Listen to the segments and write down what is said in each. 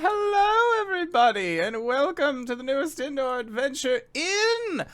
Hello, everybody, and welcome to the newest indoor adventure in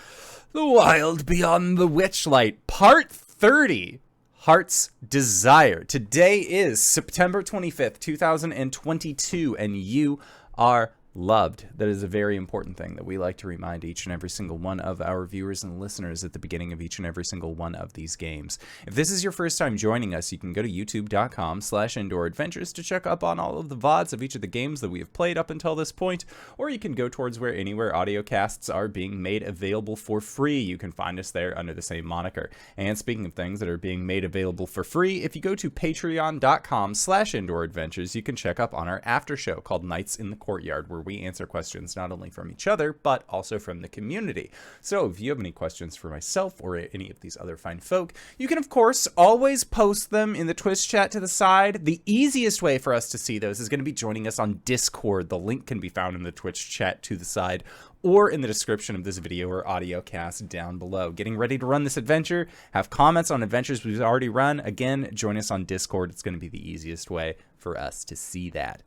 the wild beyond the Witchlight, Part 30, Heart's Desire. Today is September 25th, 2022, and you are loved. That is a very important thing that we like to remind each and every single one of our viewers and listeners at the beginning of each and every single one of these games. If this is your first time joining us, you can go to youtube.com/indooradventures to check up on all of the VODs of each of the games that we have played up until this point, or you can go towards anywhere audio casts are being made available for free. You can find us there under the same moniker. And speaking of things that are being made available for free, if you go to patreon.com/indooradventures, you can check up on our after show called Nights in the Courtyard, where we answer questions not only from each other, but also from the community. So if you have any questions for myself or any of these other fine folk, you can, of course, always post them in the Twitch chat to the side. The easiest way for us to see those is going to be joining us on Discord. The link can be found in the Twitch chat to the side or in the description of this video or audio cast down below. Getting ready to run this adventure, have comments on adventures we've already run, again, join us on Discord. It's going to be the easiest way for us to see that.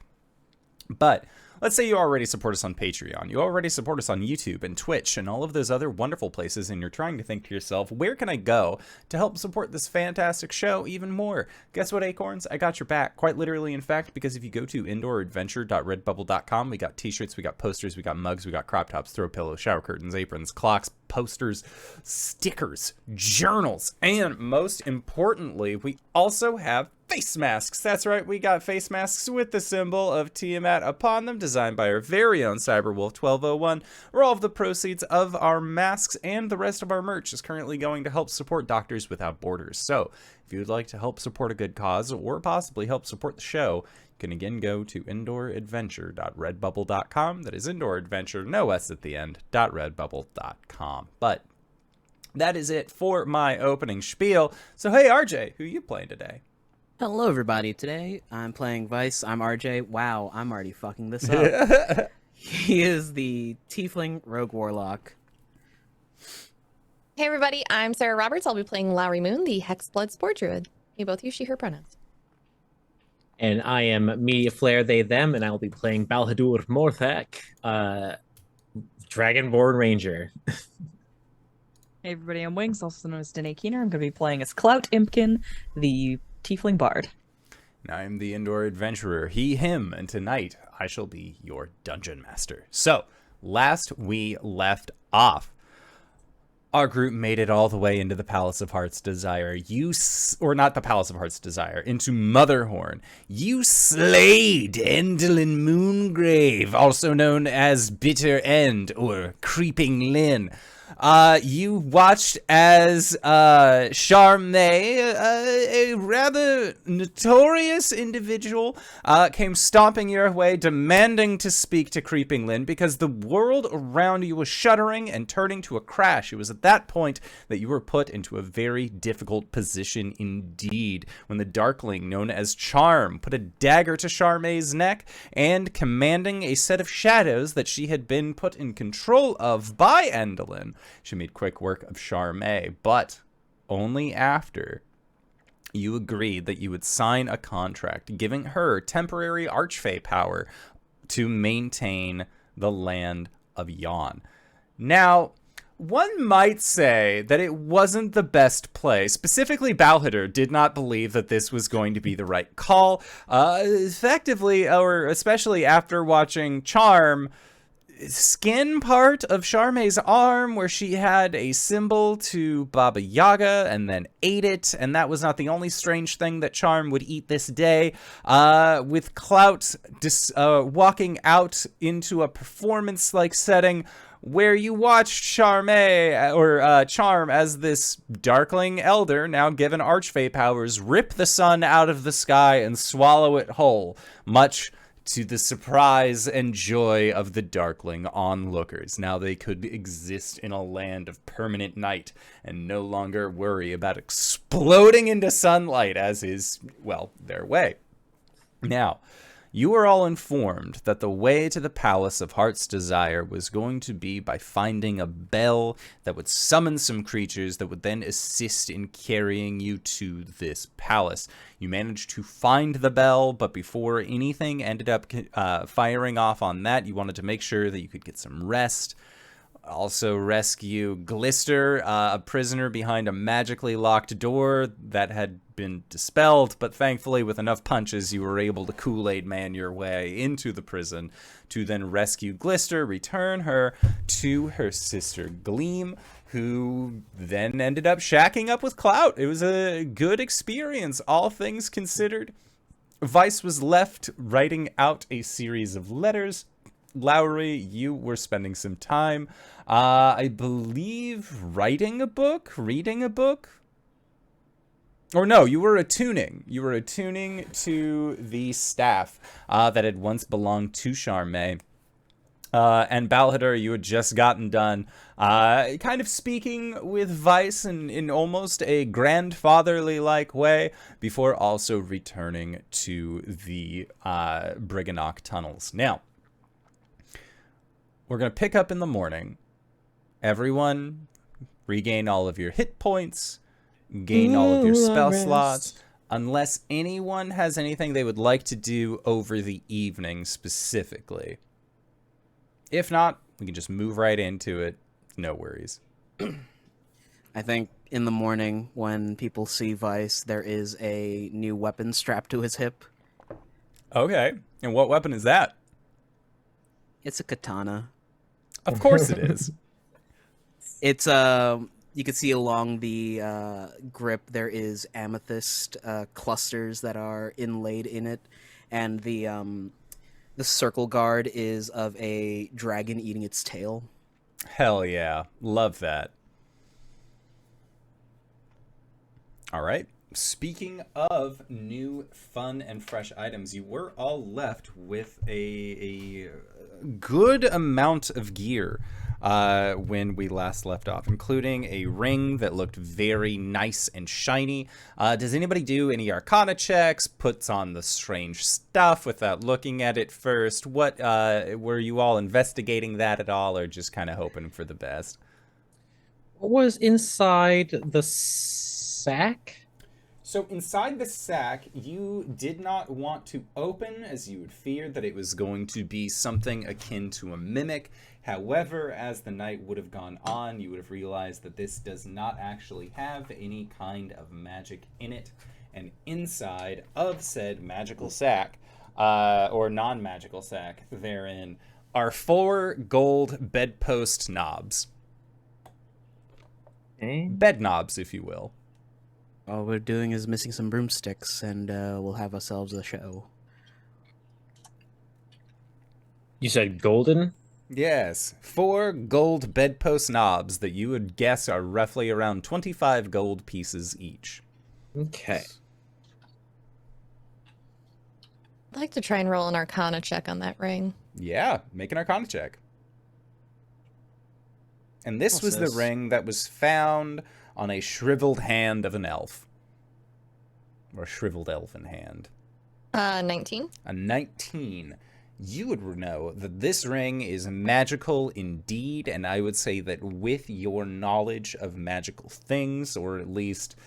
But let's say you already support us on Patreon, you already support us on YouTube and Twitch and all of those other wonderful places, and you're trying to think to yourself, where can I go to help support this fantastic show even more? Guess what, Acorns? I got your back, quite literally, in fact, because if you go to indooradventure.redbubble.com, we got t-shirts, we got posters, we got mugs, we got crop tops, throw pillows, shower curtains, aprons, clocks, posters, stickers, journals, and most importantly, we also have face masks. That's right, we got face masks with the symbol of Tiamat upon them, designed by our very own Cyberwolf 1201, where all of the proceeds of our masks and the rest of our merch is currently going to help support Doctors Without Borders. So, if you would like to help support a good cause, or possibly help support the show, you can again go to indooradventure.redbubble.com. That is indooradventure, no S at the end, .redbubble.com. But that is it for my opening spiel. So hey RJ, who are you playing today? Hello everybody, today I'm playing Vice. I'm RJ. Wow, I'm already fucking this up. He is the Tiefling Rogue Warlock. Hey everybody, I'm Sarah Roberts. I'll be playing Lowry Moon, the Hexblood Spore Druid. Hey, both use she, her pronouns. And I am Mediaflare, they, them, and I will be playing Balhadur Morthak, Dragonborn Ranger. Hey everybody, I'm Wings, also known as Danae Keener. I'm going to be playing as Clout Impkin, the Tiefling Bard. And I'm the Indoor Adventurer, he, him, and tonight I shall be your Dungeon Master. So, last we left off, our group made it all the way into the Palace of Heart's Desire. Or not the Palace of Heart's Desire, into Motherhorn. You slayed Endlin Moongrave, also known as Bitter End or Creeping Lynn. You watched as Charme, a rather notorious individual, came stomping your way, demanding to speak to Creeping Lynn because the world around you was shuddering and turning to a crash. It was at that point that you were put into a very difficult position indeed, when the Darkling, known as Charme, put a dagger to Charme's neck, and commanding a set of shadows that she had been put in control of by Endlin, she made quick work of Charme, but only after you agreed that you would sign a contract giving her temporary Archfey power to maintain the land of Yon. Now, one might say that it wasn't the best play. Specifically, Balhadur did not believe that this was going to be the right call. Effectively, or especially after watching Charme skin part of Charme's arm where she had a symbol to Baba Yaga and then ate it, and that was not the only strange thing that Charme would eat this day. With Clout walking out into a performance-like setting where you watched Charme as this Darkling Elder, now given Archfey powers, rip the sun out of the sky and swallow it whole, much to the surprise and joy of the Darkling onlookers. Now they could exist in a land of permanent night and no longer worry about exploding into sunlight, as is, well, their way. Now, You were all informed that the way to the Palace of Heart's Desire was going to be by finding a bell that would summon some creatures that would then assist in carrying you to this palace. You managed to find the bell, but before anything ended up firing off on that, you wanted to make sure that you could get some rest. Also rescue Glister, a prisoner behind a magically locked door that had been dispelled, but thankfully with enough punches you were able to Kool-Aid man your way into the prison to then rescue Glister, return her to her sister Gleam, who then ended up shacking up with Clout. It was a good experience, all things considered. Vice was left writing out a series of letters. Lowry, you were spending some time, I believe, reading a book? Or no, you were attuning. You were attuning to the staff that had once belonged to Charme. And Balhadar, you had just gotten done kind of speaking with Vice in almost a grandfatherly-like way before also returning to the Briganock tunnels. Now, we're going to pick up in the morning. Everyone, regain all of your hit points, gain all of your spell slots, unless anyone has anything they would like to do over the evening specifically. If not, we can just move right into it. No worries. I think in the morning when people see Vice, there is a new weapon strapped to his hip. Okay. And what weapon is that? It's a katana. Of course it is. It's you can see along the grip there is amethyst clusters that are inlaid in it, and the circle guard is of a dragon eating its tail. Hell yeah. Love that. All right. Speaking of new, fun, and fresh items, you were all left with a good amount of gear when we last left off, including a ring that looked very nice and shiny. Does anybody do any Arcana checks, puts on the strange stuff without looking at it first? What were you all investigating that at all, or just kind of hoping for the best? What was inside the sack? So inside the sack, you did not want to open, as you had feared that it was going to be something akin to a mimic. However, as the night would have gone on, you would have realized that this does not actually have any kind of magic in it. And inside of said magical sack, or non-magical sack therein, are 4 gold bedpost knobs. Bed knobs, if you will. All we're doing is missing some broomsticks, and we'll have ourselves a show. You said golden? Yes, 4 gold bedpost knobs that you would guess are roughly around 25 gold pieces each. Okay. I'd like to try and roll an Arcana check on that ring. Yeah, make an Arcana check. And this was the ring that was found on a shriveled hand of an elf. Or a shriveled elfin hand. 19. A 19. You would know that this ring is magical indeed, and I would say that with your knowledge of magical things, or at least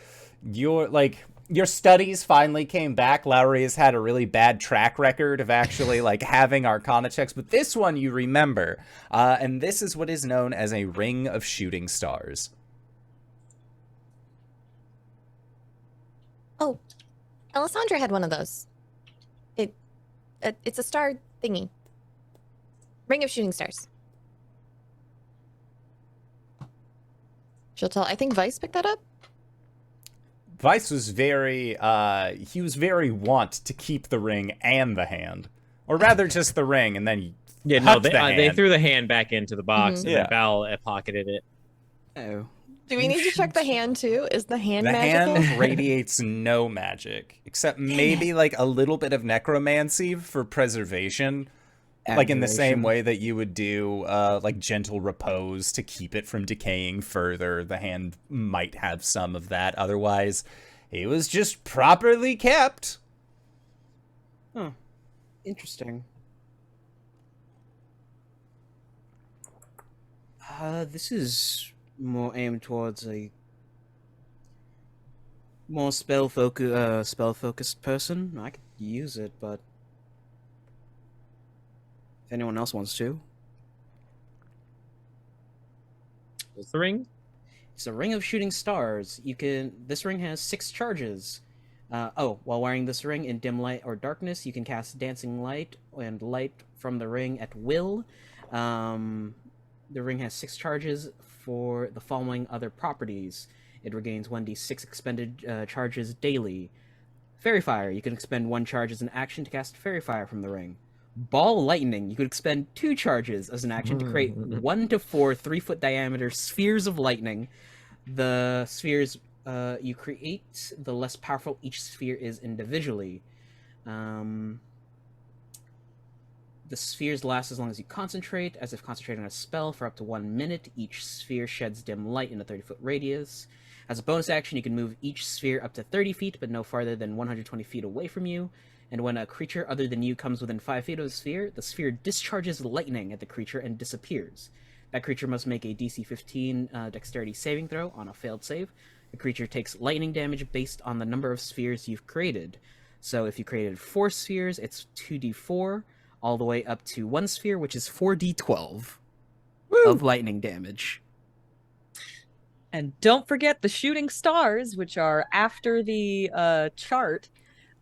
your studies finally came back. Lowry has had a really bad track record of actually having Arcana checks, but this one you remember. And this is what is known as a ring of shooting stars. Oh, Alessandra had one of those. It's a star thingy. Ring of shooting stars. She'll tell. I think Vice picked that up. Vice was very wont to keep the ring and the hand. Or rather just the ring, and then Yeah, no, they threw the hand back into the box, and Yeah. then Val pocketed it. Oh. Do we need to check the hand too? Is the hand The magical? hand radiates no magic, except maybe a little bit of necromancy for preservation. In the same way that you would do gentle repose to keep it from decaying further. The hand might have some of that. Otherwise, it was just properly kept. Huh. Interesting. This is more aimed towards a more spell-focused person. I could use it, but if anyone else wants to. What's the ring? It's a ring of shooting stars. This ring has 6 charges. While wearing this ring in dim light or darkness, you can cast dancing light and light from the ring at will. The ring has 6 charges for the following other properties. It regains 1d6 expended charges daily. Fairy Fire. You can expend 1 charge as an action to cast Fairy Fire from the ring. Ball Lightning. You could expend 2 charges as an action to create 1 to 4 3-foot diameter spheres of lightning. The spheres you create, the less powerful each sphere is individually. The spheres last as long as you concentrate, as if concentrating on a spell for up to 1 minute. Each sphere sheds dim light in a 30-foot radius. As a bonus action, you can move each sphere up to 30 feet, but no farther than 120 feet away from you. And when a creature other than you comes within 5 feet of the sphere discharges lightning at the creature and disappears. That creature must make a DC 15 dexterity saving throw on a failed save. The creature takes lightning damage based on the number of spheres you've created. So if you created 4 spheres, it's 2d4, all the way up to 1 sphere, which is 4d12 of lightning damage. And don't forget the shooting stars, which are after the chart.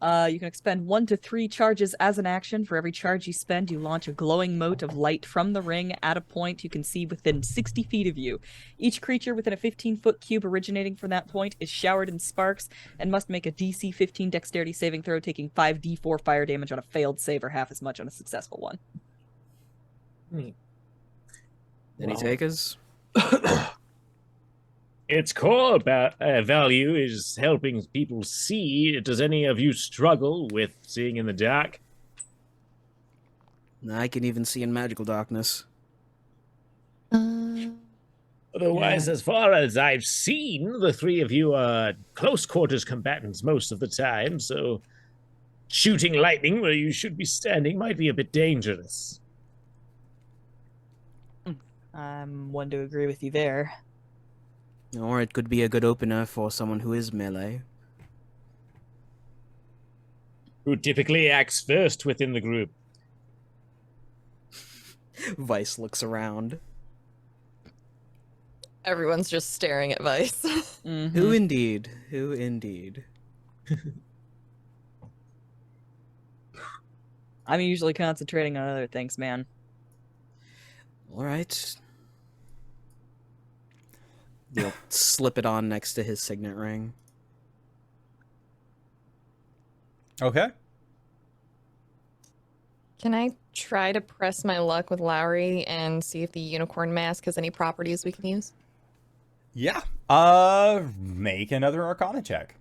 You can expend 1 to 3 charges as an action. For every charge you spend, you launch a glowing mote of light from the ring at a point you can see within 60 feet of you. Each creature within a 15-foot cube originating from that point is showered in sparks and must make a DC 15 dexterity saving throw, taking 5d4 fire damage on a failed save or half as much on a successful one. Any takers? Its core value is helping people see. Does any of you struggle with seeing in the dark? I can even see in magical darkness. Otherwise, as far as I've seen, the 3 of you are close quarters combatants most of the time, so shooting lightning where you should be standing might be a bit dangerous. I'm one to agree with you there. Or it could be a good opener for someone who is melee. Who typically acts first within the group. Vice looks around. Everyone's just staring at Vice. Mm-hmm. Who indeed? Who indeed? I'm usually concentrating on other things, man. Alright. You'll slip it on next to his signet ring. Okay. Can I try to press my luck with Lowry and see if the unicorn mask has any properties we can use? Yeah. Make another Arcana check.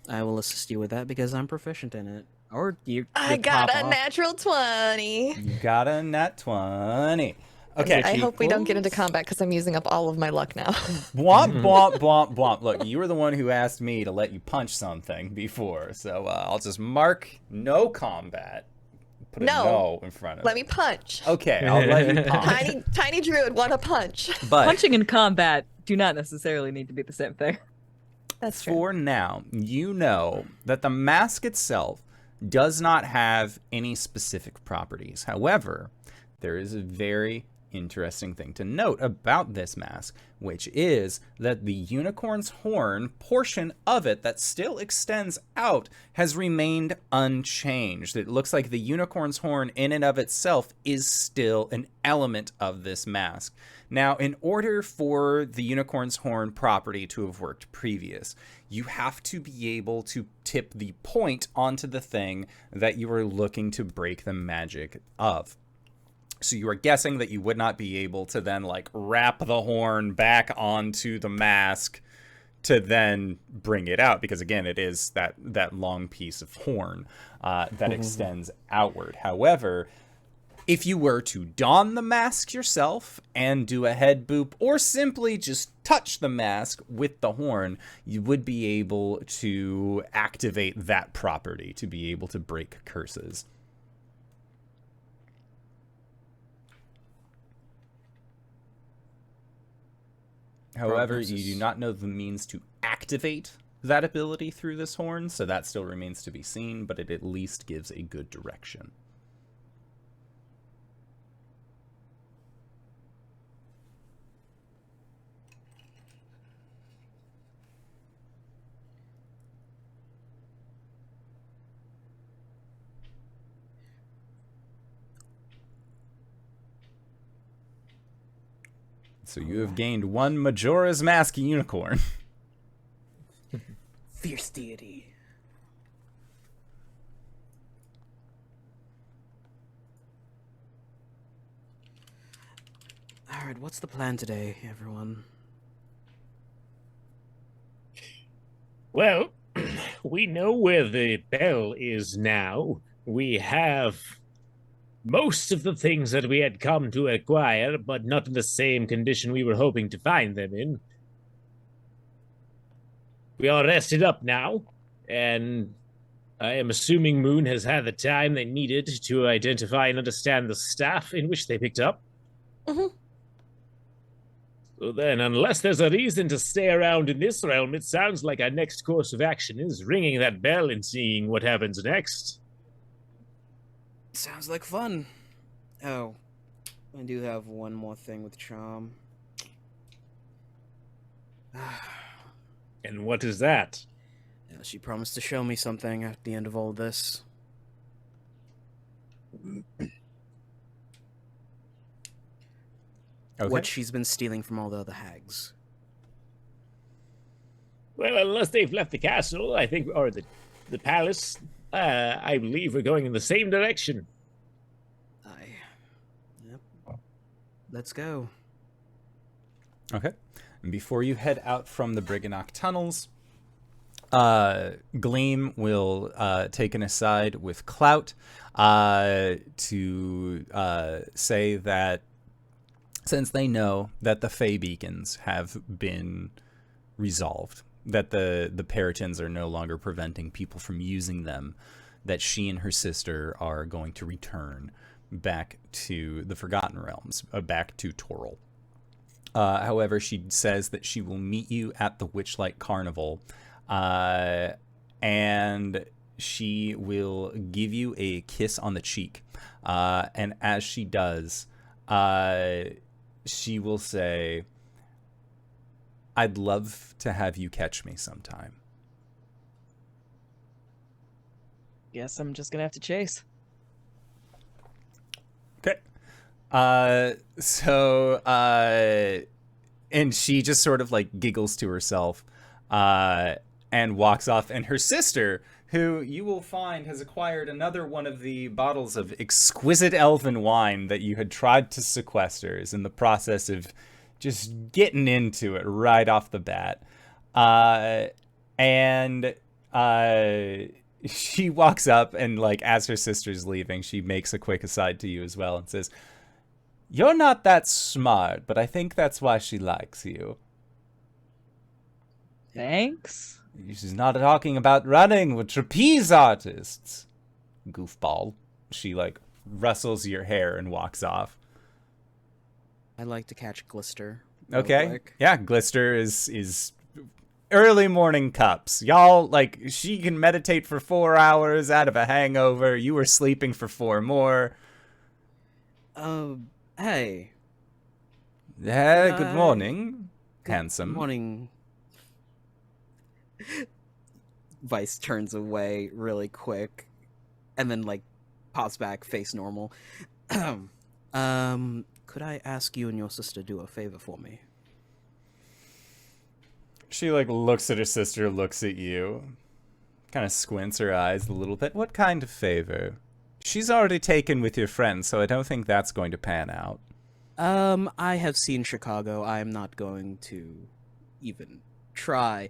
I will assist you with that because I'm proficient in it. Or you I got a off. natural 20. You got a nat 20. Okay. I hope we don't get into combat because I'm using up all of my luck now. Bwomp, bwomp, bwomp, bwomp. Look, you were the one who asked me to let you punch something before, so I'll just mark no combat. Put a no in front of Let it. me punch. Okay, I'll let you punch. Tiny druid want to punch. But Punching and combat do not necessarily need to be the same thing. That's true. for now, you know that the mask itself does not have any specific properties. However, there is a very interesting thing to note about this mask, which is that the unicorn's horn portion of it that still extends out has remained unchanged. It looks like the unicorn's horn in and of itself is still an element of this mask. Now, in order for the unicorn's horn property to have worked previous, you have to be able to tip the point onto the thing that you are looking to break the magic of. So you are guessing that you would not be able to then like wrap the horn back onto the mask to then bring it out, because again, it is that long piece of horn that extends outward. However, if you were to don the mask yourself and do a head boop, or simply just touch the mask with the horn, you would be able to activate that property to be able to break curses. However, you prognosis. do not know the means to activate that ability through this horn, so that still remains to be seen, but it at least gives a good direction. So you have gained one Majora's Mask unicorn. Fierce deity. Alright, what's the plan today, everyone? Well, we know where the bell is now. We have most of the things that we had come to acquire, but not in the same condition we were hoping to find them in. We are rested up now, and I am assuming Moon has had the time they needed to identify and understand the staff in which they picked up. Mhm. So then, unless there's a reason to stay around in this realm, it sounds like our next course of action is ringing that bell and seeing what happens next. Sounds like fun. Oh, I do have one more thing with Charme. And what is that? Yeah, she promised to show me something at the end of all this. Okay. What she's been stealing from all the other hags. Well, unless they've left the castle, I think, or the palace, I believe we're going in the same direction. Yep. Let's go. Okay. And before you head out from the Briganock tunnels, Gleam will take an aside with Clout to say that since they know that the Fey beacons have been resolved, that the Peritons are no longer preventing people from using them, that she and her sister are going to return back to the Forgotten Realms, back to Toril. However, she says that she will meet you at the Witchlight Carnival, and she will give you a kiss on the cheek. And as she does, she will say, "I'd love to have you catch me sometime." Guess I'm just gonna have to chase. Okay. And she just sort of like giggles to herself, and walks off. And her sister, who you will find has acquired another one of the bottles of exquisite elven wine that you had tried to sequester, is in the process of just getting into it right off the bat. She walks up and, like, as her sister's leaving, she makes a quick aside to you as well and says, "You're not that smart, but I think that's why she likes you." Thanks. She's not talking about running with trapeze artists. Goofball. She, like, rustles your hair and walks off. I like to catch Glister. real Okay. quick. Yeah, Glister is early morning cups. Y'all, like, she can meditate for 4 hours out of a hangover. You were sleeping for 4 more. Hey. Good morning, handsome. Morning. Vice turns away really quick, and then like pops back, face normal. Could I ask you and your sister do a favor for me? She, like, looks at her sister, looks at you, kind of squints her eyes a little bit. What kind of favor? She's already taken with your friend, so I don't think that's going to pan out. I have seen Chicago. I'm not going to even try.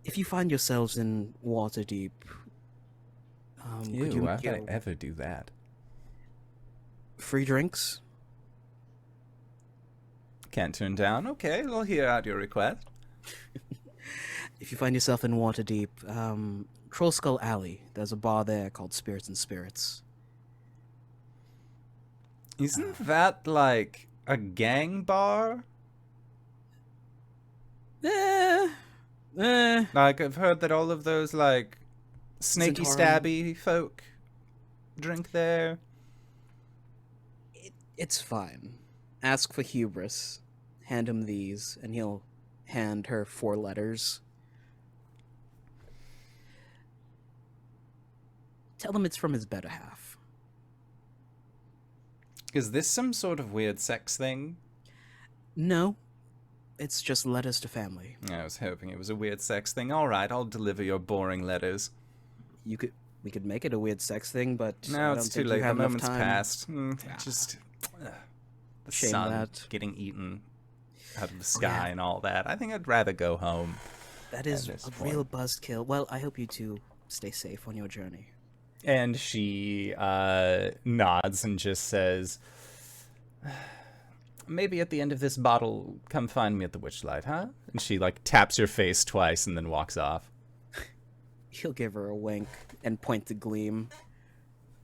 If you find yourselves in Waterdeep, could Ew, you why make would I a- ever do that? free drinks? Can't turn down? Okay, I'll hear out your request. If you find yourself in Waterdeep, Troll Skull Alley, there's a bar there called Spirits and Spirits. Isn't that, like, a gang bar? Like, I've heard that all of those, like, snaky stabby folk drink there. It's fine. Ask for Hubris. Hand him these, and he'll hand her 4 letters. Tell him it's from his better half. Is this some sort of weird sex thing? No. It's just letters to family. I was hoping it was a weird sex thing. All right, I'll deliver your boring letters. We could make it a weird sex thing, but No, I it's don't too think late. you The have enough moment's time. passed. Just the Shame sun that. getting eaten out of the sky and all that. I think I'd rather go home. That is this a point. real buzzkill. Well, I hope you two stay safe on your journey. And she nods and just says, maybe at the end of this bottle, come find me at the Witchlight, huh? And she, like, taps your face twice and then walks off. He'll give her a wink and point to Gleam.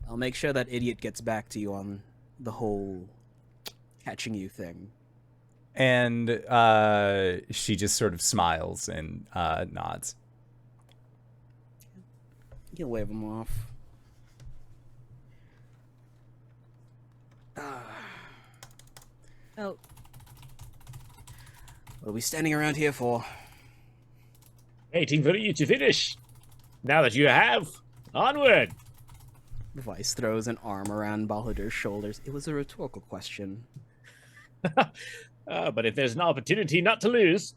I'll make sure that idiot gets back to you on the whole catching you thing. And she just sort of smiles and nods. He'll wave him off. Well, what are we standing around here for? Waiting for you to finish. Now that you have, onward. Vice throws an arm around Bahadur's shoulders. It was a rhetorical question. But if there's an opportunity not to lose.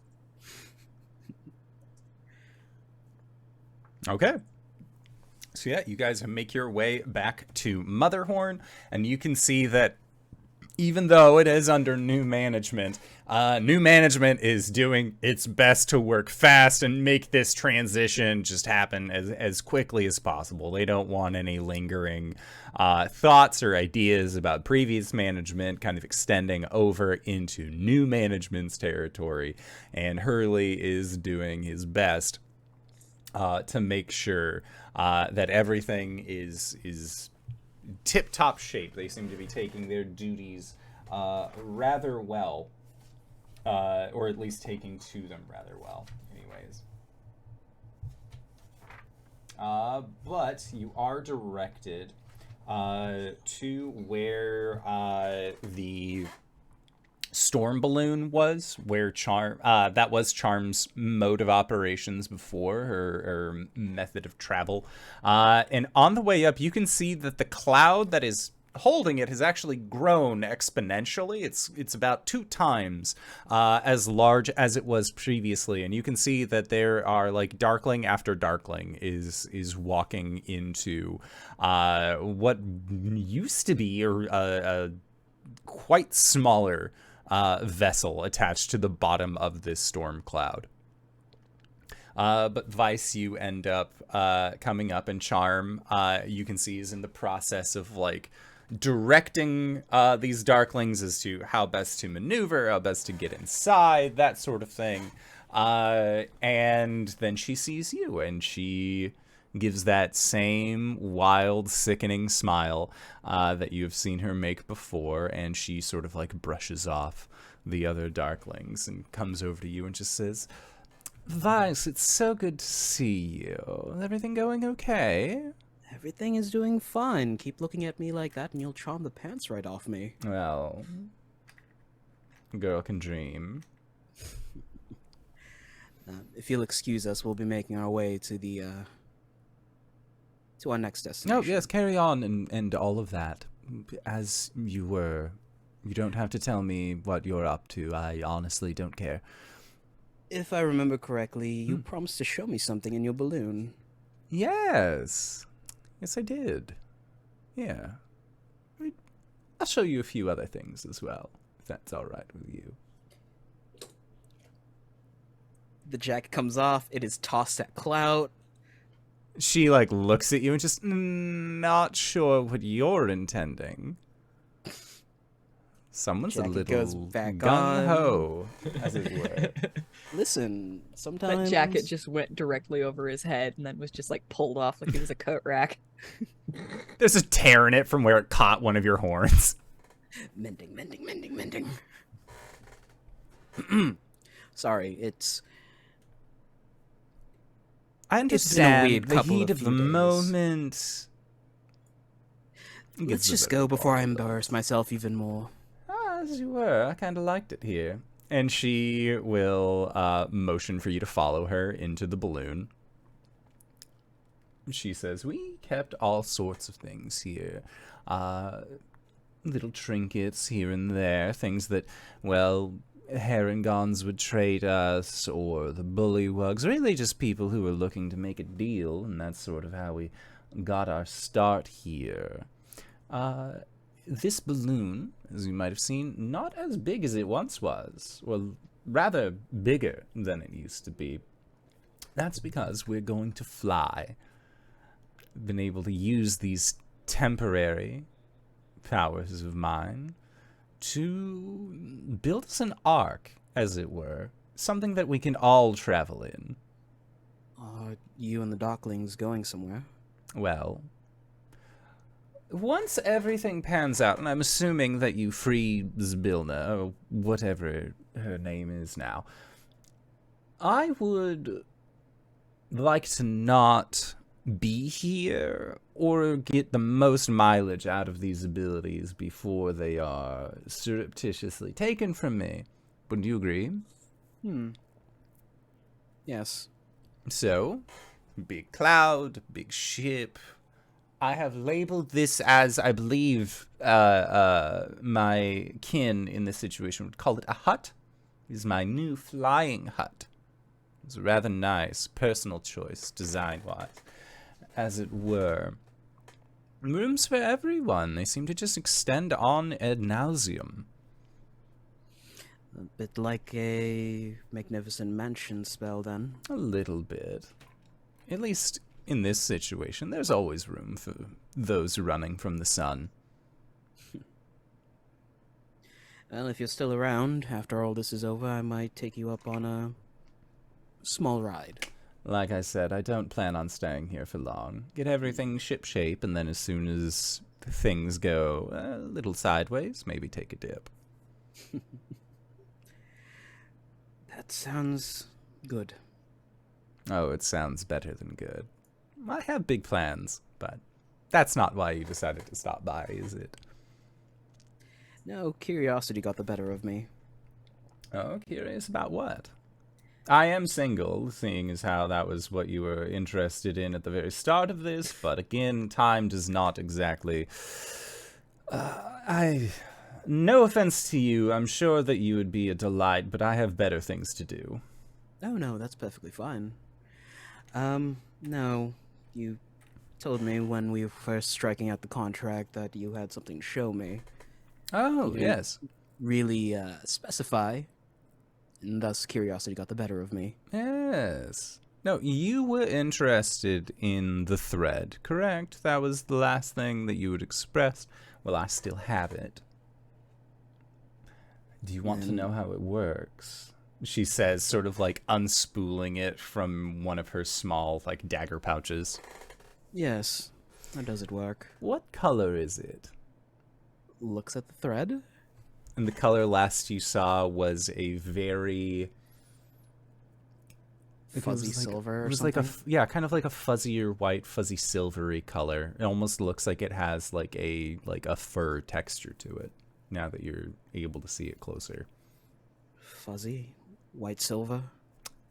Okay. So yeah, you guys make your way back to Motherhorn, and you can see that even though it is under new management is doing its best to work fast and make this transition just happen as quickly as possible. They don't want any lingering thoughts or ideas about previous management kind of extending over into new management's territory, and Hurley is doing his best to make sure that everything is tip-top shape. They seem to be taking their duties rather well, or at least taking to them rather well, anyways. But you are directed to where the storm balloon was, where Charme that was Charme's mode of operations before, her method of travel, and on the way up you can see that the cloud that is holding it has actually grown exponentially. It's about 2 times as large as it was previously, and you can see that there are, like, darkling after darkling is walking into what used to be a quite smaller vessel attached to the bottom of this storm cloud. But Vice, you end up coming up, and Charme, you can see, is in the process of, like, directing these darklings as to how best to maneuver, how best to get inside, that sort of thing. And then she sees you, and she gives that same wild, sickening smile that you have seen her make before, and she sort of, like, brushes off the other darklings and comes over to you and just says, Vice, it's so good to see you. Is everything going okay? Everything is doing fine. Keep looking at me like that and you'll charm the pants right off me. Well, girl can dream. If you'll excuse us, we'll be making our way to the to our next destination. Oh, yes, carry on and all of that. As you were. You don't have to tell me what you're up to. I honestly don't care. If I remember correctly, you promised to show me something in your balloon. Yes. Yes, I did. Yeah. I'll show you a few other things as well, if that's all right with you. The jacket comes off. It is tossed at Clout. She, like, looks at you and just, not sure what you're intending. Someone's Jacket a little goes back gung-ho, as it were. Listen, That sometimes... jacket just went directly over his head and then was just, like, pulled off like it was a coat rack. There's a tear in it from where it caught one of your horns. Mending. Sorry, it's I been a understand weird the couple heat of of the few days. moment. Let's Gets just the better go of before all I of embarrass myself even more. As you were. I kind of liked it here. And she will motion for you to follow her into the balloon. She says, we kept all sorts of things here. Little trinkets here and there. Things that, well, Herringons would trade us, or the bullywugs. Really just people who were looking to make a deal, and that's sort of how we got our start here. This balloon, as you might have seen, not as big as it once was. Well, rather bigger than it used to be. That's because we're going to fly. Been able to use these temporary powers of mine to build us an ark, as it were. Something that we can all travel in. Are you and the Darklings going somewhere? Well, once everything pans out, and I'm assuming that you free Zbilna, or whatever her name is now, I would like to not be here or get the most mileage out of these abilities before they are surreptitiously taken from me. Wouldn't you agree? Yes. So, big cloud, big ship. I have labeled this as, I believe, my kin in this situation would call it a hut. It is my new flying hut. It's a rather nice, personal choice, design-wise, as it were. Rooms for everyone. They seem to just extend on ad nauseum. A bit like a magnificent mansion spell, then. A little bit. At least in this situation, there's always room for those running from the sun. Well, if you're still around after all this is over, I might take you up on a small ride. Like I said, I don't plan on staying here for long. Get everything ship-shape, and then as soon as things go a little sideways, maybe take a dip. That sounds good. Oh, it sounds better than good. I have big plans, but that's not why you decided to stop by, is it? No, curiosity got the better of me. Oh, curious about what? I am single, seeing as how that was what you were interested in at the very start of this, but again, time does not exactly... No offense to you, I'm sure that you would be a delight, but I have better things to do. Oh, no, that's perfectly fine. No, you told me when we were first striking out the contract that you had something to show me. Oh, You yes. Really, specify, and thus curiosity got the better of me. Yes. No, you were interested in the thread, correct? That was the last thing that you had expressed. Well, I still have it. Do you want to know how it works? She says, sort of like unspooling it from one of her small, like, dagger pouches. Yes. How does it work? What color is it? Looks at the thread. And the color last you saw was a very... Fuzzy silver or It was something? like yeah, kind of like a fuzzier white, fuzzy silvery color. It almost looks like it has like a fur texture to it. Now that you're able to see it closer. Fuzzy? White silver?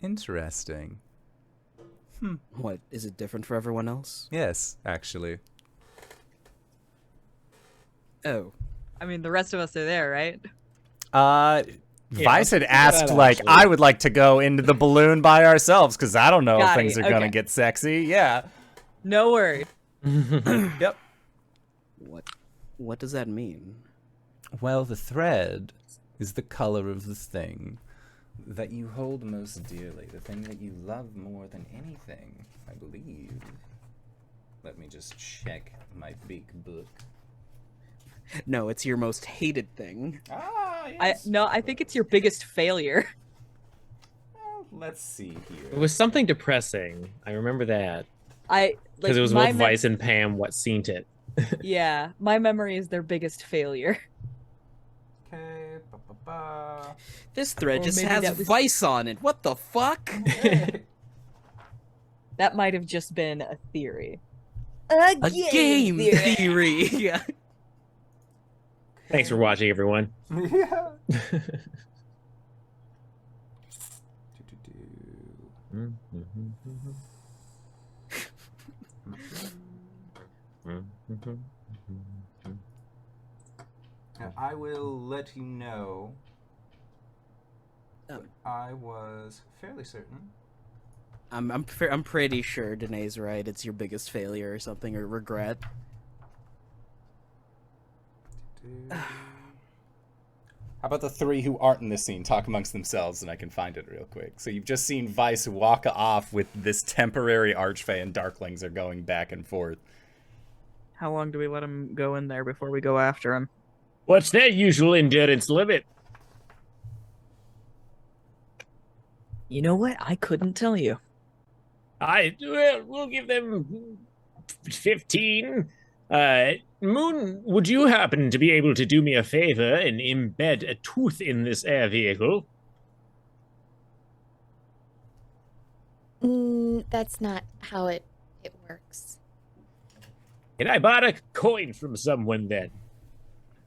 Interesting. What, is it different for everyone else? Yes, actually. Oh. I mean, the rest of us are there, right? Vice had let's asked, do that, like, actually. I would like to go into the balloon by ourselves, because I don't know if Got things it, are gonna okay. get sexy. Yeah. No worries. Yep. What does that mean? Well, the thread is the color of the thing that you hold most dearly, the thing that you love more than anything, I believe. Let me just check my big book. No, it's your most hated thing. Ah, I think it's your biggest failure. Well, let's see It here. was something depressing. I remember that. Because Because it was both Vice and Pam what seen it. Yeah, my memory is their biggest failure. ba. This thread Or just maybe has that was- Vice on it. What the fuck? That might have just been a theory. A game theory. Yeah. Thanks for watching, everyone. Yeah. I will let you know. I was fairly certain. I'm pretty sure Danae's right. It's your biggest failure or something, or regret. How about the three who aren't in this scene talk amongst themselves, and I can find it real quick. So you've just seen Vice walk off with this temporary Archfey, and Darklings are going back and forth. How long do we let him go in there before we go after him? What's their usual endurance limit? You know what? I couldn't tell you. We'll give them 15. Moon, would you happen to be able to do me a favor and embed a tooth in this air vehicle? That's not how it works. Can I borrow a coin from someone then?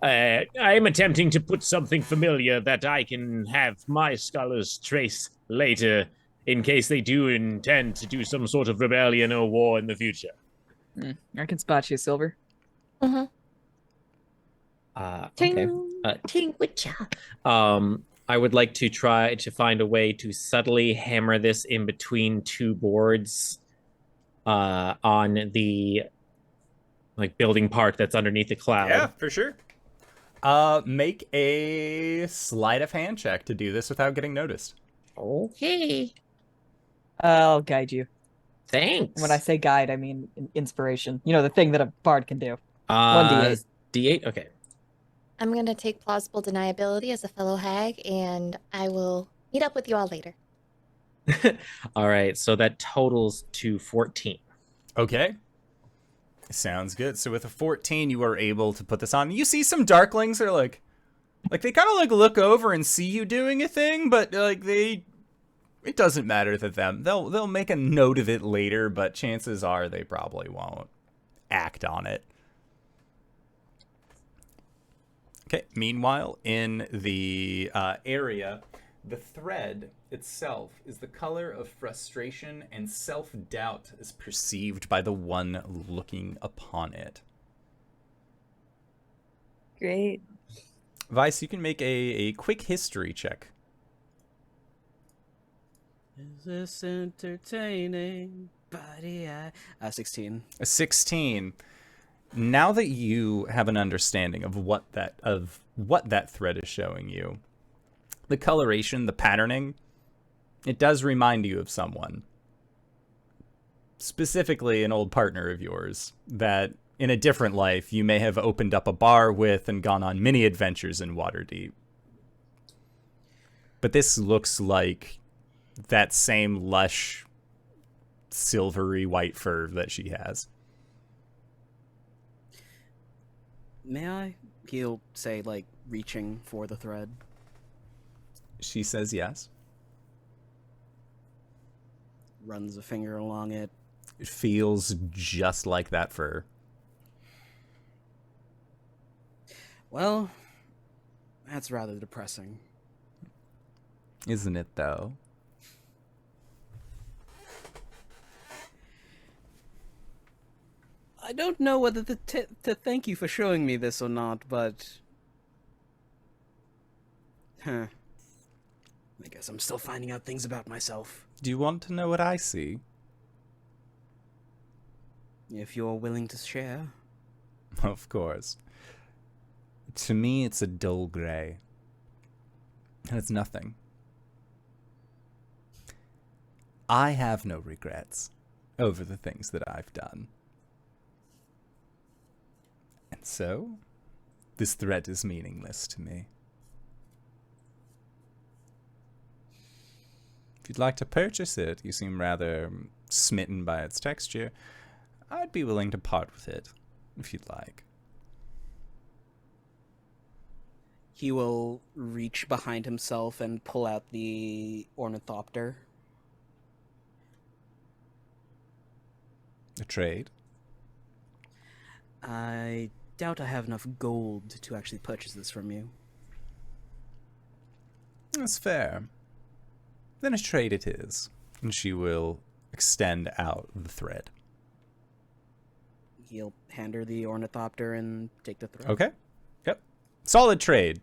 I am attempting to put something familiar that I can have my scholars trace later in case they do intend to do some sort of rebellion or war in the future. I can spot you, Silver. Mm-hmm. Okay. Ting witcha. I would like to try to find a way to subtly hammer this in between two boards on the building part that's underneath the cloud. Yeah, for sure. Make a sleight of hand check to do this without getting noticed. Okay. I'll guide you. Thanks. When I say guide, I mean inspiration. You know, the thing that a bard can do. 1d8. D8? Okay. I'm gonna take plausible deniability as a fellow hag, and I will meet up with you all later. All right, so that totals to 14. Okay. Sounds good. So with a 14, you are able to put this on. You see some Darklings are like they kind of look over and see you doing a thing, but it doesn't matter to them. They'll make a note of it later, but chances are they probably won't act on it. Okay. Meanwhile, in the area, the thread itself is the color of frustration, and self-doubt is perceived by the one looking upon it. Great. Vice, you can make a quick history check. Is this entertaining? Buddy, 16. A 16. Now that you have an understanding of what that thread is showing you, the coloration, the patterning, it does remind you of someone. Specifically an old partner of yours that in a different life you may have opened up a bar with and gone on many adventures in Waterdeep. But this looks like that same lush, silvery white fur that she has. May I? He'll say, reaching for the thread. She says yes. Runs a finger along it. It feels just like that fur. Well, that's rather depressing. Isn't it, though? I don't know whether to thank you for showing me this or not, but... I guess I'm still finding out things about myself. Do you want to know what I see? If you're willing to share. Of course. To me, it's a dull gray. And it's nothing. I have no regrets over the things that I've done. And so, this threat is meaningless to me. If you'd like to purchase it, you seem rather smitten by its texture, I'd be willing to part with it, if you'd like. He will reach behind himself and pull out the ornithopter. A trade. I doubt I have enough gold to actually purchase this from you. That's fair. Then a trade it is. And she will extend out the thread. He'll hand her the ornithopter and take the thread. Okay. Yep. Solid trade.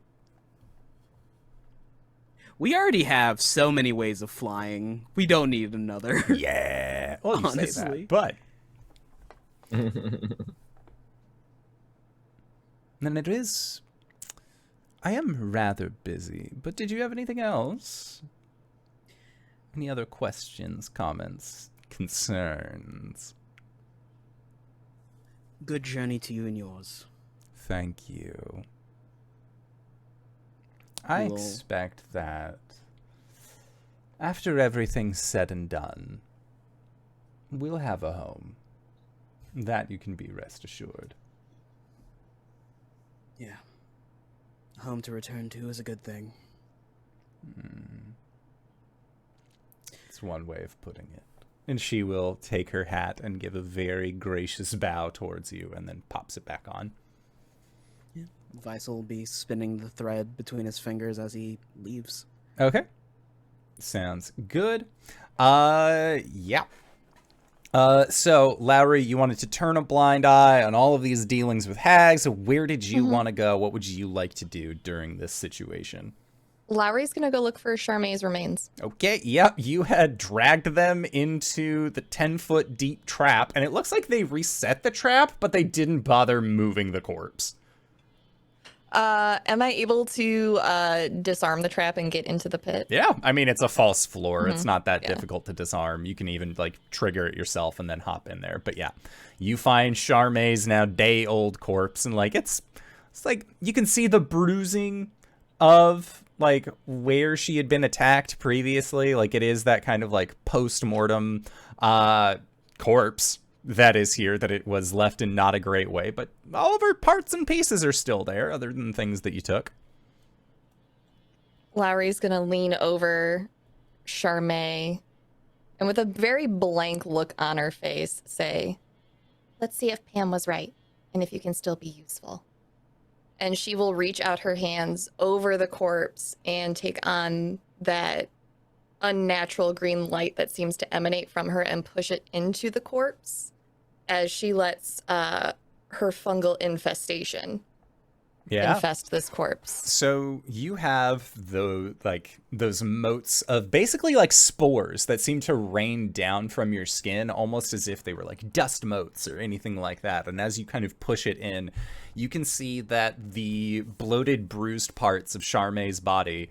We already have so many ways of flying. We don't need another. Yeah. Well, you say Honestly. that, but then it is. I am rather busy, but did you have anything else? Any other questions, comments, concerns? Good journey to you and yours. Thank you. I We'll- expect that after everything's said and done, we'll have a home. That you can be rest assured. Yeah. Home to return to is a good thing. It's one way of putting it. And she will take her hat and give a very gracious bow towards you and then pops it back on. Vice will be spinning the thread between his fingers as he leaves. Okay. Sounds good. Yeah. So, Lowry, you wanted to turn a blind eye on all of these dealings with hags. Where did you want to go? What would you like to do during this situation? Lowry's gonna go look for Charme's remains. Okay, yep, you had dragged them into the 10-foot deep trap, and it looks like they reset the trap, but they didn't bother moving the corpse. Am I able to disarm the trap and get into the pit? Yeah, I mean, it's a false floor. It's Mhm. not that Yeah. difficult to disarm. You can even, like, trigger it yourself and then hop in there. But yeah, you find Charme's now day-old corpse, and, like, it's like, you can see the bruising of, like, where she had been attacked previously. Like, it is that kind of, like, post-mortem corpse that is here, that it was left in not a great way. But all of her parts and pieces are still there, other than things that you took. Lowry's gonna lean over Charme and with a very blank look on her face say, Let's see if Pam was right and if you can still be useful. and she will reach out her hands over the corpse and take on that unnatural green light that seems to emanate from her and push it into the corpse as she lets her fungal infestation Yeah. infest this corpse. So you have those motes of basically like spores that seem to rain down from your skin, almost as if they were like dust motes or anything like that. And as you kind of push it in, you can see that the bloated, bruised parts of Charme's body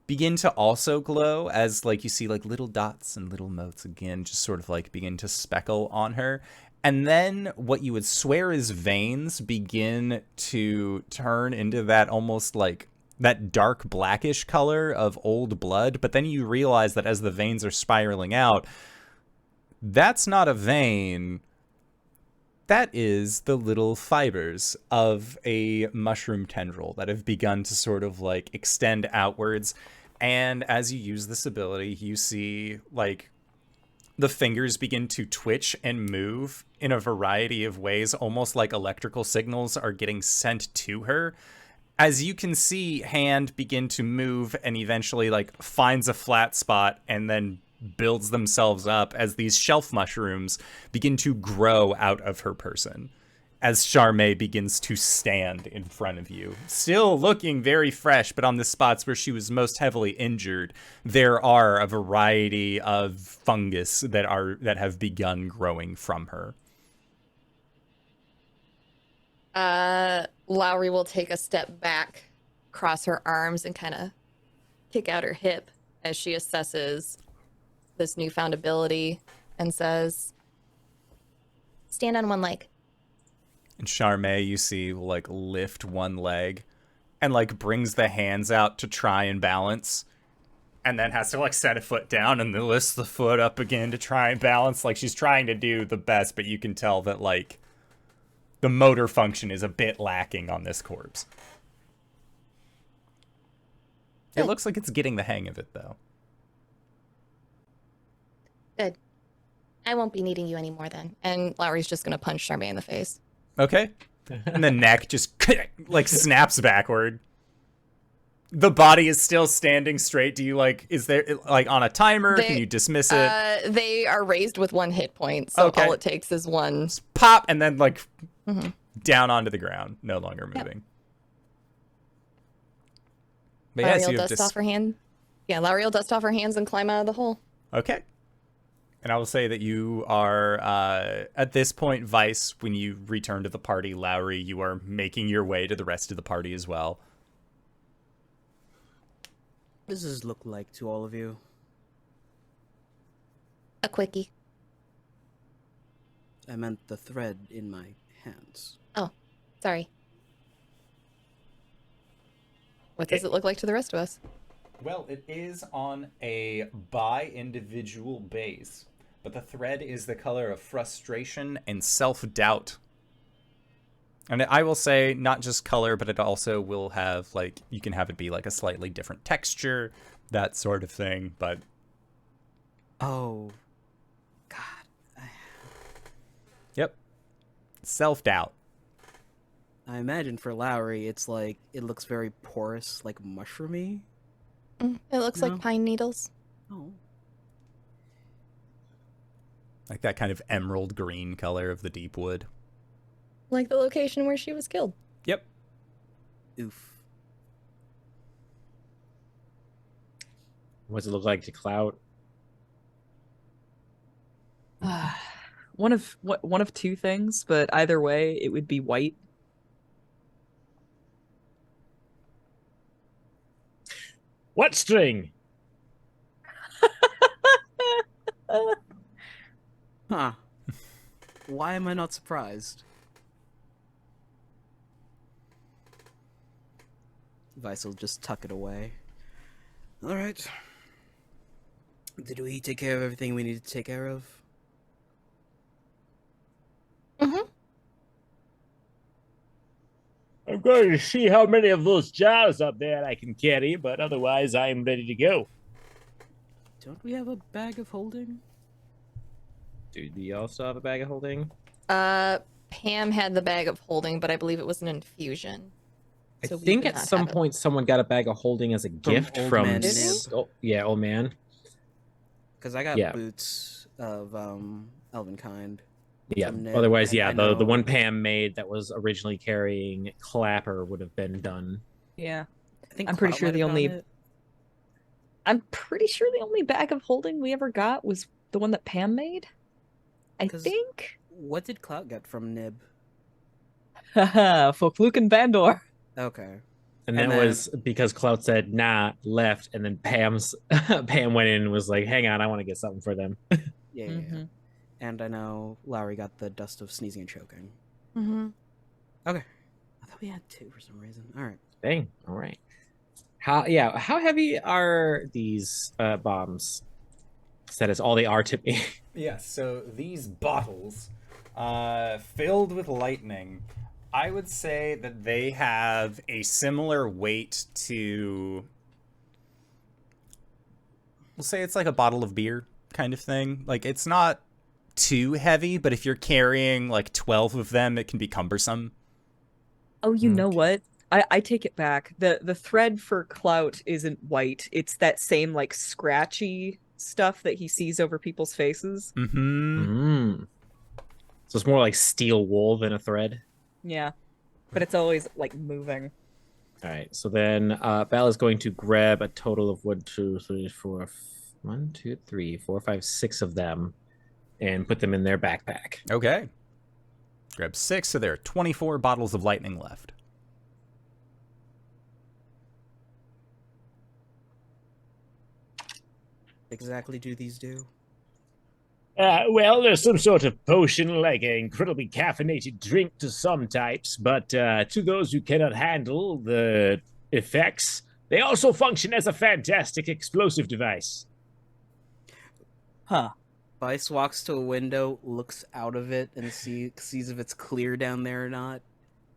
begin to also glow, as like you see like little dots and little motes again just sort of like begin to speckle on her. And then what you would swear is veins begin to turn into that almost like that dark blackish color of old blood. But then you realize that as the veins are spiraling out, that's not a vein. That is the little fibers of a mushroom tendril that have begun to sort of like extend outwards. And as you use this ability, you see like the fingers begin to twitch and move in a variety of ways, almost like electrical signals are getting sent to her. As you can see, hand begin to move and eventually like finds a flat spot and then builds themselves up as these shelf mushrooms begin to grow out of her person. As Charme begins to stand in front of you, still looking very fresh, but on the spots where she was most heavily injured, there are a variety of fungus that have begun growing from her. Lowry will take a step back, cross her arms, and kind of kick out her hip as she assesses this newfound ability and says, Stand on one leg. And Charme, you see, will like lift one leg and like brings the hands out to try and balance, and then has to like set a foot down and then lifts the foot up again to try and balance. Like she's trying to do the best, but you can tell that like the motor function is a bit lacking on this corpse. It looks like it's getting the hang of it, though. Good. I won't be needing you anymore then. And Lowry's just gonna punch Charme in the face. Okay. And the neck just like snaps backward. The body is still standing straight. Do you is there like on a timer? Can you dismiss it? They are raised with 1 hit point, so Okay. all it takes is one. Just pop and then down onto the ground, no longer moving. But Lowry yes, will you have dust off her hand. Yeah, Lowry will dust off her hands and climb out of the hole. Okay. And I will say that you are, at this point, Vice, when you return to the party, Lowry, you are making your way to the rest of the party as well. What does this look like to all of you? A quickie. I meant the thread in my hands. Oh, sorry. What does it look like to the rest of us? Well, it is on a by individual base, but the thread is the color of frustration and self-doubt. And I will say not just color, but it also will have you can have it be a slightly different texture, that sort of thing, but Oh, God. yep. Self-doubt. I imagine for Lowry, it's it looks very porous, like mushroomy. It looks No. like pine needles. Oh. Like that kind of emerald green color of the deep wood. Like the location where she was killed. Yep. Oof. What does it look like to Clout? One of two things, but either way, it would be white. What string? Huh. Why am I not surprised? Vice will just tuck it away. Alright. Did we take care of everything we needed to take care of? Mm-hmm. I'm going to see how many of those jars up there I can carry, but otherwise I am ready to go. Don't we have a bag of holding? Do you also have a bag of holding? Pam had the bag of holding, but I believe it was an infusion. So I we think do at not some have it. point someone got a bag of holding as a gift Old from Man Nib? Oh, yeah, old man. Because I got Yeah. boots of elven kind. Yeah. From Nib, Otherwise, and yeah, I the know- one Pam made that was originally carrying Clapper would have been done. Yeah. I think I'm pretty Clout sure might the have only- gotten it. I'm pretty sure the only bag of holding we ever got was the one that Pam made. I 'Cause- think. What did Clout get from Nib? Haha, Folkluk and Bandor. Okay. And And that then- was because Clout said nah, left, and then Pam's Pam went in and was like, "Hang on, I want to get something for them." Yeah. Mhm. And I know Lowry got the dust of sneezing and choking. Mm-hmm. Okay. I thought we had two for some reason. All right. Dang. All right. How heavy are these bombs? That is all they are to me. Yeah, so these bottles, filled with lightning, I would say that they have a similar weight to, we'll say it's like a bottle of beer kind of thing. Like, it's not too heavy, but if you're carrying like 12 of them, it can be cumbersome. Oh, you know what? I take it back. The thread for Clout isn't white. It's that same like scratchy stuff that he sees over people's faces. Mm-hmm. So it's more like steel wool than a thread. Yeah. But it's always like moving. All right. So then Bal is going to grab a total of 1, 2, 3, 4, 1, 2, 3, 4, 5, 6 of them and put them in their backpack. Okay. Grab 6, so there are 24 bottles of lightning left. Exactly do these do? Well, there's some sort of potion, like an incredibly caffeinated drink to some types, but to those who cannot handle the effects, they also function as a fantastic explosive device. Huh. Vice walks to a window, looks out of it, and sees if it's clear down there or not.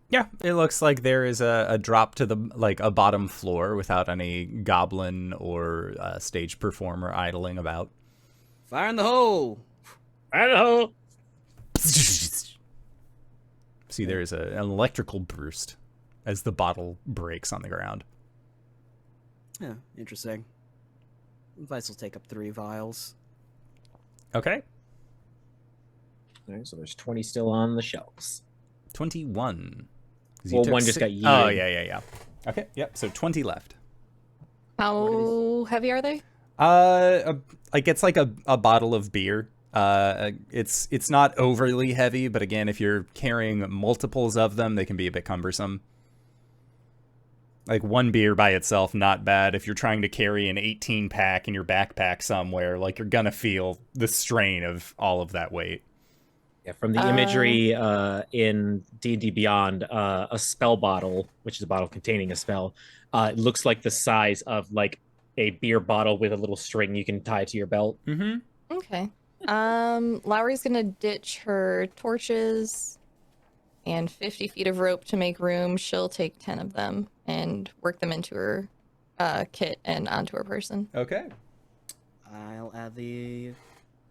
Yeah, it looks like there is a drop to the a bottom floor without any goblin or stage performer idling about. Fire in the hole! Hello. See, there is an electrical burst as the bottle breaks on the ground. Yeah, interesting. Vice will take up 3 vials. Okay, All right, so there's 20 still on the shelves. 21. 'Cause you Well, took one just got Oh, yeeted. yeah. Okay, yep, so 20 left. How heavy are they? It's like a bottle of beer. It's not overly heavy, but again, if you're carrying multiples of them, they can be a bit cumbersome. Like one beer by itself, not bad. If you're trying to carry an 18 pack in your backpack somewhere, like you're gonna feel the strain of all of that weight. Yeah, from the imagery in D&D Beyond, a spell bottle, which is a bottle containing a spell, it looks like the size of like a beer bottle with a little string you can tie to your belt. Mm-hmm. Okay. Lowry's gonna ditch her torches and 50 feet of rope to make room. She'll take 10 of them and work them into her kit and onto her person. Okay. I'll add the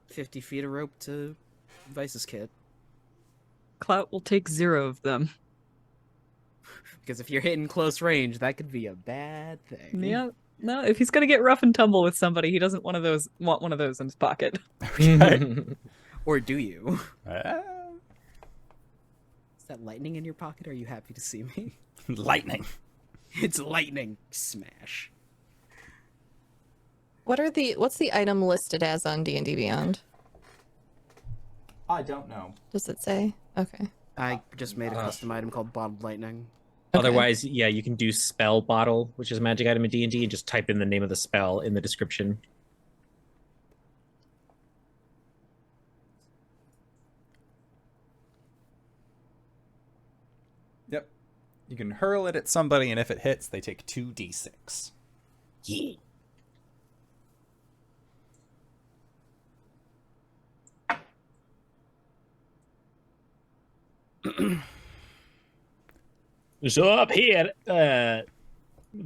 50 feet of rope to Vice's kit. Clout will take 0 of them. Because if you're hitting close range, that could be a bad thing. Yeah. No, if he's gonna get rough and tumble with somebody, he doesn't want one of those in his pocket. Or do you? Ah, Is that lightning in your pocket? Are you happy to see me? lightning. It's lightning. Smash. What's the item listed as on D&D Beyond? I don't know. Does it say? Okay. I just made a custom item called Bottled Lightning. Otherwise, yeah, you can do spell bottle, which is a magic item in D&D, and just type in the name of the spell in the description. Yep. You can hurl it at somebody, and if it hits, they take 2d6. Yeah. So up here,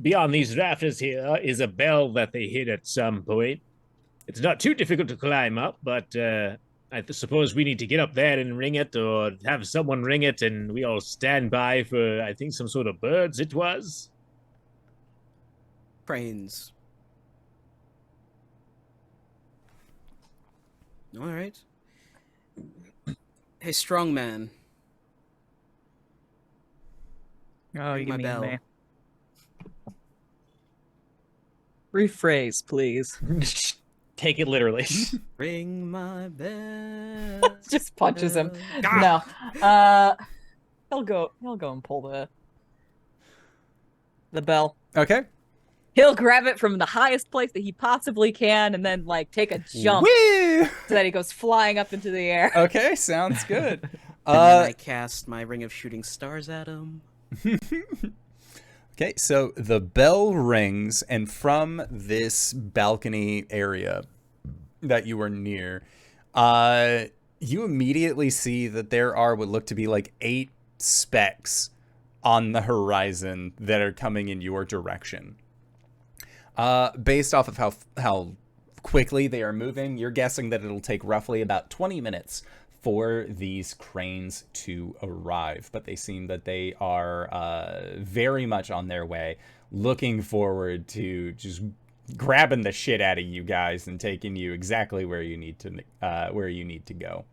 beyond these rafters here, is a bell that they hit at some point. It's not too difficult to climb up, but I suppose we need to get up there and ring it, or have someone ring it, and we all stand by for, I think, some sort of birds it was. Cranes. Alright. Hey, strong man. Oh, Ring you my mean bell. me. Rephrase, please. Take it literally. Ring my bell. Just punches him. Ah! No. He'll go and pull the bell. Okay. He'll grab it from the highest place that he possibly can and then like take a jump Whee! so that he goes flying up into the air. Okay, sounds good. And then I cast my Ring of Shooting Stars at him. Okay, so the bell rings, and from this balcony area that you are near, you immediately see that there are what look to be like 8 specks on the horizon that are coming in your direction. Based off of how quickly they are moving, you're guessing that it'll take roughly about 20 minutes for these cranes to arrive, but they seem that they are very much on their way, looking forward to just grabbing the shit out of you guys and taking you exactly where you need to go.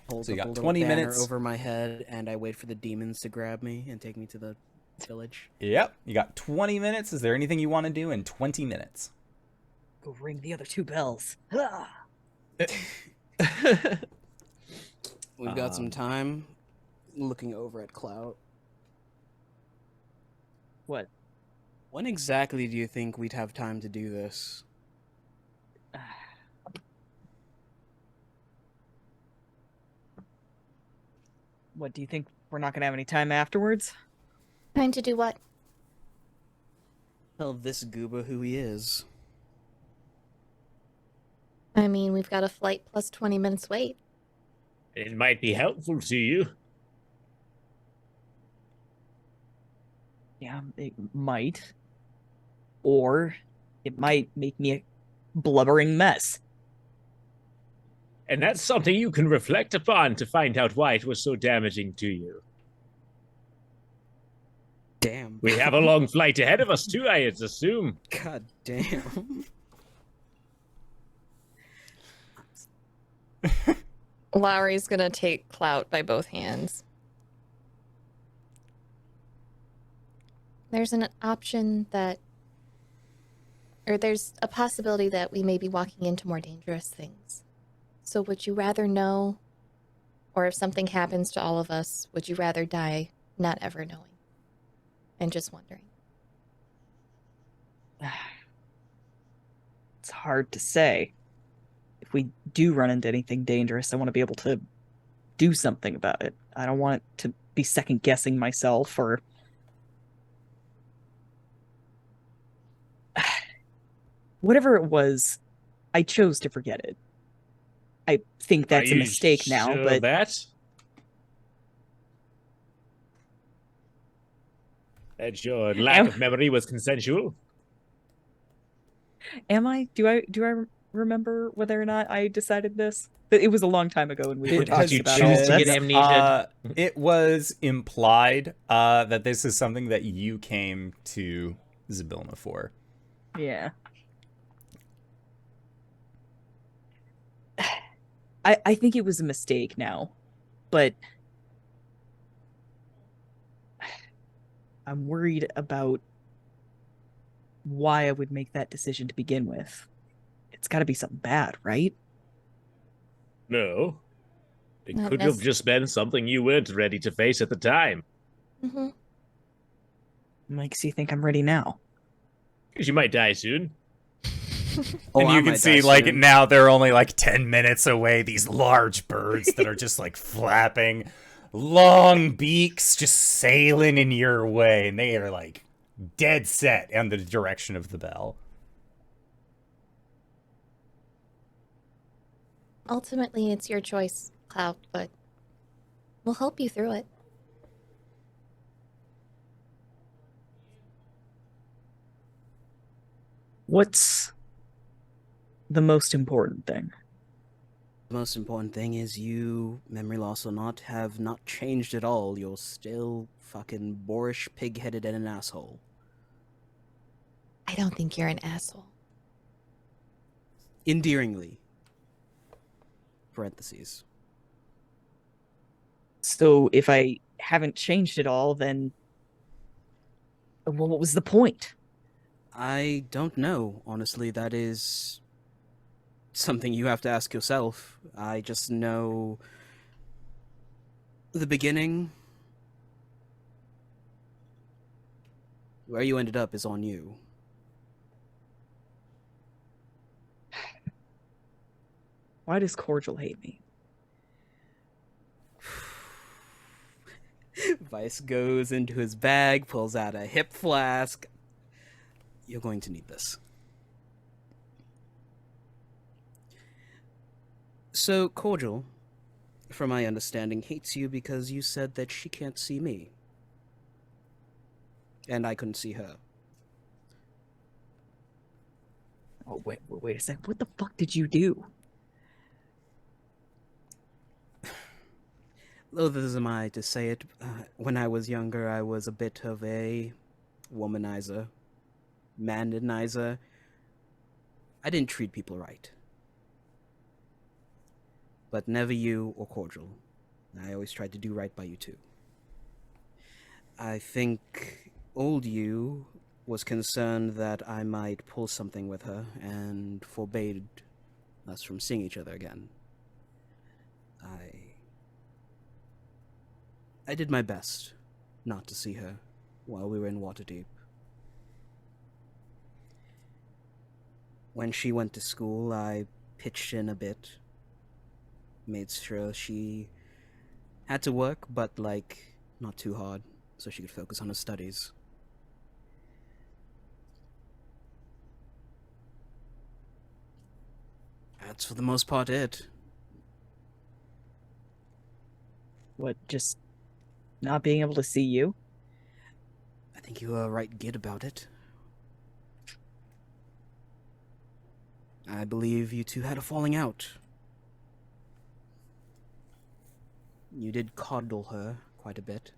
Hold So you up got a little 20 banner minutes. over my head, and I wait for the demons to grab me and take me to the village. Yep, you got 20 minutes. Is there anything you want to do in 20 minutes? Go ring the other 2 bells. We've got some time. Looking over at Clout. What? When exactly do you think we'd have time to do this? What, do you think we're not gonna have any time afterwards? Trying to do what? Tell this gooba who he is. I mean, we've got a flight plus 20 minutes wait. It might be helpful to you. Yeah, it might. Or it might make me a blubbering mess. And that's something you can reflect upon to find out why it was so damaging to you. Damn. We have a long flight ahead of us, too, I assume. God damn. Lowry's gonna take Clout by both hands. There's an option that, or there's a possibility that we may be walking into more dangerous things. So would you rather know, or if something happens to all of us, would you rather die not ever knowing and just wondering? It's hard to say. If we do run into anything dangerous, I want to be able to do something about it. I don't want to be second guessing myself or whatever it was. I chose to forget it. I think that's a mistake now, sure but that your lack of memory was consensual? am I? Do I remember whether or not I decided this? It was a long time ago, and we were talking about all choose to get this. amnesia? It was implied that this is something that you came to Zybilna for. Yeah. I think it was a mistake now, but I'm worried about why I would make that decision to begin with. It's got to be something bad, right? No. It Not could have just been something you weren't ready to face at the time. Mm-hmm. Makes you think I'm ready now. Because you might die soon. And I you can might see, die like, soon. now they're only, like, 10 minutes away. These large birds that are just, like, flapping. Long beaks just sailing in your way. And they are, like, dead set in the direction of the bell. Ultimately, it's your choice, Clout, but we'll help you through it. What's the most important thing? The most important thing is you, memory loss or not, have not changed at all. You're still fucking boorish, pig-headed, and an asshole. I don't think you're an asshole. Endearingly. Parentheses. So if I haven't changed at all, then well, what was the point? I don't know, honestly. That is something you have to ask yourself. I just know the beginning. Where you ended up is on you. Why does Cordial hate me? Vice goes into his bag, pulls out a hip flask. You're going to need this. So, Cordial, from my understanding, hates you because you said that she can't see me. And I couldn't see her. Oh, wait a sec. What the fuck did you do? Loathers am I to say it. When I was younger, I was a bit of a womanizer, mandanizer. I didn't treat people right. But never you or Cordial. I always tried to do right by you too. I think old you was concerned that I might pull something with her and forbade us from seeing each other again. I did my best not to see her while we were in Waterdeep. When she went to school, I pitched in a bit. Made sure she had to work, but, like, not too hard, so she could focus on her studies. That's for the most part it. What, just not being able to see you? think you were right good about it. I believe you two had a falling out. You did coddle her quite a bit.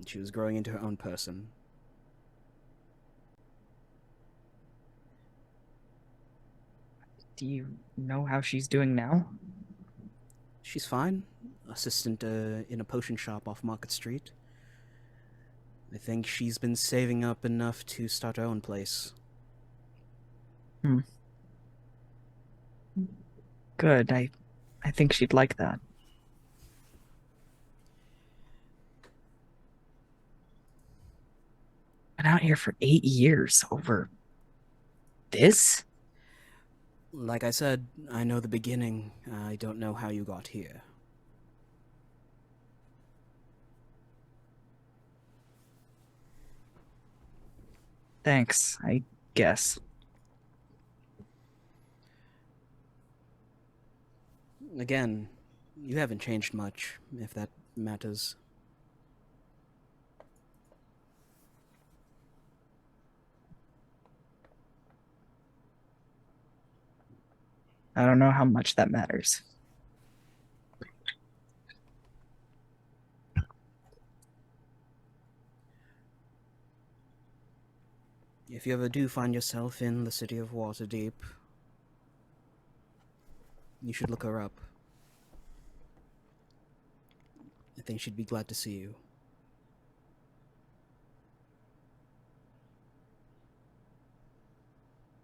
She was growing into her own person. Do you know how she's doing now? She's fine. Assistant in a potion shop off Market Street. I think she's been saving up enough to start her own place. Good. I think she'd like that. Been out here for 8 years over this? Like I said, I know the beginning. I don't know how you got here. Thanks, I guess. Again, you haven't changed much, if that matters. I don't know how much that matters. If you ever do find yourself in the city of Waterdeep, you should look her up. I think she'd be glad to see you.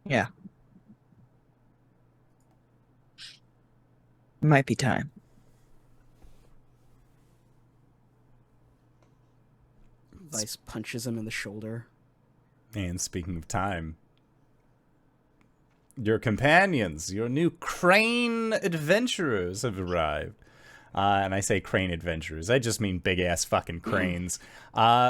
Yeah. Might be time. Vice punches him in the shoulder. And speaking of time, your companions, your new crane adventurers have arrived. And I say crane adventurers, I just mean big-ass fucking cranes.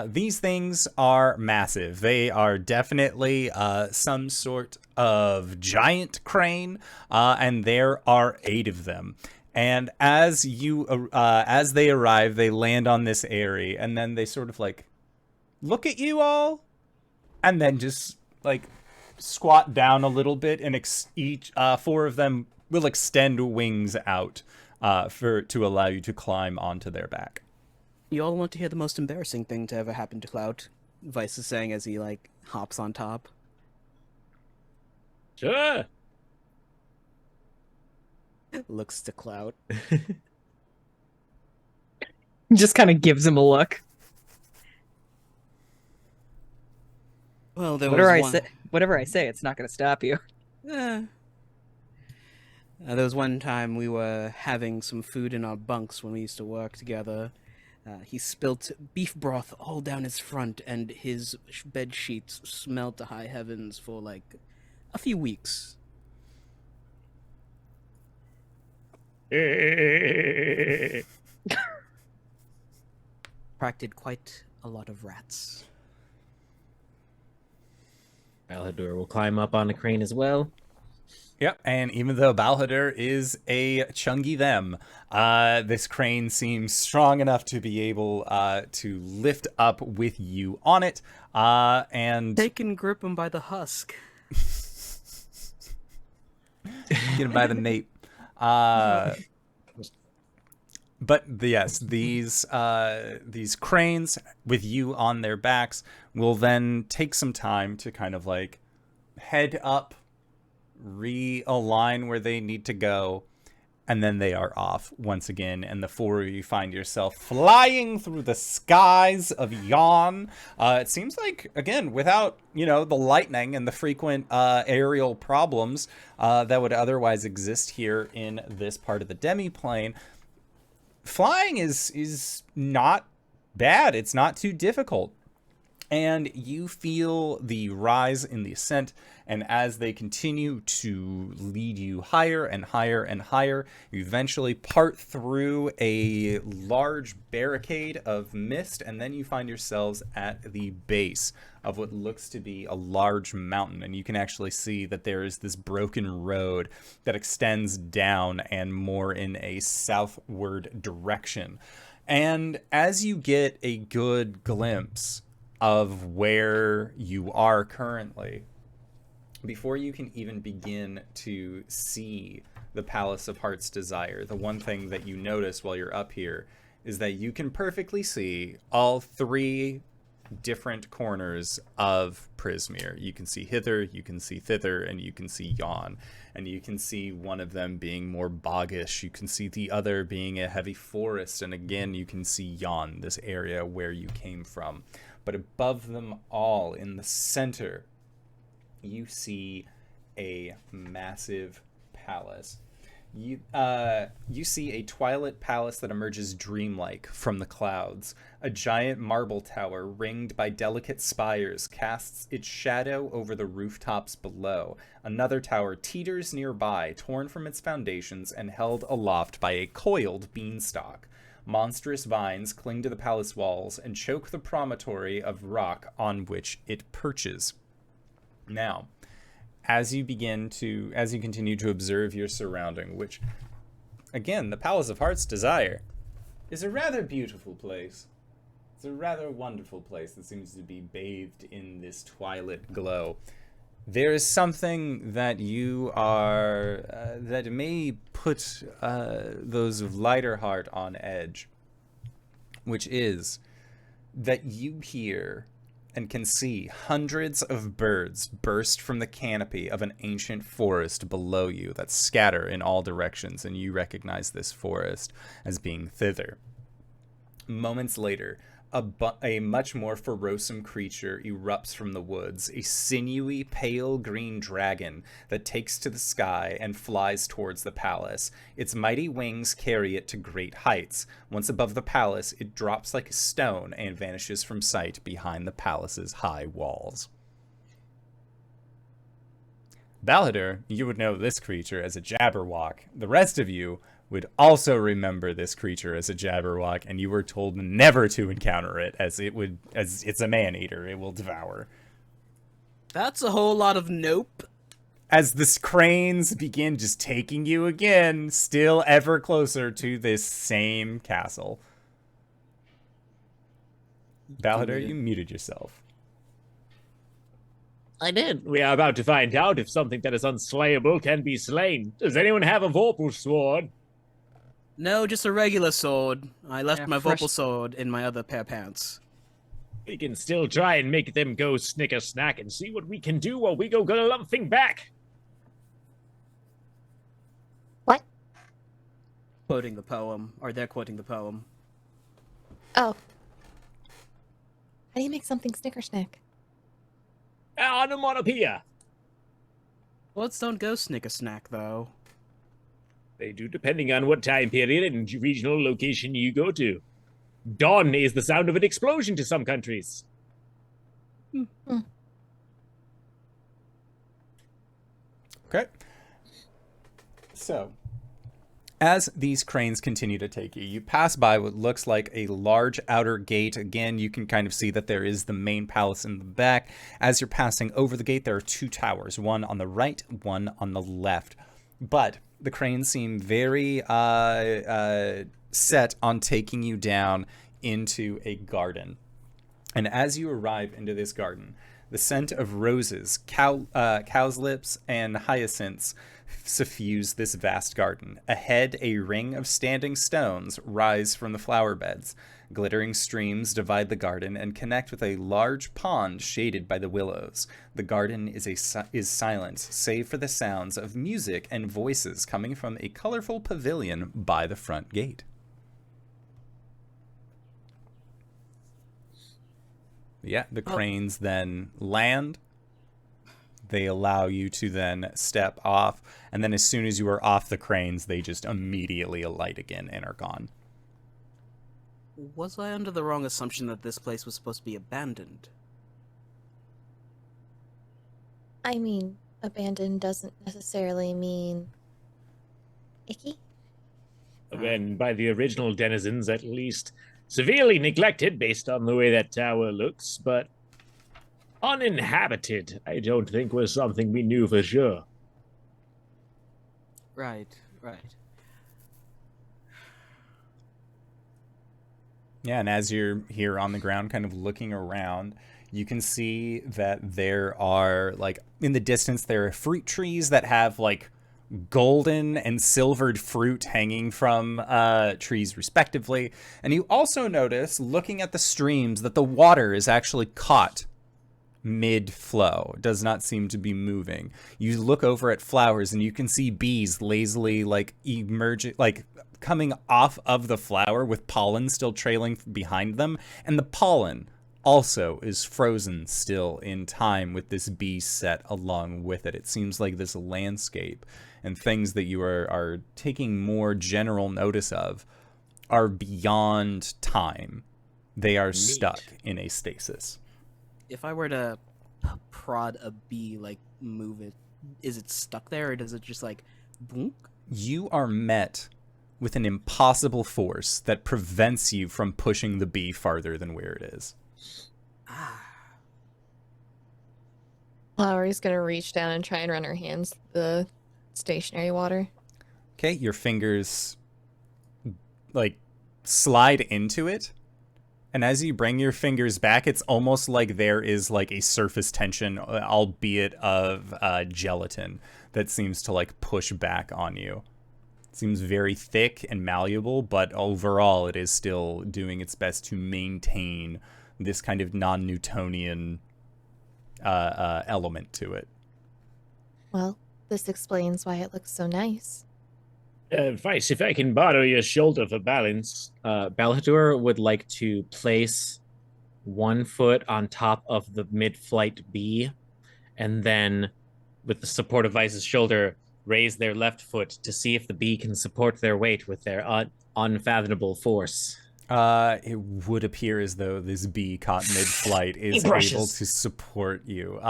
These things are massive. They are definitely some sort of giant crane, and there are 8 of them. And as they arrive, they land on this area, and then they sort of like look at you all, and then just like squat down a little bit, and each 4 of them will extend wings out to allow you to climb onto their back. You all want to hear the most embarrassing thing to ever happen to Clout? Vice is saying as he like hops on top. Sure. Looks to Clout. Just kind of gives him a look. Well, there Whatever was whatever I say, it's not going to stop you. there was one time we were having some food in our bunks when we used to work together. He spilt beef broth all down his front, and his bed sheets smelled to high heavens for like a few weeks. Attracted quite a lot of rats. Balhadur will climb up on a crane as well. Yep, and even though Balhadur is a chungy them, this crane seems strong enough to be able to lift up with you on it, and They can grip him by the husk. get him by the nape. But yes, these cranes with you on their backs will then take some time to kind of like head up, realign where they need to go, and then they are off once again, and the 4 of you find yourself flying through the skies of Yon. It seems like, again, without, the lightning and the frequent aerial problems that would otherwise exist here in this part of the demiplane, flying is not bad. It's not too difficult. And you feel the rise in the ascent, and as they continue to lead you higher and higher and higher, you eventually part through a large barricade of mist, and then you find yourselves at the base of what looks to be a large mountain. And you can actually see that there is this broken road that extends down and more in a southward direction. And as you get a good glimpse of where you are currently, before you can even begin to see the Palace of Heart's Desire, the one thing that you notice while you're up here is that you can perfectly see all three different corners of Prismeer. You can see hither, you can see thither, and you can see yon. And you can see one of them being more boggish. You can see the other being a heavy forest. And again, you can see yon, this area where you came from. But above them all, in the center, you see a massive palace. You see a twilit palace that emerges dreamlike from the clouds. A giant marble tower ringed by delicate spires casts its shadow over the rooftops below. Another tower teeters nearby, torn from its foundations and held aloft by a coiled beanstalk. Monstrous vines cling to the palace walls and choke the promontory of rock on which it perches. Now, as you continue to observe your surrounding, which, again, the Palace of Heart's Desire is a rather beautiful place. It's a rather wonderful place that seems to be bathed in this twilit glow. There is something that you are, that may put those of lighter heart on edge, which is that you hear and can see hundreds of birds burst from the canopy of an ancient forest below you that scatter in all directions, and you recognize this forest as being thither. Moments later, a much more ferocious creature erupts from the woods, a sinewy, pale green dragon that takes to the sky and flies towards the palace. Its mighty wings carry it to great heights. Once above the palace, it drops like a stone and vanishes from sight behind the palace's high walls. Balladur, you would know this creature as a Jabberwock. The rest of you would also remember this creature as a Jabberwock, and you were told never to encounter it, as it's a man-eater. It will devour. That's a whole lot of nope. As the cranes begin just taking you again, still ever closer to this same castle. Balladur, you muted yourself. I did. We are about to find out if something that is unslayable can be slain. Does anyone have a Vorpal sword? No, just a regular sword. I left my fresh- Vorpal sword in my other pair of pants. We can still try and make them go snicker snack and see what we can do while we go galumphing back. What? Quoting the poem, or they're quoting the poem. Oh. How do you make something snickersnack? Onomatopoeia. Words don't go snicker snack, though. They do, depending on what time period and regional location you go to. Dawn is the sound of an explosion to some countries. Okay. So, as these cranes continue to take you, you pass by what looks like a large outer gate. Again, you can kind of see that there is the main palace in the back. As you're passing over the gate, there are two towers, one on the right, one on the left. But the cranes seem very set on taking you down into a garden. And as you arrive into this garden, the scent of roses, cow's lips, and hyacinths suffuse this vast garden. Ahead, a ring of standing stones rise from the flower beds. Glittering streams divide the garden and connect with a large pond shaded by the willows. The garden is silent, save for the sounds of music and voices coming from a colorful pavilion by the front gate. Yeah, the cranes then land. They allow you to then step off, and then as soon as you are off the cranes, they just immediately alight again and are gone. Was I under the wrong assumption that this place was supposed to be abandoned? I mean, abandoned doesn't necessarily mean icky. And by the original denizens, at least. Severely neglected based on the way that tower looks, but uninhabited, I don't think was something we knew for sure. Right. Yeah, and as you're here on the ground kind of looking around, you can see that there are, like, in the distance, there are fruit trees that have, like, golden and silvered fruit hanging from trees respectively. And you also notice, looking at the streams, that the water is actually caught mid-flow. It does not seem to be moving. You look over at flowers and you can see bees lazily, like, emerging, like, coming off of the flower with pollen still trailing behind them, and the pollen also is frozen still in time with this bee set along with it. It seems like this landscape and things that you are taking more general notice of are beyond time. They are stuck in a stasis. If I were to prod a bee, like move it, is it stuck there or does it just like boonk? You are met with an impossible force that prevents you from pushing the bee farther than where it is. Lowry's gonna reach down and try and run her hands through the stationary water. Okay, your fingers, like, slide into it. And as you bring your fingers back, it's almost like there is, like, a surface tension, albeit of gelatin, that seems to, like, push back on you. It seems very thick and malleable, but overall it is still doing its best to maintain this kind of non-Newtonian element to it. Well, this explains why it looks so nice. Vice, if I can borrow your shoulder for balance. Balhadur would like to place one foot on top of the mid-flight bee, and then, with the support of Vice's shoulder, raise their left foot to see if the bee can support their weight with their unfathomable force. It would appear as though this bee caught mid-flight is able to support you.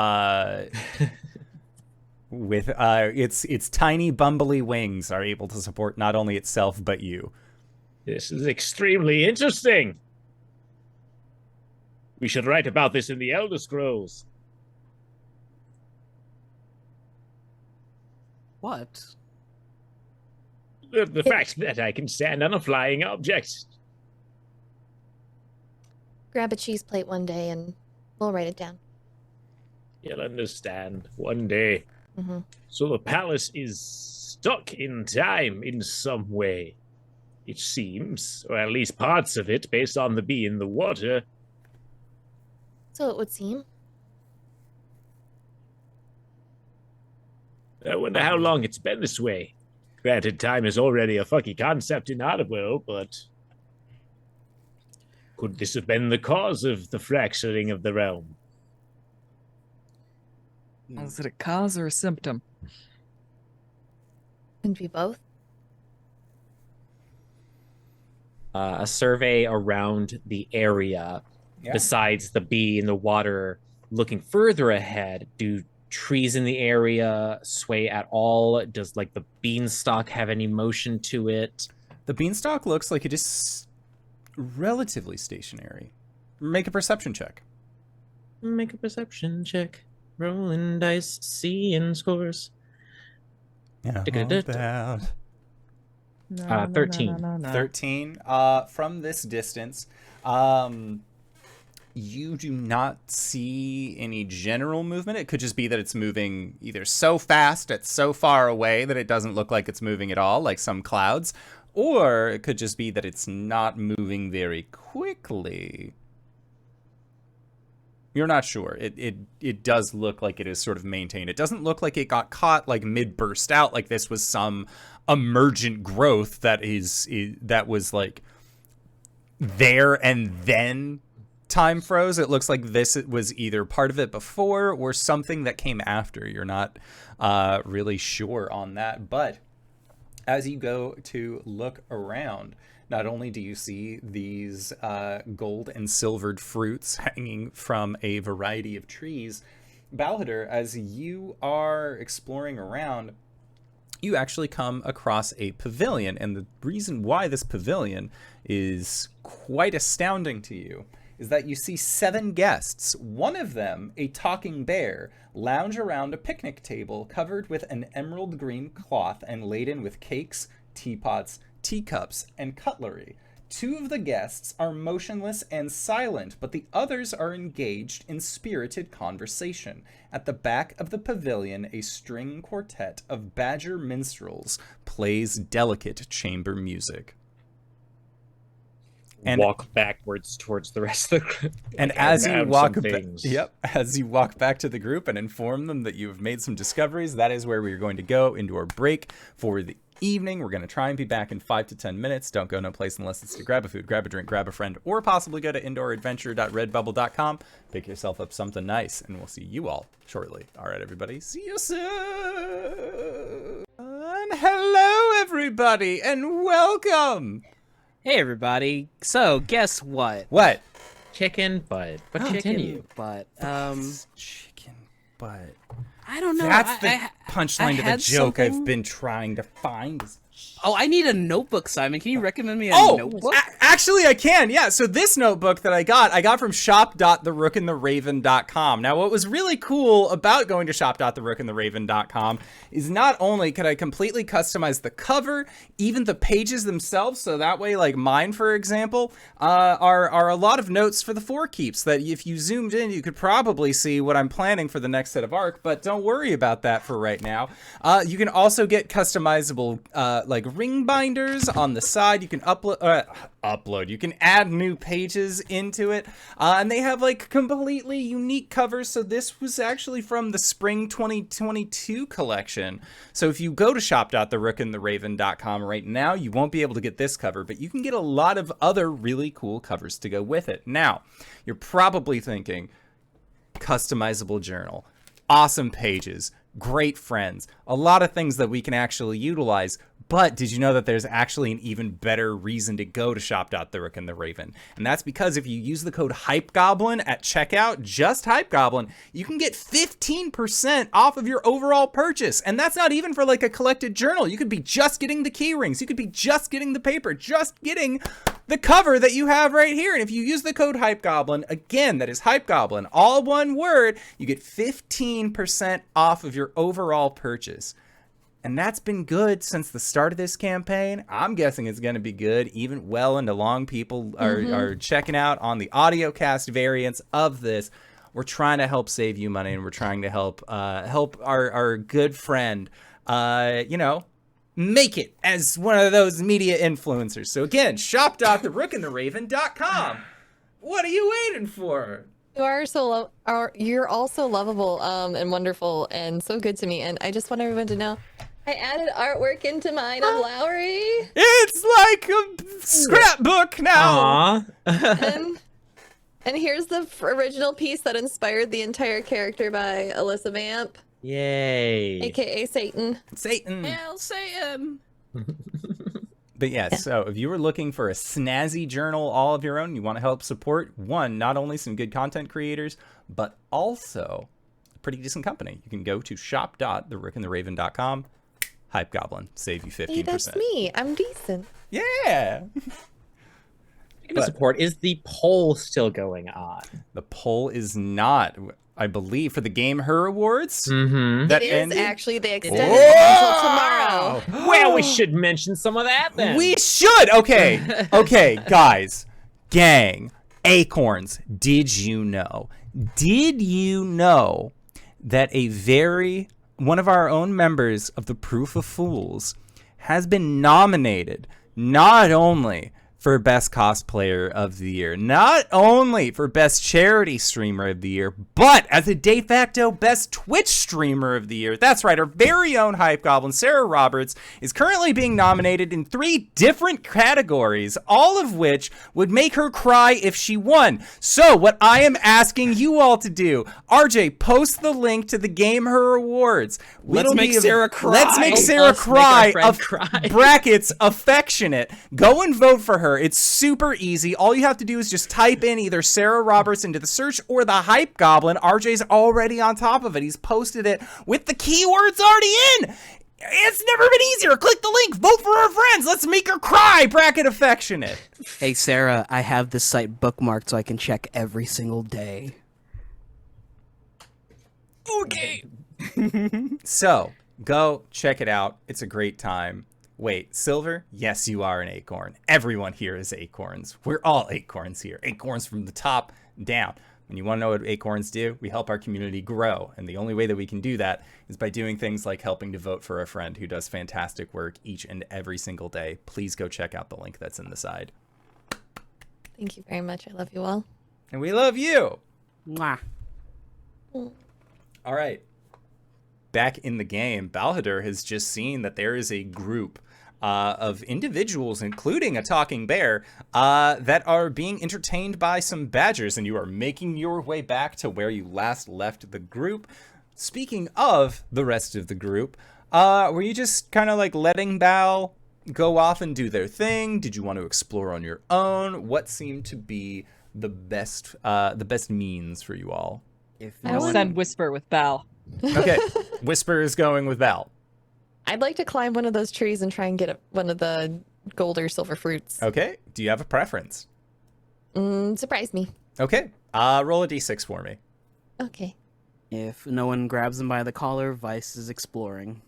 With its tiny bumbly wings are able to support not only itself but you. This is extremely interesting. We should write about this in the Elder Scrolls. What? The fact that I can stand on a flying object. Grab a cheese plate one day and we'll write it down. You'll understand one day. Mm-hmm. So the palace is stuck in time in some way, it seems, or at least parts of it, based on the bee in the water. So it would seem. I wonder how long it's been this way. Granted, time is already a fucky concept in our world, but could this have been the cause of the fracturing of the realm? Is it a cause or a symptom? Could be both. A survey around the area, besides the bee in the water, looking further ahead. Do trees in the area sway at all? Does, like, the beanstalk have any motion to it? The beanstalk looks like it is relatively stationary. Make a perception check. Make a perception check. Rolling dice, seeing scores. Yeah, 13. 13. From this distance, you do not see any general movement. It could just be that it's moving either so fast, it's so far away that it doesn't look like it's moving at all, like some clouds, or it could just be that it's not moving very quickly. You're not sure. It does look like it is sort of maintained. It doesn't look like it got caught, like, mid-burst out, like this was some emergent growth that was, like, there and then time froze. It looks like this was either part of it before or something that came after. You're not really sure on that. But as you go to look around, not only do you see these gold and silvered fruits hanging from a variety of trees, Balhadur, as you are exploring around, you actually come across a pavilion. And the reason why this pavilion is quite astounding to you is that you see 7 guests, one of them a talking bear, lounge around a picnic table covered with an emerald green cloth and laden with cakes, teapots, teacups, and cutlery. 2 of the guests are motionless and silent, but the others are engaged in spirited conversation. At the back of the pavilion, a string quartet of badger minstrels plays delicate chamber music. And walk backwards towards the rest of the group. And Like, as I you have walk some things. as you walk back to the group and inform them that you have made some discoveries, that is where we're going to go into our break for the evening. We're going to try and be back in 5 to 10 minutes. Don't go no place unless it's to grab a food, grab a drink, grab a friend, or possibly go to indooradventure.redbubble.com. Pick yourself up something nice, and we'll see you all shortly. All right, everybody. See you soon. Hello, everybody, and welcome. Hey everybody. So guess what? What? Chicken butt. But continue. But Chicken butt. I don't know. That's the I punchline to the had joke I've something- been trying to find. Oh, I need a notebook, Simon. Can you recommend me a Oh, notebook? actually I can. Yeah, so this notebook that I got from shop.therookandtheraven.com. Now, what was really cool about going to shop.therookandtheraven.com is not only could I completely customize the cover, even the pages themselves, so that way, like mine, for example, are a lot of notes for the four keeps that if you zoomed in, you could probably see what I'm planning for the next set of arc, but don't worry about that for right now. You can also get customizable, like ring binders on the side. You can upload. You can add new pages into it, and they have like completely unique covers. So this was actually from the spring 2022 collection. So if you go to shop.therookandtheraven.com right now, you won't be able to get this cover, but you can get a lot of other really cool covers to go with it. Now, you're probably thinking, customizable journal, awesome pages, great friends, a lot of things that we can actually utilize. But did you know that there's actually an even better reason to go to shop.therookandtheraven? And that's because if you use the code HypeGoblin at checkout, just HypeGoblin, you can get 15% off of your overall purchase. And that's not even for like a collected journal. You could be just getting the key rings. You could be just getting the paper, just getting the cover that you have right here. And if you use the code HypeGoblin, again, that is HypeGoblin, all one word, you get 15% off of your overall purchase. And that's been good since the start of this campaign. I'm guessing it's going to be good even well into long. People are checking out on the audio cast variants of this. We're trying to help save you money, and we're trying to help our good friend, make it as one of those media influencers. So again, shop.therookandtheraven.com. What are you waiting for? You're also lovable and wonderful and so good to me. And I just want everyone to know I added artwork into mine of Lowry. It's like a scrapbook now. Aww. And here's the original piece that inspired the entire character by Alyssa Vamp, Yay. aka Satan. Satan. Hail Satan! But yeah, so if you were looking for a snazzy journal all of your own, you want to help support, not only some good content creators, but also a pretty decent company. You can go to shop.therookandtheraven.com. HypeGoblin, save you 15%. Hey, that's me. I'm decent. Yeah. Speaking of support, is the poll still going on? The poll is not, I believe, for the Game Her Awards. Mm-hmm. That It is ended? actually, they extended it until tomorrow. Well, we should mention some of that then. We should. Okay, guys, gang, acorns. Did you know that one of our own members of the Proof of Fools has been nominated not only for Best Cosplayer of the Year, not only for Best Charity Streamer of the Year, but as a de facto Best Twitch Streamer of the Year. That's right, our very own Hype Goblin, Sarah Roberts, is currently being nominated in 3 different categories, all of which would make her cry if she won. So what I am asking you all to do, RJ, post the link to the Game Her Awards. Let's make Sarah cry. Let's make Sarah Let's make our friend cry. cry. Brackets affectionate. Go and vote for her. It's super easy. All you have to do is just type in either Sarah Roberts into the search or the Hype Goblin. RJ's already on top of it. He's posted it with the keywords already in. It's never been easier. Click the link. Vote for our friends. Let's make her cry. Bracket affectionate. Hey Sarah, I have this site bookmarked so I can check every single day. Okay. So, go check it out. It's a great time. Wait, Silver? Yes, you are an acorn. Everyone here is acorns. We're all acorns here. Acorns from the top down. And you want to know what acorns do? We help our community grow. And the only way that we can do that is by doing things like helping to vote for a friend who does fantastic work each and every single day. Please go check out the link that's in the side. Thank you very much. I love you all. And we love you. Mwah. All right. Back in the game, Balhadur has just seen that there is a group of individuals, including a talking bear, that are being entertained by some badgers, and you are making your way back to where you last left the group. Speaking of the rest of the group, were you just kind of like letting Bal go off and do their thing? Did you want to explore on your own? What seemed to be the best means for you all? If I'll send Whisper with Bal. Okay, Whisper is going with Val. I'd like to climb one of those trees and try and get one of the gold or silver fruits. Okay, do you have a preference? Surprise me. Okay, roll a d6 for me. Okay. If no one grabs him by the collar, Vice is exploring.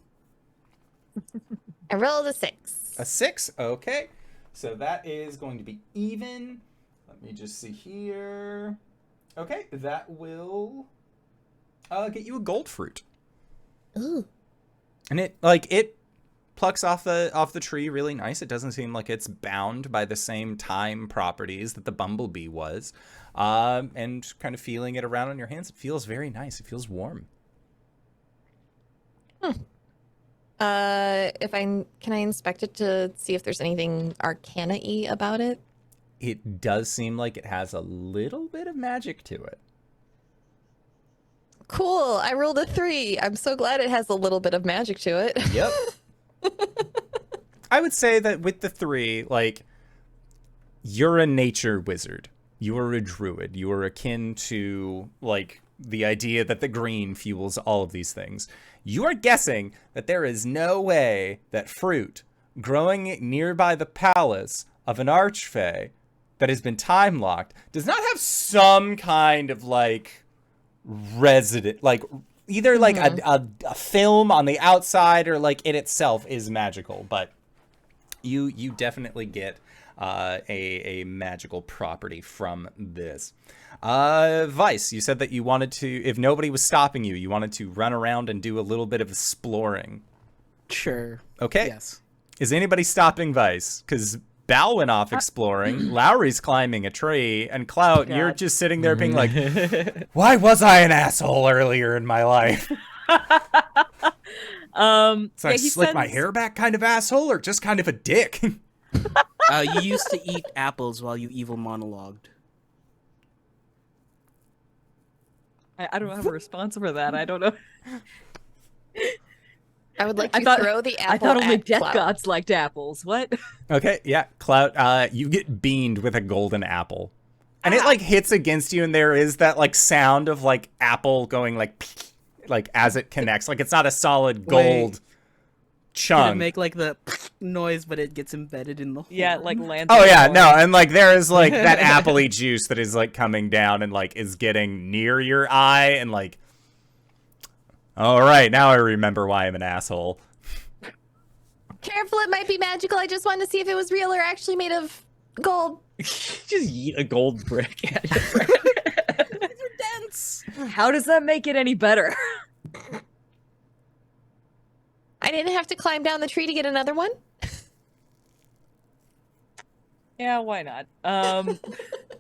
I rolled a 6. A 6, okay. So that is going to be even. Let me just see here. Okay, that will get you a gold fruit. Ooh. And it plucks off the tree really nice. It doesn't seem like it's bound by the same time properties that the bumblebee was. And kind of feeling it around on your hands, it feels very nice. It feels warm. Can I inspect it to see if there's anything arcana-y about it? It does seem like it has a little bit of magic to it. Cool. I rolled a 3. I'm so glad it has a little bit of magic to it. Yep. I would say that with the 3, like, you're a nature wizard. You are a druid. You are akin to, like, the idea that the green fuels all of these things. You are guessing that there is no way that fruit growing nearby the palace of an archfey that has been time locked does not have some kind of, like, resident, like, either like a film on the outside or like it itself is magical, but you definitely get a magical property from this. Vice, you said that you wanted to, if nobody was stopping you, you wanted to run around and do a little bit of exploring. Sure. Okay. Yes. Is anybody stopping Vice? Because Bal went off exploring, Lowry's climbing a tree, and Clout, you're just sitting there being like, why was I an asshole earlier in my life? So I slick my hair back kind of asshole, or just kind of a dick? You used to eat apples while you evil monologued. I don't have a response for that. I don't know. I would like to throw the apple. I thought only at death Clout. gods liked apples. What? Okay, yeah, Clout, you get beamed with a golden apple. And it, like, hits against you, and there is that, like, sound of, like, apple going, like as it connects. Like, it's not a solid gold chunk. It'd make, like, the noise, but it gets embedded in the hole. Yeah, like lands. Oh, yeah, no, and, like, there is, like, that appley juice that is, like, coming down and, like, is getting near your eye, and, like, all right, now I remember why I'm an asshole. Careful, it might be magical. I just wanted to see if it was real or actually made of gold. Just eat a gold brick at your friend. These are dense. How does that make it any better? I didn't have to climb down the tree to get another one. Yeah, why not?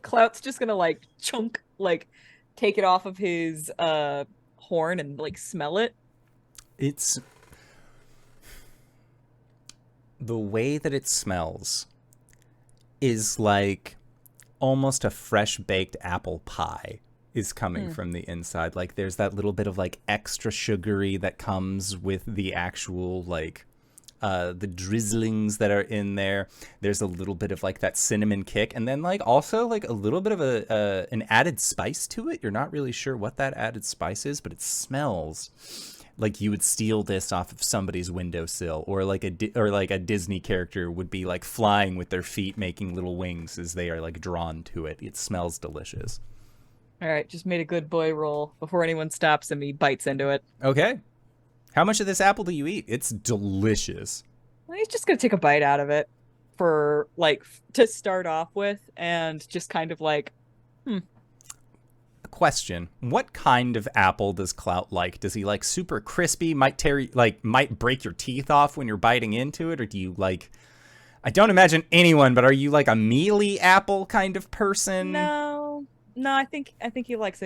Clout's just gonna like chunk, like take it off of his horn and like smell it. It's the way that it smells is like almost a fresh baked apple pie is coming from the inside. Like there's that little bit of like extra sugary that comes with the actual like the drizzlings that are in there. There's a little bit of like that cinnamon kick, and then like also like a little bit of an added spice to it. You're not really sure what that added spice is, but it smells like you would steal this off of somebody's windowsill, or like a Disney character would be like flying with their feet making little wings as they are like drawn to it. It smells delicious. All right, just made a good boy roll before anyone stops him. He bites into it. Okay. How much of this apple do you eat? It's delicious. Well, he's just gonna take a bite out of it for like to start off with, and just kind of like, Question: what kind of apple does Clout like? Does he like super crispy, might break your teeth off when you're biting into it, or do you like? I don't imagine anyone, but are you like a mealy apple kind of person? no, I think he likes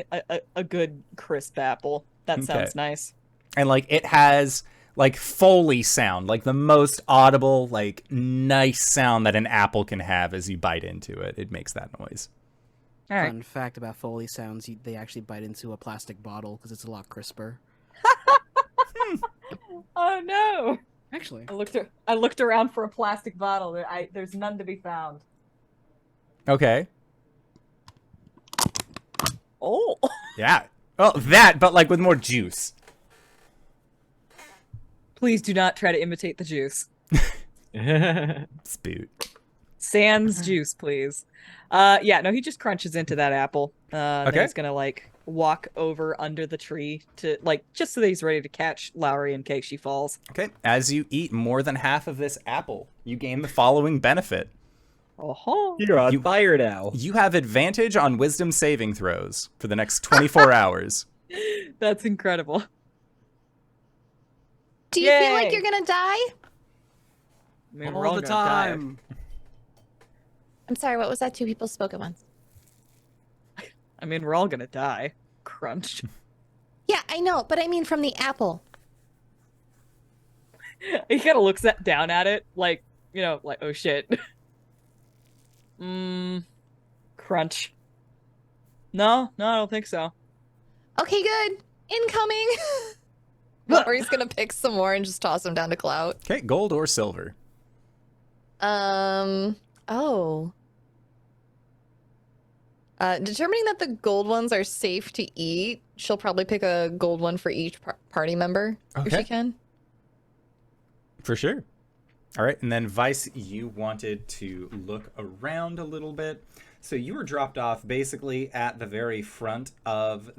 a good crisp apple. That sounds nice. And like it has like Foley sound, like the most audible, like nice sound that an apple can have as you bite into it. It makes that noise. All right. Fun fact about Foley sounds, they actually bite into a plastic bottle because it's a lot crisper. Oh no! Actually. I looked around for a plastic bottle. There's none to be found. Okay. Oh. Yeah. Well, that, but like with more juice. Please do not try to imitate the juice. Spoot. Sans juice, please. Yeah, no, he just crunches into that apple. Then Okay. he's gonna like walk over under the tree to like just so that he's ready to catch Lowry in case she falls. Okay. As you eat more than half of this apple, you gain the following benefit. Oh, You're on You- fire now. You have advantage on wisdom saving throws for the next 24 hours. that's incredible. Do you feel like Yay. you're gonna die? I mean, we're All all the gonna die. time. I'm sorry, what was that? Two people spoke at once. I mean, we're all gonna die. Crunch. Yeah, I know, but I mean from the apple. He kind of looks down at it, like, you know, like, oh shit. Crunch. No, I don't think so. Okay, good. Incoming. Lowry's gonna pick some more and just toss them down to Clout. Okay. Gold or silver. Oh. Determining that the gold ones are safe to eat, she'll probably pick a gold one for each party member if Okay. she can. For sure. All right, and then Vice, you wanted to look around a little bit. So you were dropped off basically at the very front of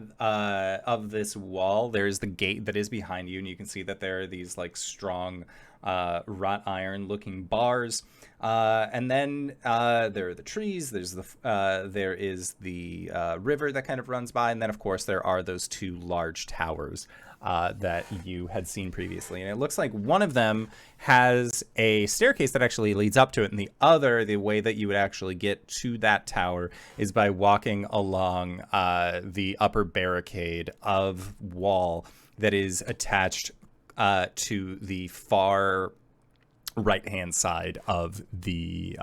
this wall. There's the gate that is behind you, and you can see that there are these like strong wrought iron looking bars. And then there are the trees. There's there is the river that kind of runs by, and then of course there are those two large towers that you had seen previously. And it looks like one of them has a staircase that actually leads up to it, and the other, the way that you would actually get to that tower is by walking along the upper barricade of wall that is attached to the far right-hand side of the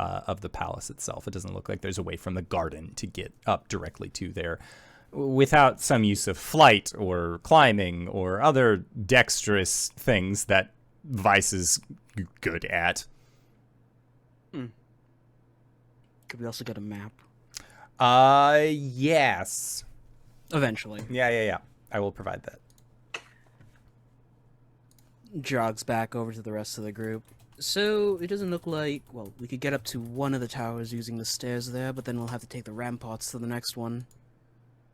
palace itself. It doesn't look like there's a way from the garden to get up directly to there without some use of flight or climbing or other dexterous things that Vice is good at. Could we also get a map? Yes. Eventually. Yeah. I will provide that. Jogs back over to the rest of the group. So, it doesn't look like, well, we could get up to one of the towers using the stairs there, but then we'll have to take the ramparts to the next one.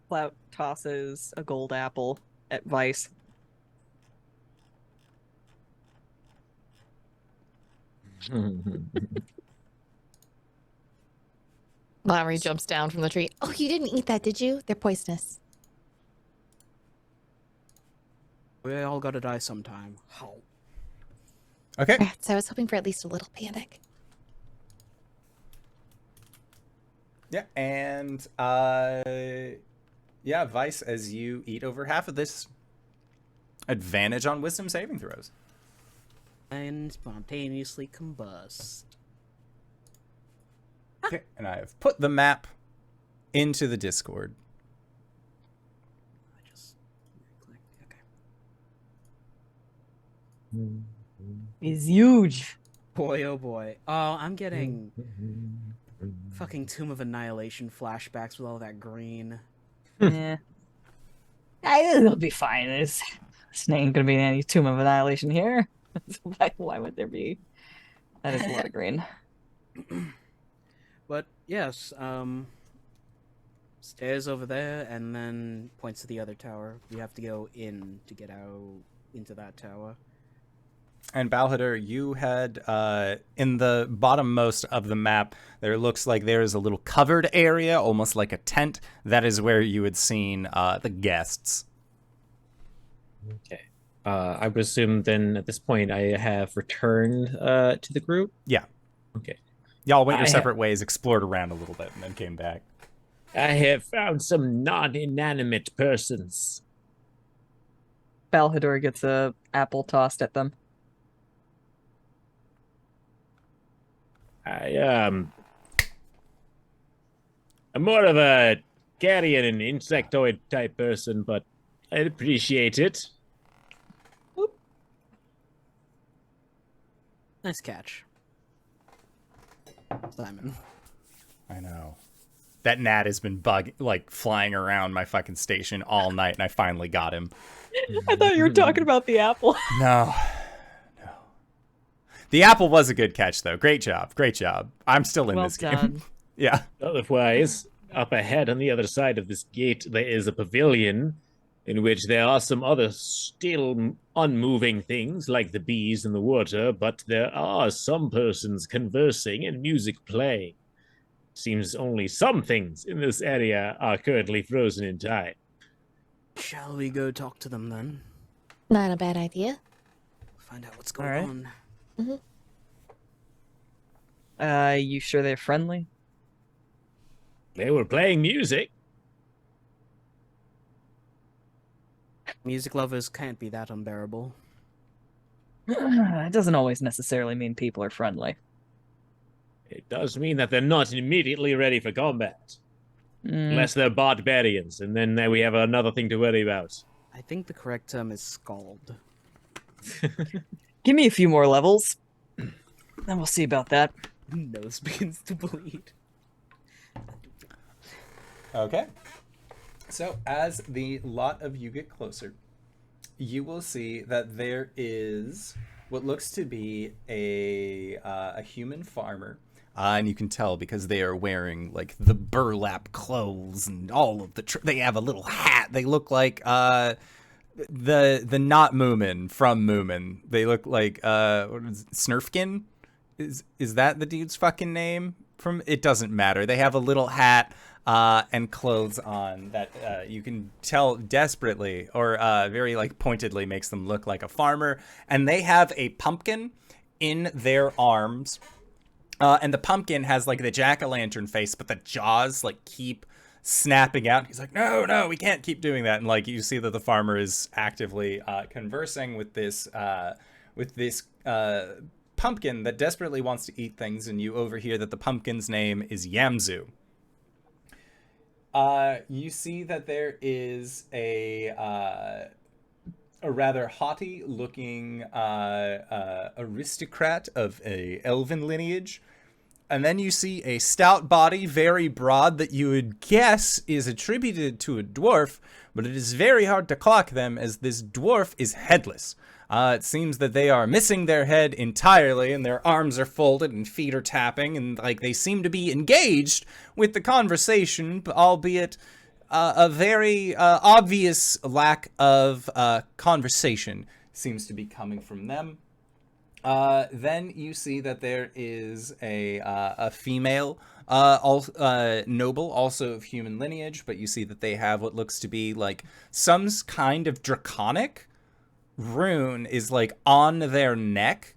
Clout tosses a gold apple at Vice. Lowry jumps down from the tree. Oh, you didn't eat that, did you? They're poisonous. We all gotta die sometime. How? Okay. Rats, I was hoping for at least a little panic. Yeah, and yeah, Vice, as you eat over half of this, advantage on wisdom saving throws. And spontaneously combust. Okay, and I have put the map into the Discord. I just click. Okay. He's huge. Boy, oh boy. Oh, I'm getting fucking Tomb of Annihilation flashbacks with all that green. Yeah. It'll be fine. This ain't gonna be any Tomb of Annihilation here. Why would there be? That is a lot of green. But yes, stairs over there, and then points to the other tower. We have to go in to get out into that tower. And Balhador, you had in the bottommost of the map, there looks like there is a little covered area, almost like a tent. That is where you had seen the guests. Okay. I would assume then at this point I have returned to the group. Yeah. Okay. Y'all went your separate ways, explored around a little bit, and then came back. I have found some non-inanimate persons. Balhador gets a apple tossed at them. I'm more of a carrion and insectoid type person, but I'd appreciate it. Nice catch, Simon. I know. That gnat has been flying around my fucking station all night, and I finally got him. I thought you were talking about the apple. No. The apple was a good catch, though. Great job. I'm still in this done. game. Yeah. Otherwise, up ahead on the other side of this gate, there is a pavilion in which there are some other still unmoving things like the bees in the water, but there are some persons conversing and music playing. Seems only some things in this area are currently frozen in time. Shall we go talk to them then? Not a bad idea. Find out what's going right. on. You sure they're friendly? They were playing music. Music lovers can't be that unbearable. It doesn't always necessarily mean people are friendly. It does mean that they're not immediately ready for combat. Unless they're barbarians, and then we have another thing to worry about. I think the correct term is scald. Give me a few more levels, then we'll see about that. Nose begins to bleed. Okay. So as the lot of you get closer, you will see that there is what looks to be a human farmer. And you can tell because they are wearing like the burlap clothes and all of they have a little hat. They look like the not Moomin from Moomin. They look like what is it, Snurfkin? Is that the dude's fucking name? From it doesn't matter. They have a little hat and clothes on that you can tell desperately or very like pointedly makes them look like a farmer. And they have a pumpkin in their arms. And the pumpkin has like the jack-o'-lantern face, but the jaws like keep snapping out. He's like, no, we can't keep doing that. And like you see that the farmer is actively conversing with this pumpkin that desperately wants to eat things. And you overhear that the pumpkin's name is Yamzu. You see that there is a rather haughty-looking aristocrat of a elven lineage. And then you see a stout body, very broad, that you would guess is attributed to a dwarf, but it is very hard to clock them as this dwarf is headless. It seems that they are missing their head entirely, and their arms are folded and feet are tapping, and like they seem to be engaged with the conversation, albeit a very obvious lack of conversation seems to be coming from them. Then you see that there is a female noble, also of human lineage, but you see that they have what looks to be like some kind of draconic rune is like on their neck,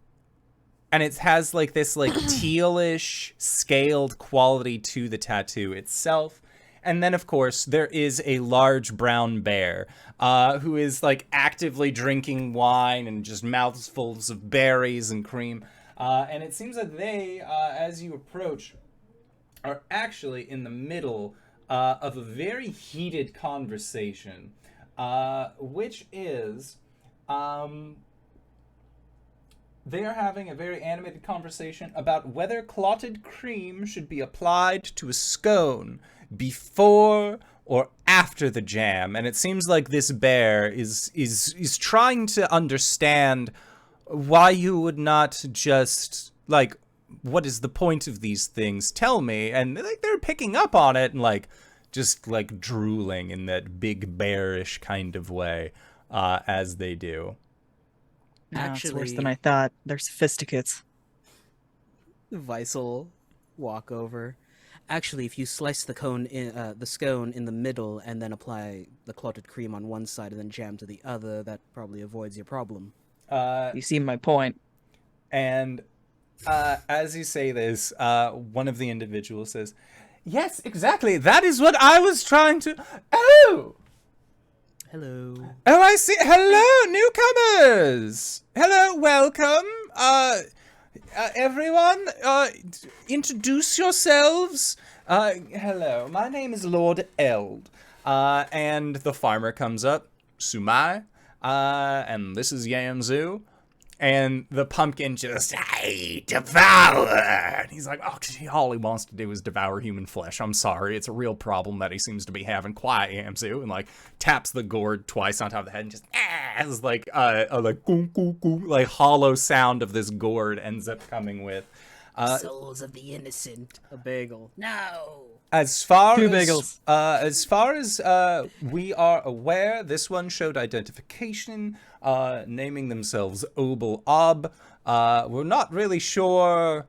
and it has like this like tealish scaled quality to the tattoo itself. And then, of course, there is a large brown bear who is, like, actively drinking wine and just mouthfuls of berries and cream. And it seems that they, as you approach, are actually in the middle of a very heated conversation, which is... they are having a very animated conversation about whether clotted cream should be applied to a scone before or after the jam. And it seems like this bear is trying to understand why you would not just, like, what is the point of these things? Tell me. And like they're picking up on it and like just like drooling in that big bearish kind of way as they do. No, it's worse Actually- than I thought. They're sophisticates. Vice will walk over. Actually, if you slice the the scone in the middle and then apply the clotted cream on one side and then jam to the other, that probably avoids your problem. You see my point. And as you say this, one of the individuals says, "Yes, exactly. That is what I was trying to." Oh, Hello. oh, I see. Hello, newcomers. Hello, welcome. Everyone, introduce yourselves. Hello, my name is Lord Eld. And the farmer comes up, Sumai, and this is Yamzu. And the pumpkin just, hey, devour! And he's like, oh, all he wants to do is devour human flesh. I'm sorry, it's a real problem that he seems to be having. Quiet, Yamzu. And like taps the gourd twice on top of the head and just, as like a like, goo, goo, goo, like hollow sound of this gourd ends up coming with. Souls of the innocent. A bagel. No! As far Two as bagels. We are aware, this one showed identification, naming themselves Obel Ob. We're not really sure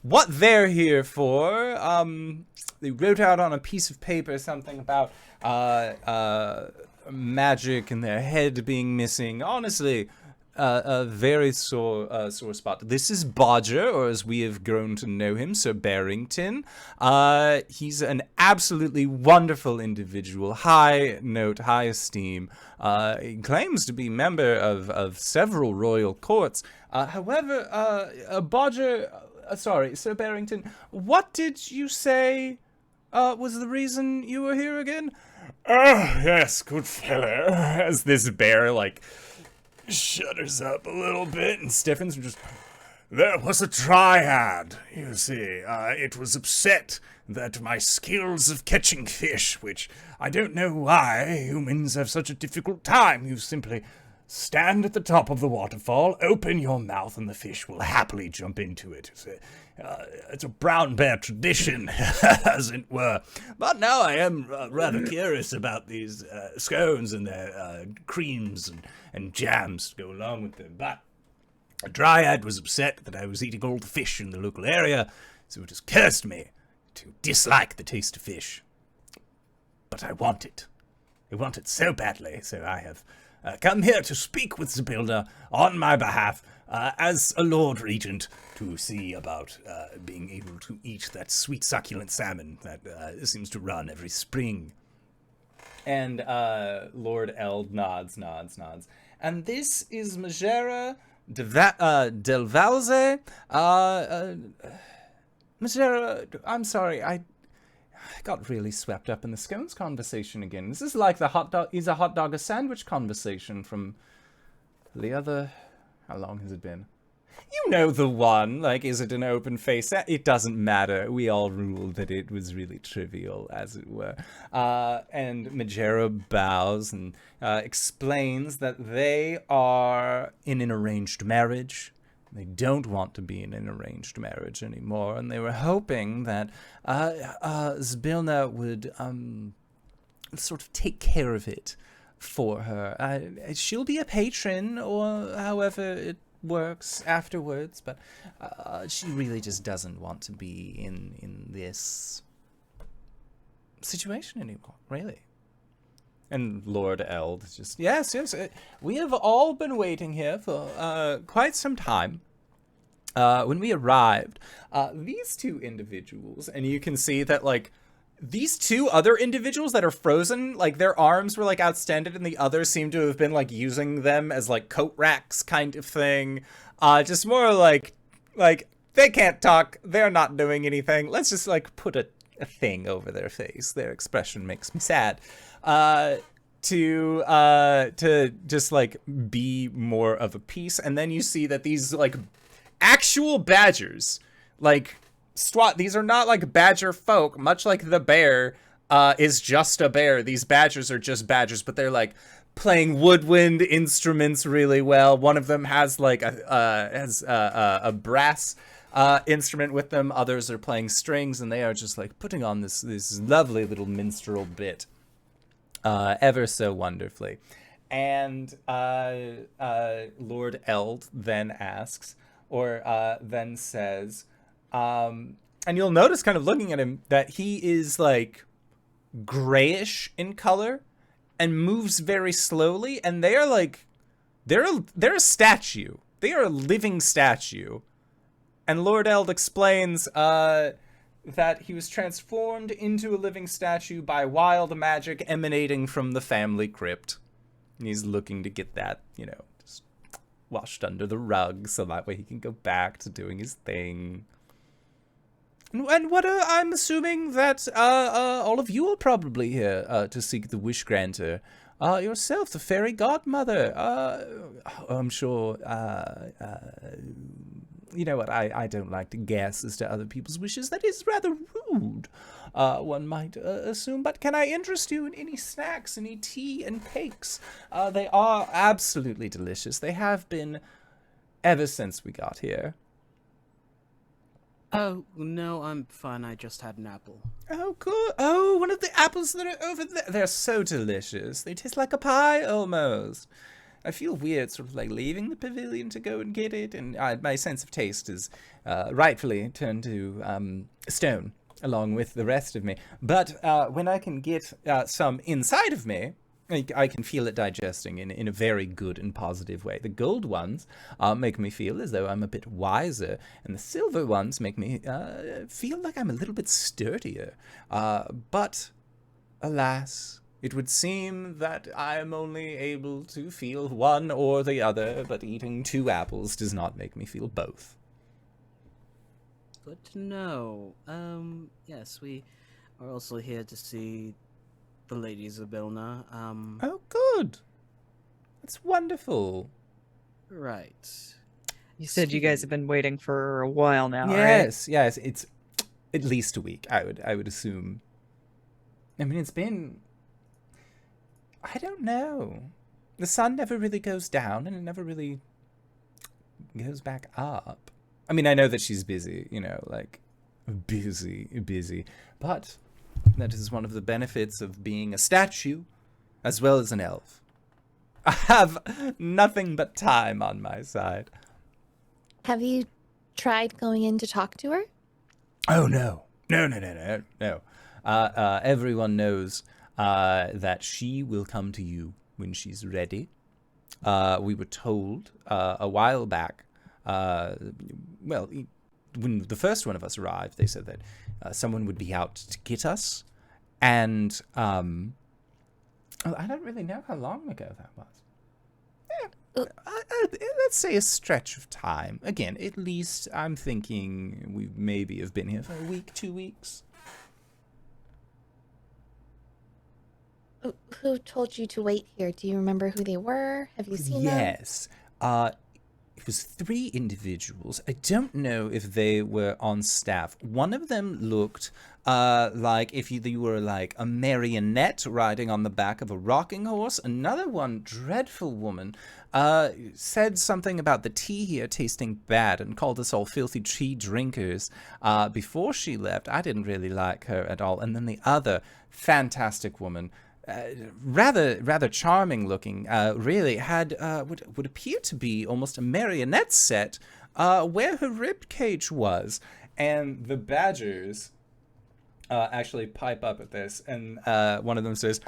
what they're here for. They wrote out on a piece of paper something about magic and their head being missing. Honestly, a very sore spot. This is Bodger, or as we have grown to know him, Sir Barrington. He's an absolutely wonderful individual, high note, high esteem. He claims to be member of several royal courts. However, Bodger, sorry, Sir Barrington, what did you say was the reason you were here again? Oh, yes, good fellow. As this bear, like, shudders up a little bit and stiffens and just... There was a triad, you see. It was upset that my skills of catching fish, which I don't know why humans have such a difficult time. You simply stand at the top of the waterfall, open your mouth, and the fish will happily jump into it. It's a brown bear tradition, as it were. But now I am rather curious about these scones and their creams and jams to go along with them. But a dryad was upset that I was eating all the fish in the local area, so it has cursed me to dislike the taste of fish. But I want it. I want it so badly, so I have come here to speak with the builder on my behalf as a Lord Regent to see about being able to eat that sweet succulent salmon that seems to run every spring. And Lord Eld nods. And this is Majera Del Valze. Majera, I'm sorry, I got really swept up in the scones conversation again. This is like the is a hot dog a sandwich conversation from the other... How long has it been? You know the one. Like, is it an open face? It doesn't matter. We all ruled that it was really trivial, as it were. And Majera bows and explains that they are in an arranged marriage. They don't want to be in an arranged marriage anymore, and they were hoping that Zbilna would sort of take care of it for her. She'll be a patron, or however it works afterwards, but she really just doesn't want to be in this situation anymore, really. And Lord Eld just, yes, we have all been waiting here for quite some time. When we arrived, these two individuals, and you can see that, like, these two other individuals that are frozen, like, their arms were, like, outstanded, and the others seem to have been, like, using them as, like, coat racks kind of thing. Just more like, they can't talk, they're not doing anything. Let's just, like, put a thing over their face. Their expression makes me sad. To just, like, be more of a piece. And then you see that these, like, actual badgers, like, these are not like badger folk, much like the bear is just a bear. These badgers are just badgers, but they're like playing woodwind instruments really well. One of them has like a brass instrument with them. Others are playing strings, and they are just like putting on this lovely little minstrel bit ever so wonderfully. And Lord Eld then asks, or then says, and you'll notice kind of looking at him that he is like grayish in color and moves very slowly, and they are like, they're a statue. They are a living statue. And Lord Eld explains that he was transformed into a living statue by wild magic emanating from the family crypt. And he's looking to get that, just washed under the rug so that way he can go back to doing his thing. And what I'm assuming that all of you are probably here to seek the wish granter. Yourself, the fairy godmother. I'm sure. You know what? I don't like to guess as to other people's wishes. That is rather rude. One might assume. But can I interest you in any snacks, any tea and cakes? They are absolutely delicious. They have been ever since we got here. Oh, no, I'm fine. I just had an apple. Oh, good. Oh, one of the apples that are over there. They're so delicious. They taste like a pie almost. I feel weird sort of like leaving the pavilion to go and get it. And my sense of taste is rightfully turned to stone along with the rest of me. But when I can get some inside of me, I can feel it digesting in a very good and positive way. The gold ones make me feel as though I'm a bit wiser, and the silver ones make me feel like I'm a little bit sturdier. But, alas, it would seem that I am only able to feel one or the other, but eating 2 apples does not make me feel both. Good to know. Yes, we are also here to see the Lady Zabilna. Oh, good. That's wonderful. Right. You said you guys have been waiting for a while now, right? Yes, it's at least a week, I would assume. I mean, it's been, I don't know. The sun never really goes down, and it never really goes back up. I mean, I know that she's busy, like, busy, but that is one of the benefits of being a statue, as well as an elf. I have nothing but time on my side. Have you tried going in to talk to her? Oh, no. No. Everyone knows that she will come to you when she's ready. We were told a while back, when the first one of us arrived, they said that someone would be out to get us. And I don't really know how long ago that was. Let's say a stretch of time. Again, at least I'm thinking we maybe have been here for a week, 2 weeks. Who told you to wait here? Do you remember who they were? Have you seen them? Yes. It was 3 individuals. I don't know if they were on staff. One of them looked like if you were like a marionette riding on the back of a rocking horse. Another one, dreadful woman, said something about the tea here tasting bad and called us all filthy tea drinkers before she left. I didn't really like her at all. And then the other, fantastic woman, rather charming looking, really had would appear to be almost a marionette set where her rib cage was. And the badgers actually pipe up at this, and one of them says,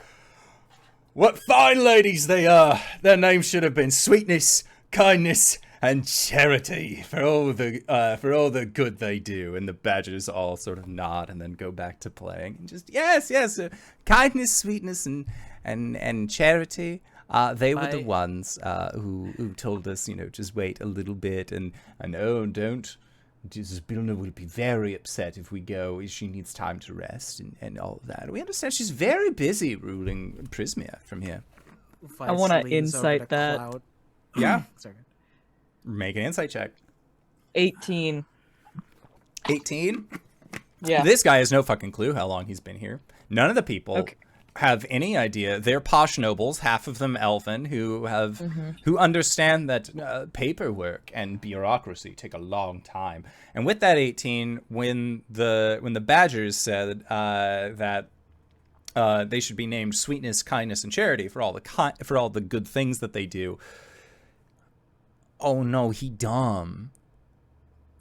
"What fine ladies they are! Their names should have been Sweetness, Kindness, and Charity for all the good they do." And the badgers all sort of nod and then go back to playing. And just yes, kindness, sweetness, and charity. They were the ones who told us, just wait a little bit, and don't. Zabilna will be very upset if we go. She needs time to rest and all of that. We understand she's very busy ruling Prismeer from here. I want to insight that. Clout. Yeah. Sorry. Make an insight check. 18. 18? Yeah. This guy has no fucking clue how long he's been here. None of the people have any idea. They're posh nobles, half of them elven, who understand that paperwork and bureaucracy take a long time. And with that 18, when the badgers said that They should be named Sweetness, Kindness, and Charity for all the good things that they do. Oh no, he dumb.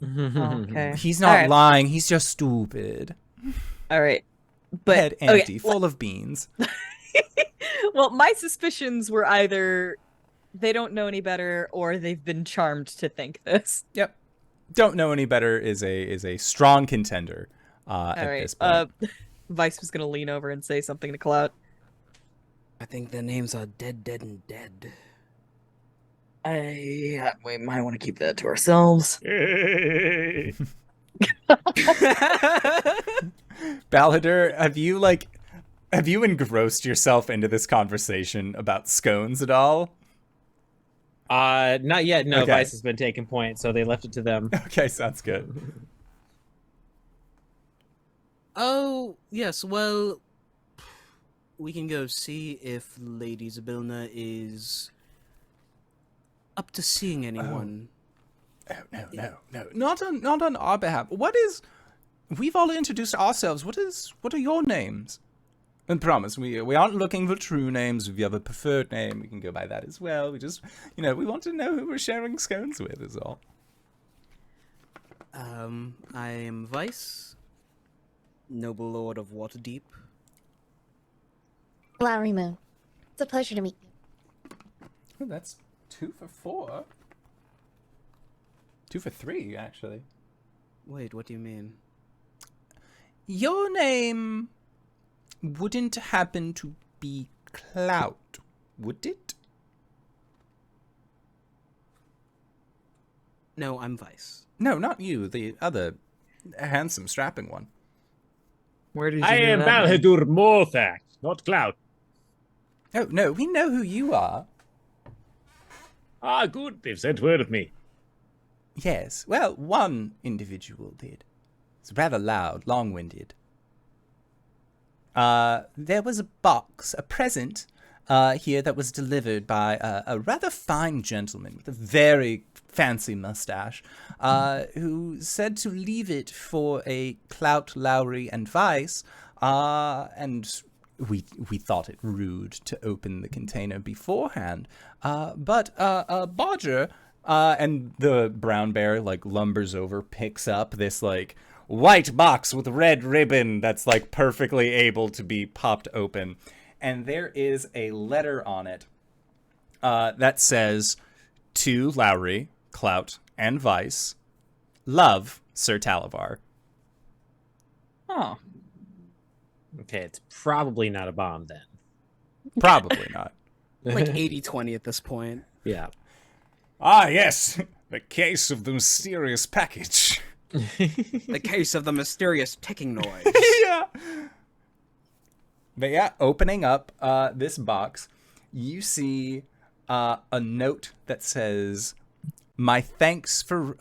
Okay. He's not All right. lying. He's just stupid. All right. But Head empty, full of beans. well, my suspicions were either they don't know any better or they've been charmed to think this. Yep. Don't know any better is a strong contender at this point. Vice was gonna lean over and say something to Clout. I think their names are Dead, Dead, and Dead. We might want to keep that to ourselves. Balladur, have you engrossed yourself into this conversation about scones at all? Not yet. No, Okay. Vice has been taking point, so they left it to them. Okay, sounds good. Oh, yes, well, we can go see if Lady Zabilna is up to seeing anyone. Oh, no. Not on our behalf. We've all introduced ourselves. What are your names? And promise, we aren't looking for true names. If you have a preferred name, we can go by that as well. We just, we want to know who we're sharing scones with is all. I am Vice, Noble Lord of Waterdeep. Lowry Moon. It's a pleasure to meet you. Oh, that's 2 for 4. 2 for 3, actually. Wait, what do you mean? Your name wouldn't happen to be Clout, would it? No, I'm Vice. No, not you. The other handsome, strapping one. Where did you I hear am that name? Balhadur Morthak, not Clout. Oh, no, we know who you are. Ah, good. They've sent word of me. Yes. Well, one individual did. It's rather loud, long-winded. There was a box, a present, here that was delivered by a rather fine gentleman with a very fancy mustache, who said to leave it for a Clout, Lowry, and Vice, and we thought it rude to open the container beforehand. But Bodger, and the brown bear, lumbers over, picks up this, white box with red ribbon that's, perfectly able to be popped open. And there is a letter on it that says, to Lowry, Clout, and Vice, love, Sir Talavar. Oh. Okay, it's probably not a bomb then. Probably not. Like 80-20 at this point. Yeah. Ah, yes, the case of the mysterious package. The case of the mysterious ticking noise. Yeah. But yeah, opening up this box, you see a note that says, "My thanks for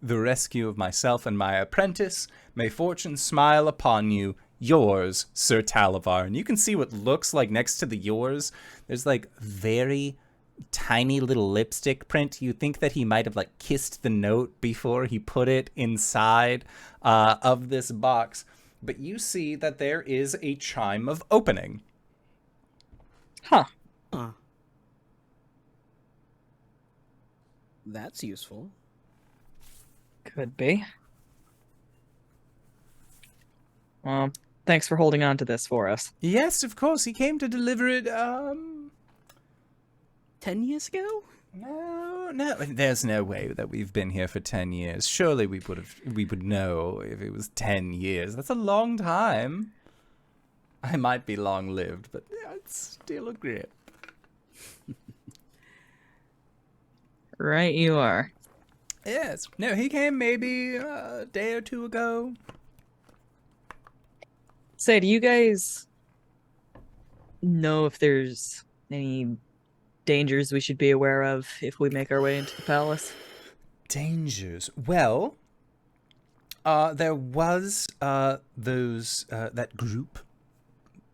the rescue of myself and my apprentice. May fortune smile upon you. Yours, Sir Talavar." And you can see what looks like next to the yours. There's very tiny little lipstick print. You think that he might have kissed the note before he put it inside of this box. But you see that there is a chime of opening. Huh. That's useful. Could be. Well, thanks for holding on to this for us. Yes, of course. He came to deliver it, 10 years ago? No, there's no way that we've been here for 10 years. Surely we would know if it was 10 years. That's a long time. I might be long-lived, but it's still a grip. Right you are. Yes. No, he came maybe a day or two ago. Say, do you guys know if there's any dangers we should be aware of if we make our way into the palace? Dangers. Well, there was that group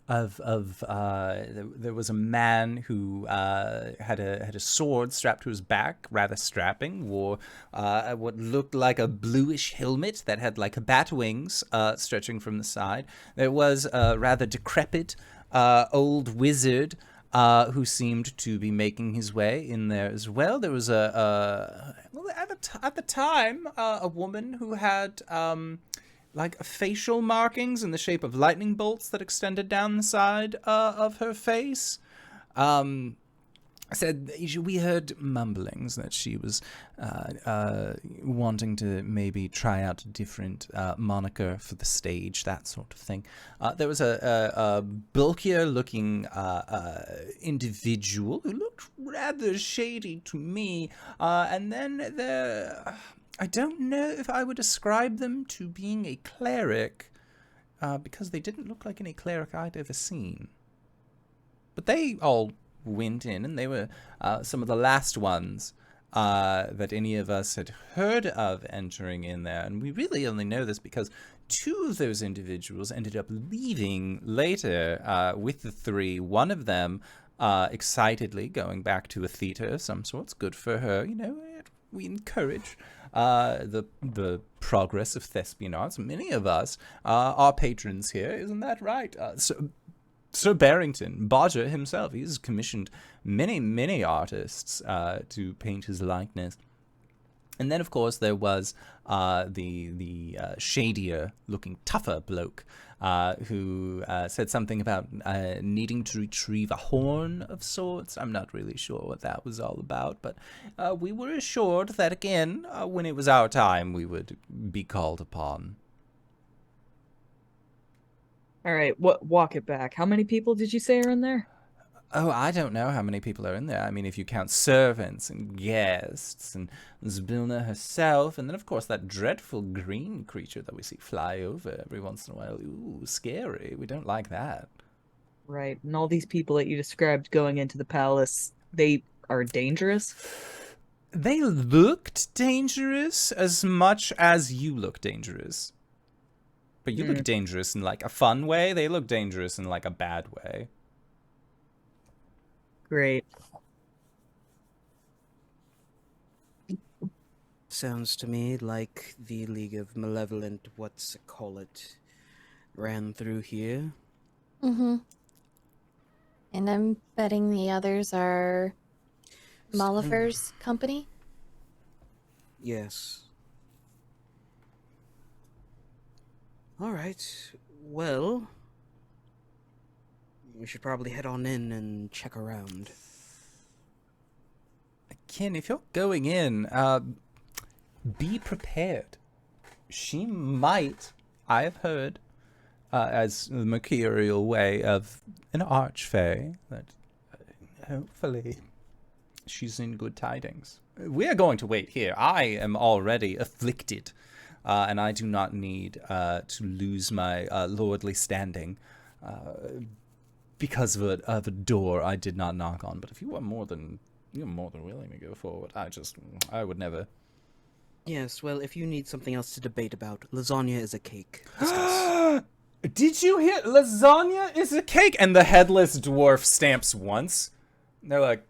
there was a man who had a sword strapped to his back, rather strapping, wore what looked like a bluish helmet that had like bat wings stretching from the side. There was a rather decrepit old wizard who seemed to be making his way in there as well. There was at the time a woman who had like facial markings in the shape of lightning bolts that extended down the side of her face. Said we heard mumblings that she was wanting to maybe try out a different moniker for the stage, that sort of thing. There was a bulkier-looking individual who looked rather shady to me, and then there. I don't know if I would describe them to being a cleric, because they didn't look like any cleric I'd ever seen. But they all went in, and they were some of the last ones that any of us had heard of entering in there. And we really only know this because two of those individuals ended up leaving later with the three. One of them excitedly going back to a theater of some sorts. Good for her, you know. We encourage the progress of thespian arts. Many of us are patrons here, isn't that right? Sir Barrington, Bodger himself, he's commissioned many artists to paint his likeness. And then, of course, there was the shadier-looking, tougher bloke who said something about needing to retrieve a horn of sorts. I'm not really sure what that was all about, but we were assured that, again, when it was our time, we would be called upon. All right, walk it back. How many people did you say are in there? Oh, I don't know how many people are in there. I mean, if you count servants and guests and Zbilna herself, and then, of course, that dreadful green creature that we see fly over every once in a while. Ooh, scary. We don't like that. Right, and all these people that you described going into the palace, they are dangerous? They looked dangerous as much as you look dangerous. But you look dangerous in, like, a fun way. They look dangerous in, like, a bad way. Great. Sounds to me like the League of Malevolent, what's-it-call-it, ran through here. Mm-hmm. And I'm betting the others are Molliver's company? Yes. All right. Well, we should probably head on in and check around. Ken, if you're going in, be prepared. She might, I have heard, as the mercurial way of an archfey, that hopefully she's in good tidings. We are going to wait here. I am already afflicted. And I do not need to lose my lordly standing because of a door I did not knock on. But if you're more than willing to go forward, I would never. Yes, well, if you need something else to debate about, lasagna is a cake. Discuss. Did you hear? Lasagna is a cake, and the headless dwarf stamps once. They're like,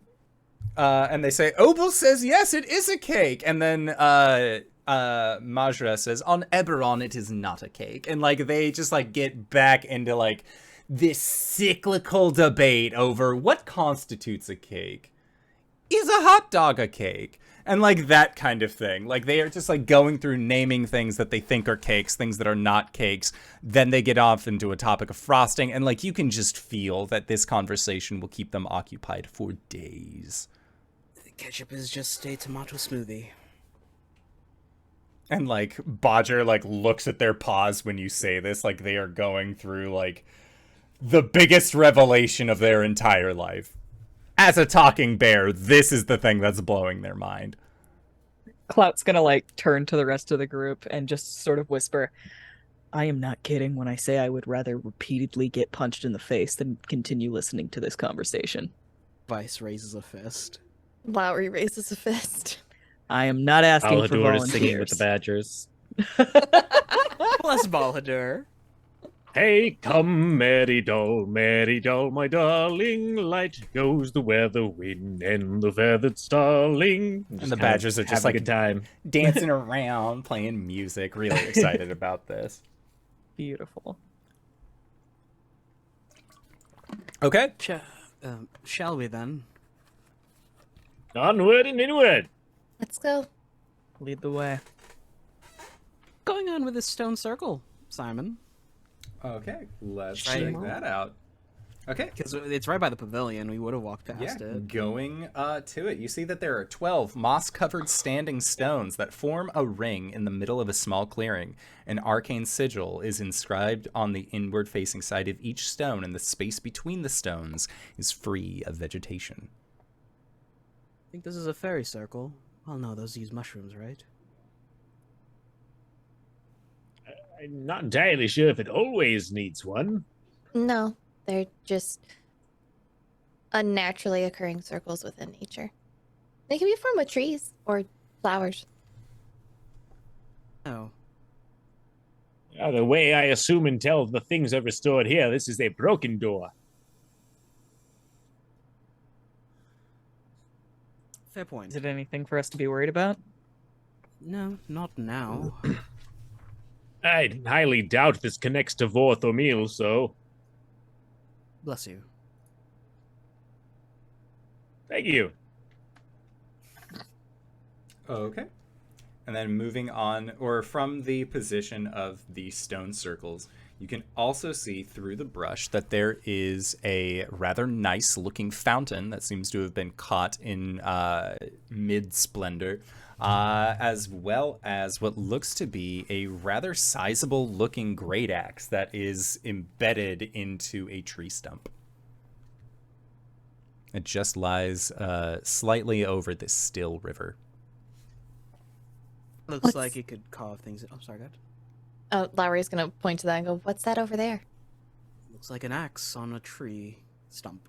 and they say, Obel says yes, it is a cake, and then Majra says, on Eberron it is not a cake. And like they just like get back into like this cyclical debate over what constitutes a cake. Is a hot dog a cake? And like that kind of thing. Like they are just like going through naming things that they think are cakes, things that are not cakes. Then they get off into a topic of frosting. And like you can just feel that this conversation will keep them occupied for days. Ketchup is just a tomato smoothie. And like Bodger like looks at their paws when you say this, like they are going through like the biggest revelation of their entire life. As a talking bear, this is the thing that's blowing their mind. Clout's gonna like turn to the rest of the group and just sort of whisper, I am not kidding when I say I would rather repeatedly get punched in the face than continue listening to this conversation. Vice raises a fist. Lowry raises a fist. I am not asking for Balhadur is singing with volunteers. the Badgers. Bless Balhadur. Hey, come, merry doll, my darling. Light goes the weather wind and the feathered starling. And the badgers are just having like a good time. dancing around, playing music, really excited about this. Beautiful. Okay. Shall we then? Onward and inward. Let's go. Lead the way. Going on with this stone circle, Simon? Okay, let's Right. check that out. Okay. Because it's right by the pavilion. We would have walked past it. Going to it. You see that there are 12 moss-covered standing stones that form a ring in the middle of a small clearing. An arcane sigil is inscribed on the inward-facing side of each stone, and the space between the stones is free of vegetation. I think this is a fairy circle. Well, no, those use mushrooms, right? I'm not entirely sure if it always needs one. No, they're just unnaturally occurring circles within nature. They can be formed with trees or flowers. Oh. The way I assume and tell the things are restored here, this is a broken door. Fair point. Is it anything for us to be worried about? No, not now. I highly doubt this connects to Vorth or Meal, so Bless you. thank you. Okay. And then moving on, or from the position of the stone circles, you can also see through the brush that there is a rather nice looking fountain that seems to have been caught in mid-splendor, as well as what looks to be a rather sizable looking great axe that is embedded into a tree stump. It just lies slightly over this still river. Looks like it could carve things. I'm sorry, God. Oh, Lowry's gonna point to that and go, "What's that over there?" Looks like an axe on a tree stump.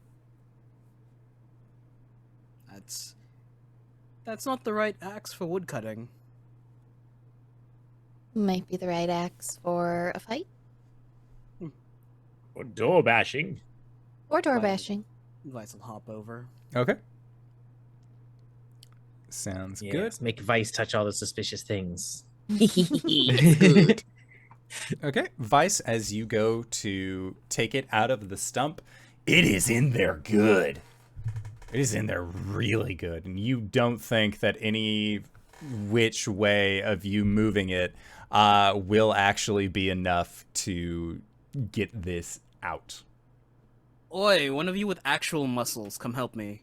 That's not the right axe for wood cutting. Might be the right axe for a fight Or door bashing. or door Fine. bashing. Vice will hop over. Okay. Sounds Yes, good. make Vice touch all the suspicious things. Good. Okay, Vice, as you go to take it out of the stump, it is in there good. It is in there really good, and you don't think that any which way of you moving it will actually be enough to get this out. Oi, one of you with actual muscles, come help me.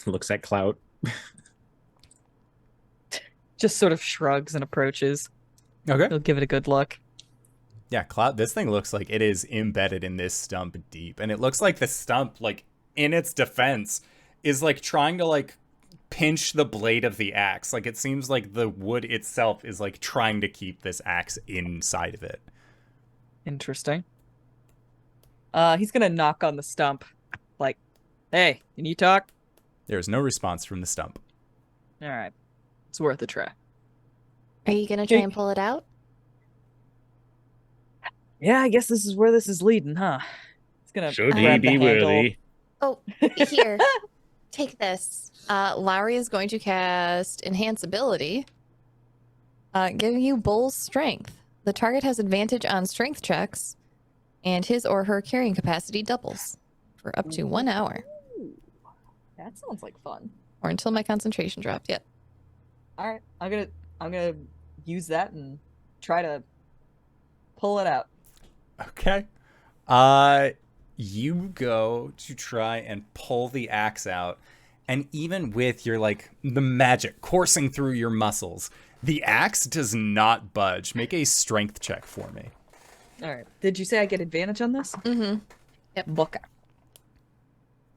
Looks at Clout. Just sort of shrugs and approaches. Okay. He'll give it a good look. Yeah, Cloud, this thing looks like it is embedded in this stump deep, and it looks like the stump, like, in its defense, is, like, trying to, like, pinch the blade of the axe. Like, it seems like the wood itself is, like, trying to keep this axe inside of it. Interesting. He's gonna knock on the stump. Like, hey, can you talk? There's no response from the stump. Alright. It's worth a try. Are you gonna try and pull it out? Yeah, I guess this is where this is leading, huh? It's gonna Should he grab the be handle. worthy? Oh, here. Take this. Lowry is going to cast Enhance Ability, giving you Bull's Strength. The target has advantage on strength checks, and his or her carrying capacity doubles for up to 1 hour. That sounds like fun. Or until my concentration dropped. Yep. Alright, I'm gonna use that and try to pull it out. Okay. You go to try and pull the axe out, and even with your, like, the magic coursing through your muscles, the axe does not budge. Make a strength check for me. Alright. Did you say I get advantage on this? Mm-hmm. Yep. Okay.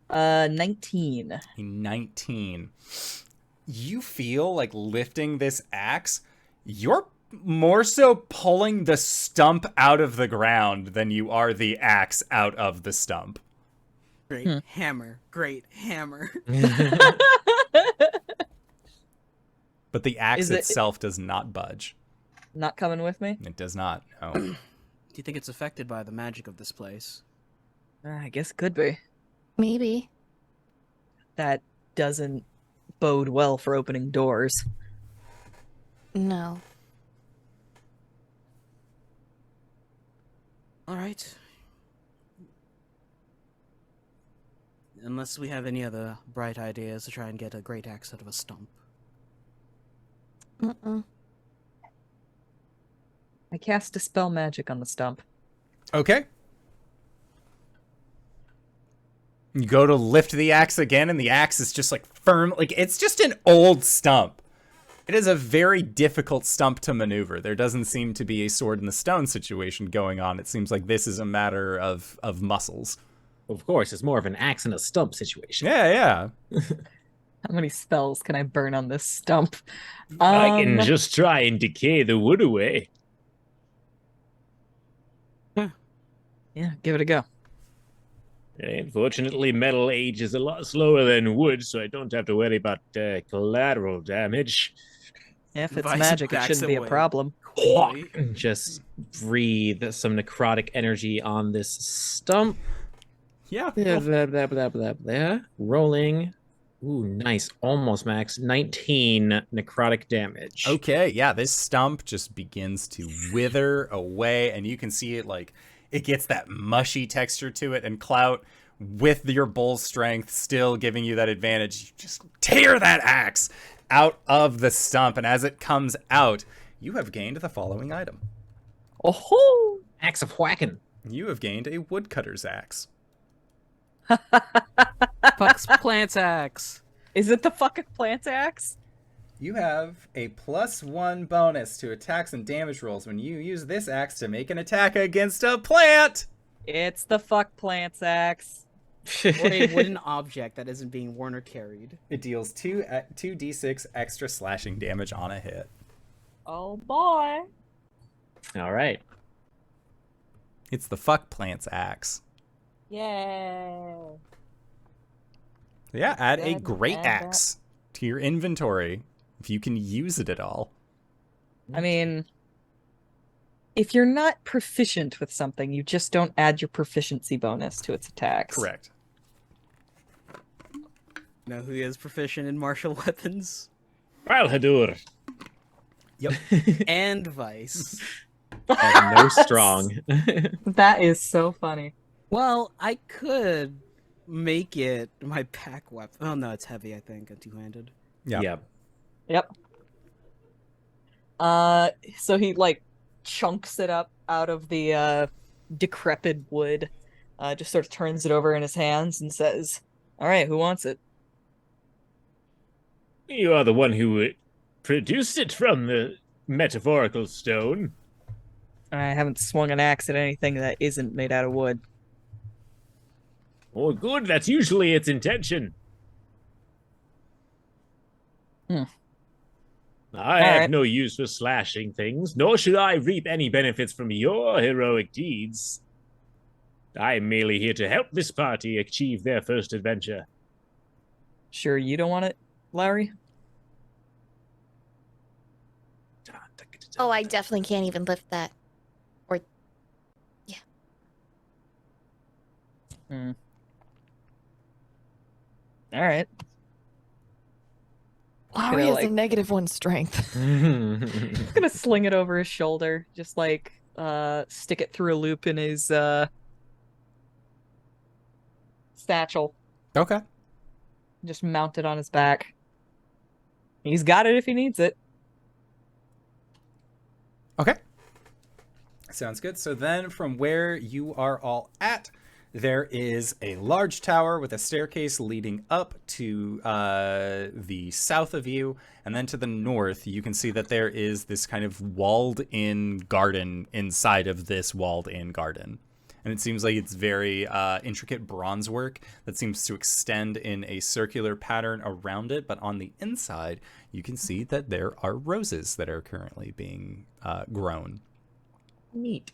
19. A 19. You feel like lifting this axe, you're more so pulling the stump out of the ground than you are the axe out of the stump. Great hammer. Great hammer. But the axe Is it- itself does not budge. Not coming with me? It does not. No. Do you think it's affected by the magic of this place? I guess it could be. Maybe. That doesn't bode well for opening doors. No. All right. Unless we have any other bright ideas to try and get a great axe out of a stump. Mm-mm. I cast Dispel Magic on the stump. Okay. You go to lift the axe again, and the axe is just like firm. Like, it's just an old stump. It is a very difficult stump to maneuver. There doesn't seem to be a sword in the stone situation going on. It seems like this is a matter of muscles. Of course, it's more of an axe and a stump situation. Yeah. How many spells can I burn on this stump? I can just try and decay the wood away. Yeah, give it a go. Unfortunately, metal ages a lot slower than wood, so I don't have to worry about collateral damage. If it's Vice magic, it backs shouldn't be a away. problem. Just breathe some necrotic energy on this stump. Yeah. Blah, blah, blah, blah, blah, blah. Rolling. Ooh, nice. Almost max. 19 necrotic damage. Okay, yeah, this stump just begins to wither away, and you can see it like it gets that mushy texture to it, and Clout, with your bull strength still giving you that advantage, you just tear that axe out of the stump, and as it comes out, you have gained the following item. Oh-ho! Axe of whacking. You have gained a woodcutter's axe. Puck's plants axe. Is it the fucking plant axe? You have a +1 bonus to attacks and damage rolls when you use this axe to make an attack against a plant. It's the fuck plants axe. Or a wooden object that isn't being worn or carried. It deals 2d6 extra slashing damage on a hit. Oh boy. All right. It's the fuck plants axe. Yeah. Yeah, add a Good, great add axe to your inventory if you can use it at all. I mean, if you're not proficient with something, you just don't add your proficiency bonus to its attacks. Correct. Know who is proficient in martial weapons? Balhadur. Yep. And Vice. No strong. That is so funny. Well, I could make it my pack weapon. Oh no, it's heavy, I think, and two-handed. Yeah. Yep. So he like chunks it up out of the decrepit wood, just sort of turns it over in his hands and says, "All right, who wants it?" You are the one who produced it from the metaphorical stone. I haven't swung an axe at anything that isn't made out of wood. Oh, good. That's usually its intention. Hmm. I have no use for slashing things, nor should I reap any benefits from your heroic deeds. I am merely here to help this party achieve their first adventure. Sure, you don't want it, Lowry? Oh, I definitely can't even lift that. Or, yeah. Hmm. All right. Lowry Gonna, has a -1 strength. He's gonna sling it over his shoulder, just like stick it through a loop in his satchel. Okay. Just mount it on his back. He's got it if he needs it. Okay. Sounds good. So then from where you are all at, there is a large tower with a staircase leading up to the south of you. And then to the north, you can see that there is this kind of walled-in garden inside of this walled-in garden. And it seems like it's very intricate bronze work that seems to extend in a circular pattern around it. But on the inside, you can see that there are roses that are currently being grown. Neat.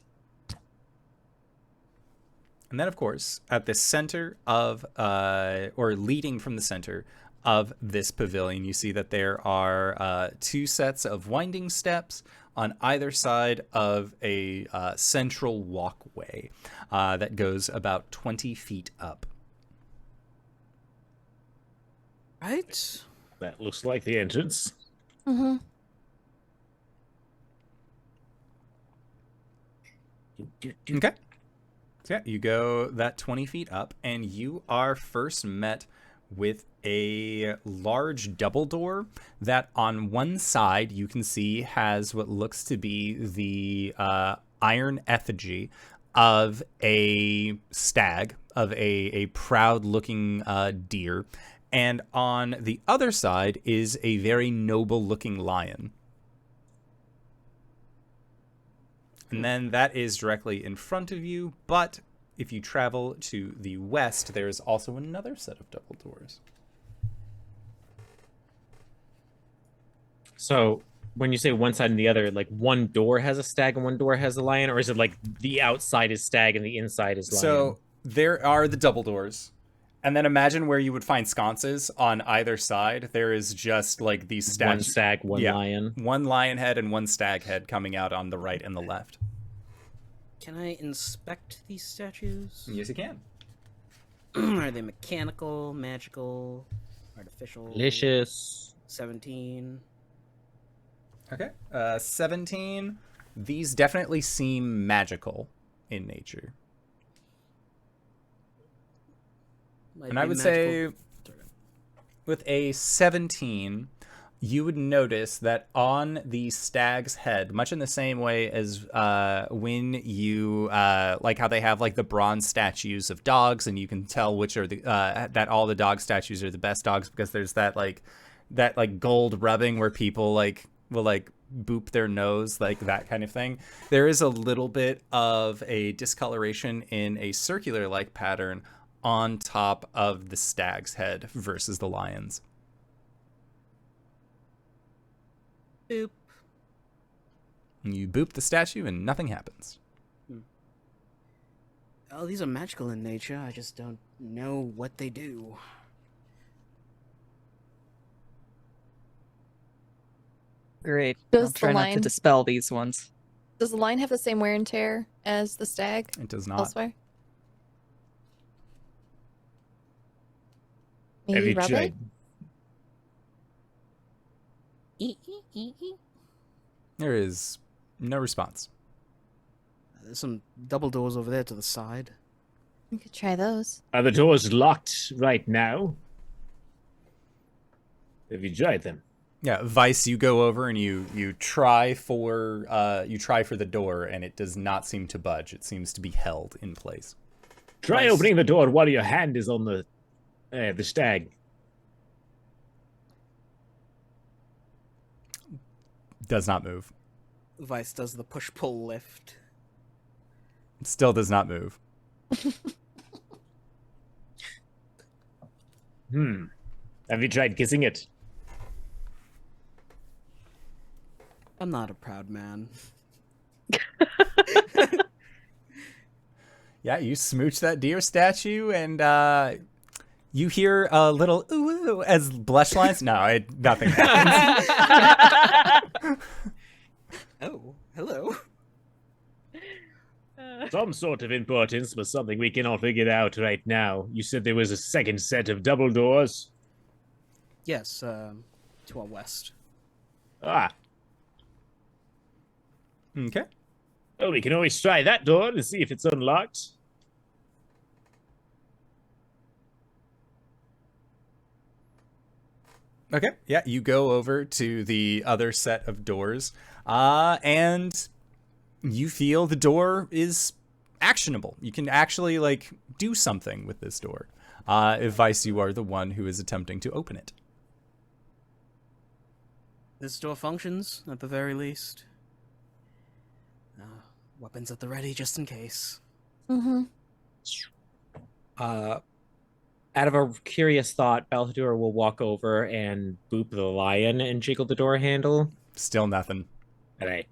And then, of course, at the center of, or leading from the center of this pavilion, you see that there are 2 sets of winding steps on either side of a central walkway that goes about 20 feet up. Right? That looks like the entrance. Mm-hmm. Okay. So yeah, you go that 20 feet up, and you are first met with a large double door that on one side you can see has what looks to be the iron effigy of a stag, of a proud-looking deer. And on the other side is a very noble-looking lion. And then that is directly in front of you, but if you travel to the west, there is also another set of double doors. So when you say one side and the other, like one door has a stag and one door has a lion, or is it like the outside is stag and the inside is lion? So there are the double doors. And then imagine where you would find sconces on either side. There is just like these statues. One stag, one lion. One lion head and one stag head coming out on the right and the left. Can I inspect these statues? Yes, you can. Are they mechanical, magical, artificial? Delicious. 17. Okay. 17. These definitely seem magical in nature. And I would say with a 17, you would notice that on the stag's head, much in the same way as when you like how they have like the bronze statues of dogs, and you can tell which are the that all the dog statues are the best dogs because there's that gold rubbing where people like will like boop their nose, like that kind of thing. There is a little bit of a discoloration in a circular like pattern on top of the stag's head versus the lion's. Boop. You boop the statue and nothing happens. Oh, these are magical in nature. I just don't know what they do. Great. Does I'll try the not to lion- dispel these ones. Does the lion have the same wear and tear as the stag It does not. elsewhere? Have Maybe you rub tried? it? There is no response. There's some double doors over there to the side. You could try those. Are the doors locked right now? Have you tried them? Yeah, Vice, you go over and you try for the door, and it does not seem to budge. It seems to be held in place. Try Nice. opening the door while your hand is on the stag. Does not move. Vice does the push-pull lift. Still does not move. Have you tried kissing it? I'm not a proud man. Yeah, you smooch that deer statue, and you hear a little ooh, ooh as blush lines. No, nothing happens. Oh, hello. Some sort of importance, but something we cannot figure out right now. You said there was a second set of double doors? Yes, to our west. Ah, Okay. well, we can always try that door to see if it's unlocked. Okay. Yeah, you go over to the other set of doors, and you feel the door is actionable. You can actually like do something with this door. If Vice, you are the one who is attempting to open it. This door functions, at the very least. Weapons at the ready, just in case. Mm-hmm. Out of a curious thought, Balthador will walk over and boop the lion and jiggle the door handle. Still nothing. Right.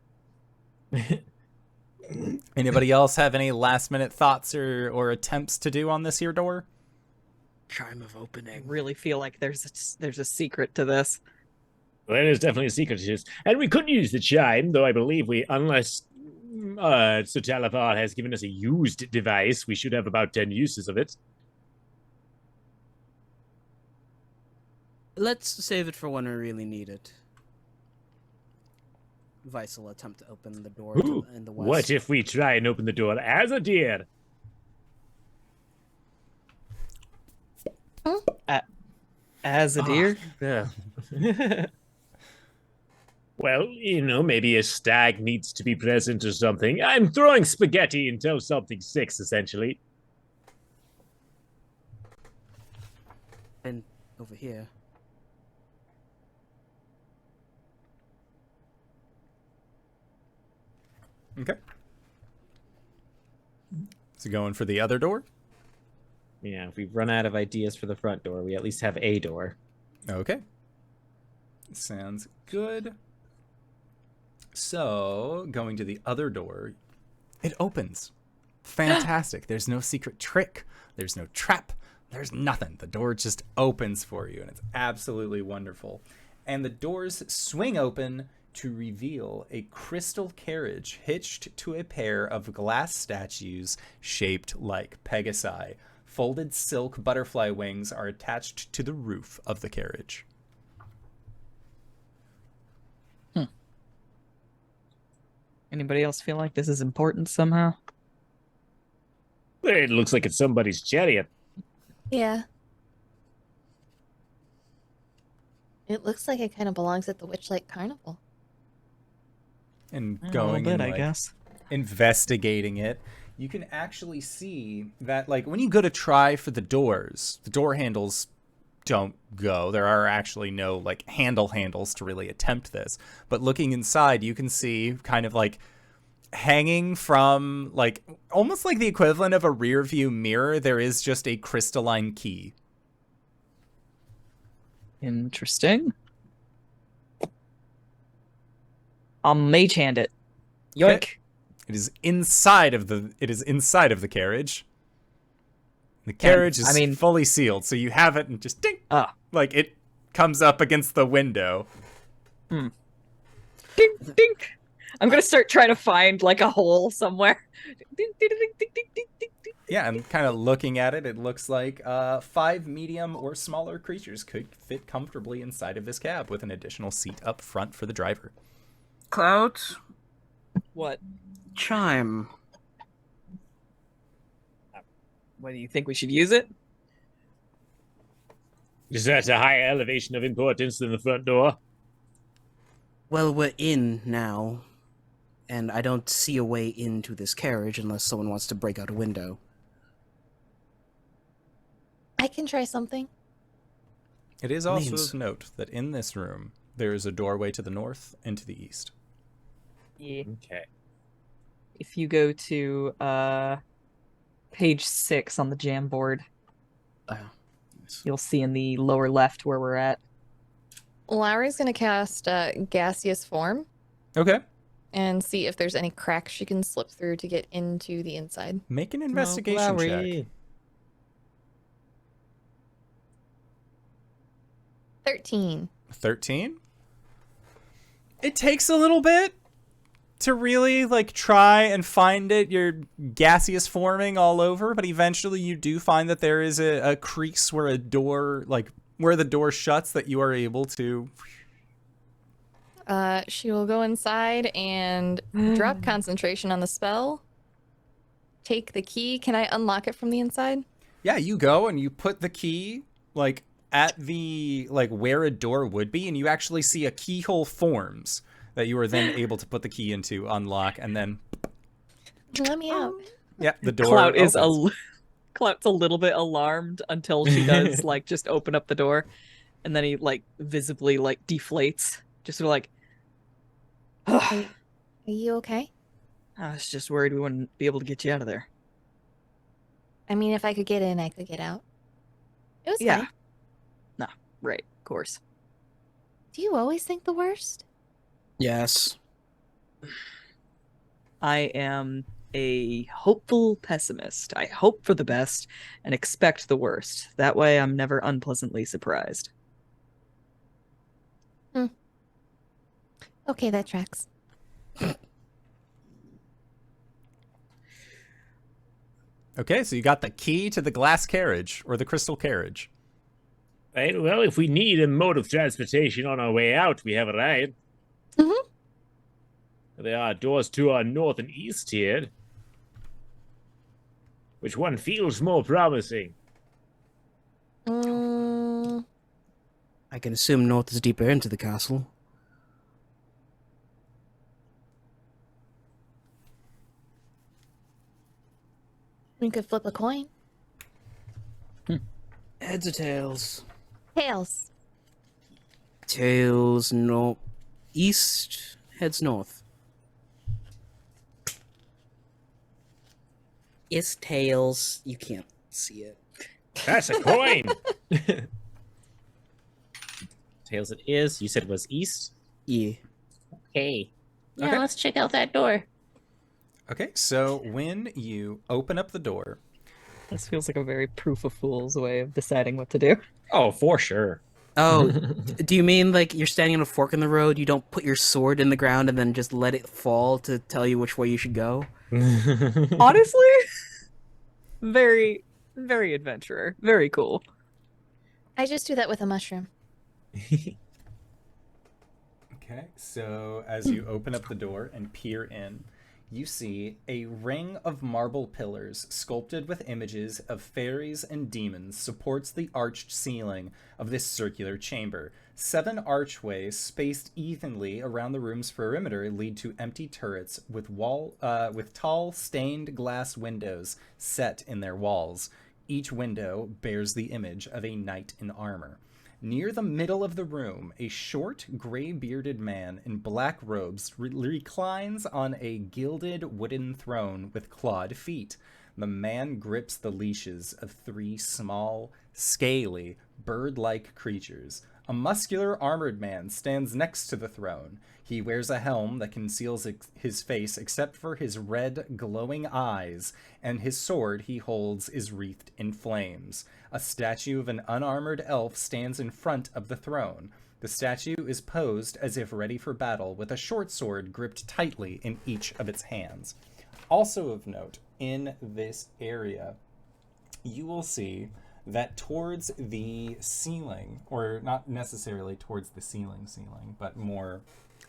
Anybody else have any last minute thoughts or attempts to do on this here door? Charm of I opening. really feel like there's a secret to this. There is definitely a secret to this. And we could use the chime, though I believe unless Sir Talafar has given us a used device, we should have about 10 uses of it. Let's save it for when we really need it. Vice will attempt to open the door in the west. What if we try and open the door as a deer? As a deer? Yeah. Well, maybe a stag needs to be present or something. I'm throwing spaghetti until something sticks, essentially. And over here. Okay. So going for the other door? Yeah, if we run out of ideas for the front door, we at least have a door. Okay. Sounds good. So, going to the other door, it opens. Fantastic. There's no secret trick. There's no trap. There's nothing. The door just opens for you, and it's absolutely wonderful. And the doors swing open to reveal a crystal carriage hitched to a pair of glass statues shaped like Pegasi. Folded silk butterfly wings are attached to the roof of the carriage. Anybody else feel like this is important somehow? It looks like it's somebody's chariot. Yeah. It looks like it kind of belongs at the Witchlight Carnival. And Yeah, going a little bit, and, I guess. investigating it, you can actually see that, like, when you go to try for the doors, the door handles don't go. There are actually no, like, handles to really attempt this. But looking inside, you can see kind of, like, hanging from, like, almost like the equivalent of a rear view mirror, there is just a crystalline key. Interesting. I'll mage hand it. Yoink. Okay. It is inside of the carriage. The carriage is fully sealed, so you have it and just ding, like it comes up against the window. Ding, ding. I'm gonna start trying to find like a hole somewhere. Ding, ding, ding, ding, ding, ding, ding, ding. Yeah, and kind of looking at it, it looks like 5 medium or smaller creatures could fit comfortably inside of this cab with an additional seat up front for the driver. Clout. What? Chime. What do you think we should use it? Is that a higher elevation of importance than the front door? Well, we're in now, and I don't see a way into this carriage unless someone wants to break out a window. I can try something. It is also Means- of note that in this room, there is a doorway to the north and to the east. Yeah. Okay. If you go to page 6 on the jam board, you'll see in the lower left where we're at. Lowry's going to cast Gaseous Form Okay. and see if there's any cracks she can slip through to get into the inside. Make an investigation check. 13. 13? It takes a little bit to really, like, try and find it. You're gaseous forming all over, but eventually you do find that there is a crease where a door, like, where the door shuts that you are able to... She will go inside and drop concentration on the spell. Take the key. Can I unlock it from the inside? Yeah, you go and you put the key, like, at the, like, where a door would be, and you actually see a keyhole forms that you are then able to put the key into, unlock, and then... Let me out. Yeah, the door Clout is opens. Clout's a little bit alarmed until she does like just open up the door, and then he like visibly like deflates, just sort of like. Are you okay? I was just worried we wouldn't be able to get you out of there. I mean, if I could get in, I could get out. It was Yeah. fine. No, right, of course. Do you always think the worst? Yes. I am a hopeful pessimist. I hope for the best and expect the worst. That way I'm never unpleasantly surprised. Okay, that tracks. Okay, so you got the key to the glass carriage or the crystal carriage. Right, well, if we need a mode of transportation on our way out, we have a ride. Mm-hmm. There are doors to our north and east here. Which one feels more promising? Mm, I can assume north is deeper into the castle. we could flip a coin. Heads or tails? Tails. Tails, no. East, heads north. It's tails. You can't see it. That's a coin! Tails it is. You said it was east? Yeah. Okay. Yeah, Okay. let's check out that door. Okay, so when you open up the door, This feels like a very proof of fools way of deciding what to do. Oh, for sure. Oh, do you mean like you're standing on a fork in the road, you don't put your sword in the ground and then just let it fall to tell you which way you should go? Honestly, very, very adventurer. Very cool. I just do that with a mushroom. okay, so as you open up the door and peer in, you see a ring of marble pillars sculpted with images of fairies and demons supports the arched ceiling of this circular chamber. 7 archways spaced evenly around the room's perimeter lead to empty turrets with tall stained glass windows set in their walls. Each window bears the image of a knight in armor. Near the middle of the room, a short, gray-bearded man in black robes reclines on a gilded wooden throne with clawed feet. The man grips the leashes of 3 small, scaly, bird-like creatures. A muscular armored man stands next to the throne. He wears a helm that conceals his face except for his red, glowing eyes, and his sword he holds is wreathed in flames. A statue of an unarmored elf stands in front of the throne. The statue is posed as if ready for battle, with a short sword gripped tightly in each of its hands. Also of note, in this area, you will see that towards the ceiling, or not necessarily towards the ceiling, but more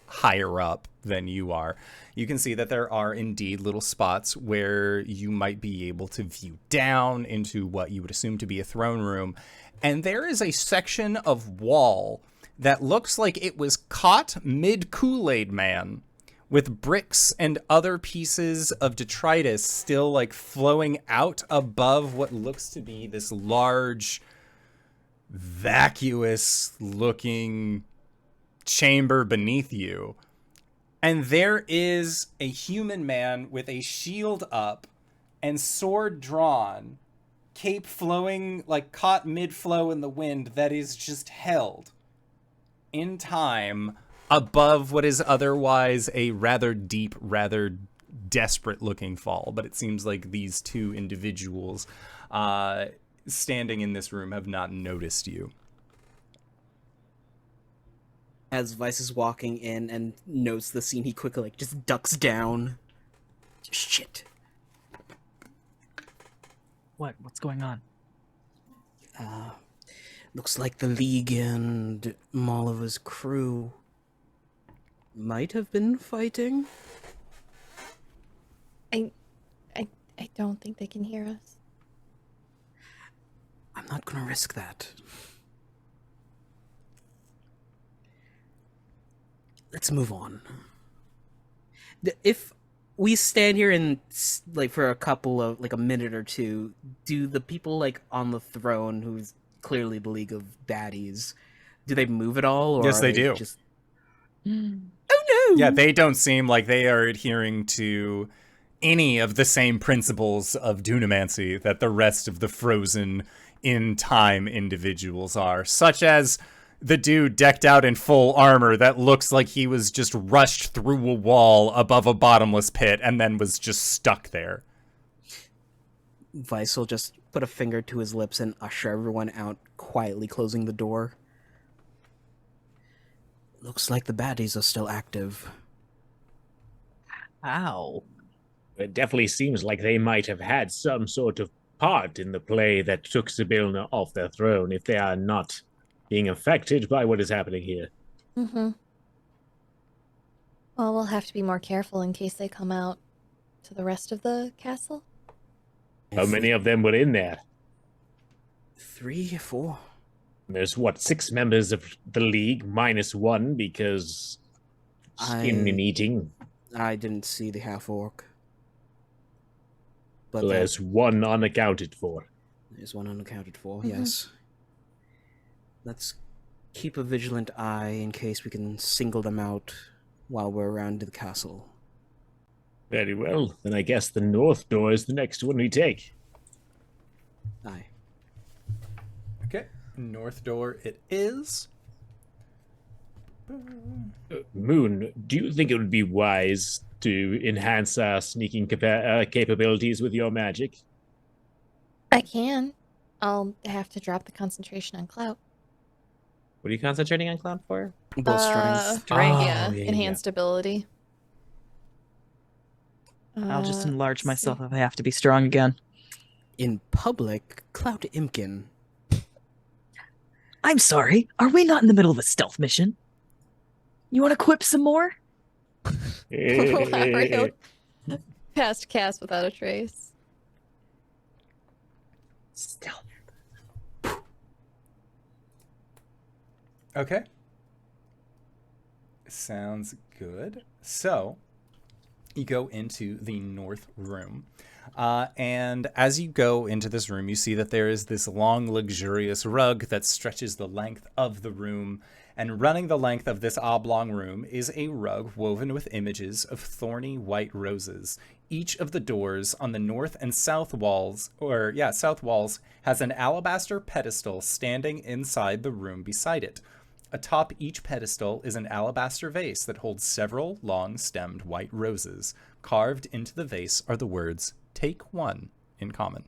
higher up than you are, you can see that there are indeed little spots where you might be able to view down into what you would assume to be a throne room. And there is a section of wall that looks like it was caught mid-Kool-Aid Man, with bricks and other pieces of detritus still like flowing out above what looks to be this large, vacuous looking chamber beneath you. And there is a human man with a shield up and sword drawn, cape flowing, like caught mid-flow in the wind, that is just held in time above what is otherwise a rather deep, rather desperate-looking fall. But it seems like these 2 individuals standing in this room have not noticed you. As Vice is walking in and notes the scene, he quickly like just ducks down. Shit. What's going on? Looks like the League and Moliva's crew might have been fighting. I don't think they can hear us. I'm not gonna risk that. Let's move on. If we stand here and like for a couple of like a minute or two, do the people like on the throne, who's clearly the League of Baddies, do they move at all? Or Yes, are they do. Just... Oh no! Yeah, they don't seem like they are adhering to any of the same principles of dunamancy that the rest of the frozen in time individuals are, such as the dude decked out in full armor that looks like he was just rushed through a wall above a bottomless pit and then was just stuck there. Vice will just put a finger to his lips and usher everyone out, quietly closing the door. Looks like the baddies are still active. Ow. It definitely seems like they might have had some sort of part in the play that took Zybilna off their throne if they are not being affected by what is happening here. Mm-hmm. Well, we'll have to be more careful in case they come out to the rest of the castle. How many of them were in there? 3 or 4? There's, 6 members of the League, minus 1 because skin and eating. I didn't see the half-orc. But So there's 1 unaccounted for. there's 1 unaccounted for, yes. Let's keep a vigilant eye in case we can single them out while we're around the castle. Very well. Then I guess the north door is the next one we take. Aye. Okay, north door it is. Moon, do you think it would be wise to enhance our sneaking capabilities with your magic? I can. I'll have to drop the concentration on Clout. What are you concentrating on, Cloud, for? Bull strength. Strength, Oh, yeah. yeah. Enhanced ability. I'll just enlarge let's myself see. if I have to be strong again. In public, Clout Imkin. I'm sorry. Are we not in the middle of a stealth mission? You want to quip some more? Mario passed cast without a trace. Stealth. Okay. Sounds good. So, you go into the north room. And as you go into this room, you see that there is this long, luxurious rug that stretches the length of the room. And running the length of this oblong room is a rug woven with images of thorny white roses. Each of the doors on the north and south walls, south walls, has an alabaster pedestal standing inside the room beside it. Atop each pedestal is an alabaster vase that holds several long-stemmed white roses. Carved into the vase are the words, "Take one," in common.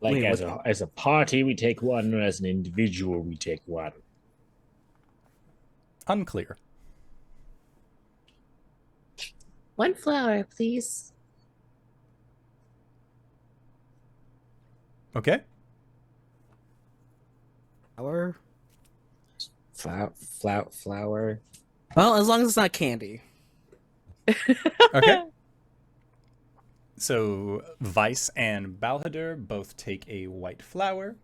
Like Wait, as a party, we take 1, or as an individual, we take 1. Unclear. 1 flower, please. Okay. Flower? Flower. Well, as long as it's not candy. Okay. So, Vice and Balhadur both take a white flower.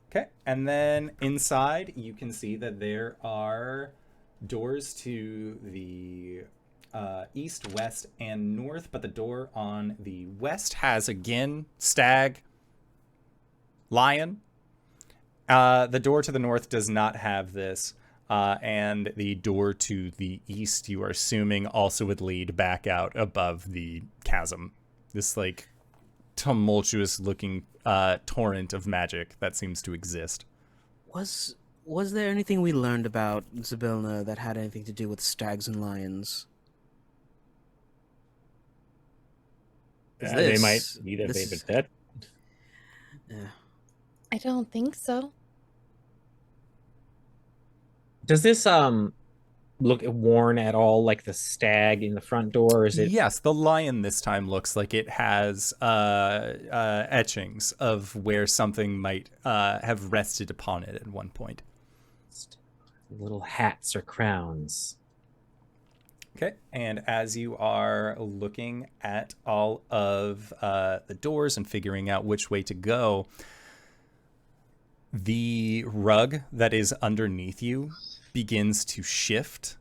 Okay. And then inside, you can see that there are doors to the east, west, and north, but the door on the west has, again, stag, lion. The door to the north does not have this. And the door to the east, you are assuming, also would lead back out above the chasm. This, like, tumultuous-looking torrent of magic that seems to exist. Was there anything we learned about Zybilna that had anything to do with stags and lions? They might be their favorite pet. Yeah. I don't think so. Does this look worn at all like the stag in the front door? Or is it? Yes, the lion this time looks like it has etchings of where something might have rested upon it at one point. Little hats or crowns. Okay, and as you are looking at all of the doors and figuring out which way to go, the rug that is underneath you begins to shift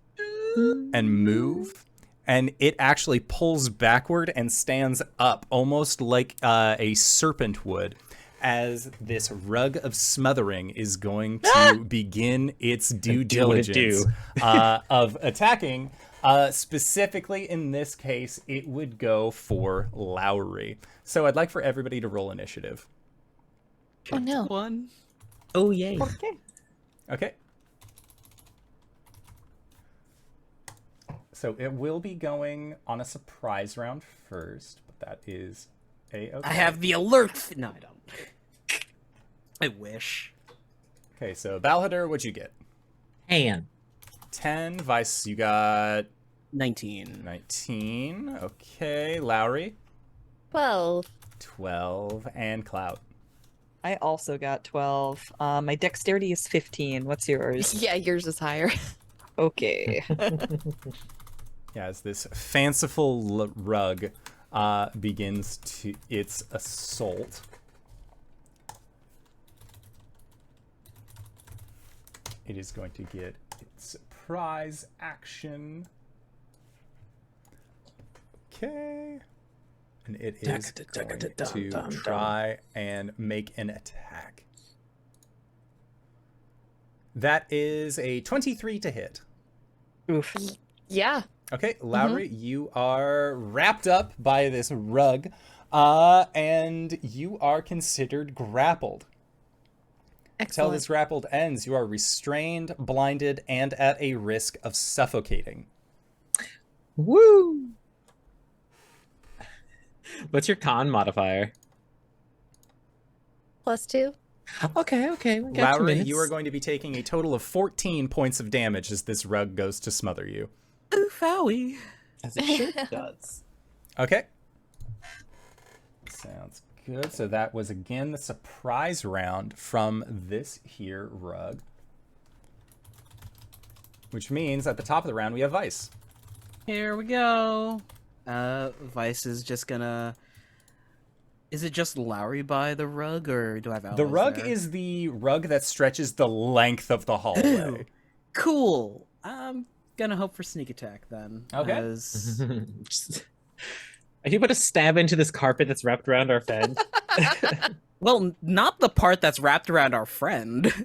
and move, and it actually pulls backward and stands up almost like a serpent would, as this rug of smothering is going to begin its due do what it diligence do. of attacking. Specifically in this case, it would go for Lowry. So I'd like for everybody to roll initiative. Oh no. 1. Oh yay! Okay. So it will be going on a surprise round first, but that is a-okay. I have the alert. No, I don't. I wish. Okay, so Balhadur, what'd you get? 10. 10. Vice, you got 19. 19. Okay, Lowry, 12. 12, and Clout. I also got 12. My dexterity is 15. What's yours? Yeah, yours is higher. Okay. Yeah, as this fanciful rug begins to its assault. It is going to get its surprise action. Okay. And it is going to try and make an attack. That is a 23 to hit. Oof. Yeah. Okay, Lowry, you are wrapped up by this rug, and you are considered grappled. Until Excellent. this grappled ends, you are restrained, blinded, and at a risk of suffocating. Woo! What's your con modifier? +2. Okay. We got 2 Lowry, minutes. you are going to be taking a total of 14 points of damage as this rug goes to smother you. Oof, owie. As it sure does. Okay. Sounds good. So that was, again, the surprise round from this here rug. Which means at the top of the round, we have Vice. Here we go. Vice is just gonna... Is it just Lowry by the rug, or do I have allies The rug there? is the rug that stretches the length of the hallway. Ooh, cool. I'm gonna hope for sneak attack then. Okay. as- Are you about to stab into this carpet that's wrapped around our friend? Well, not the part that's wrapped around our friend.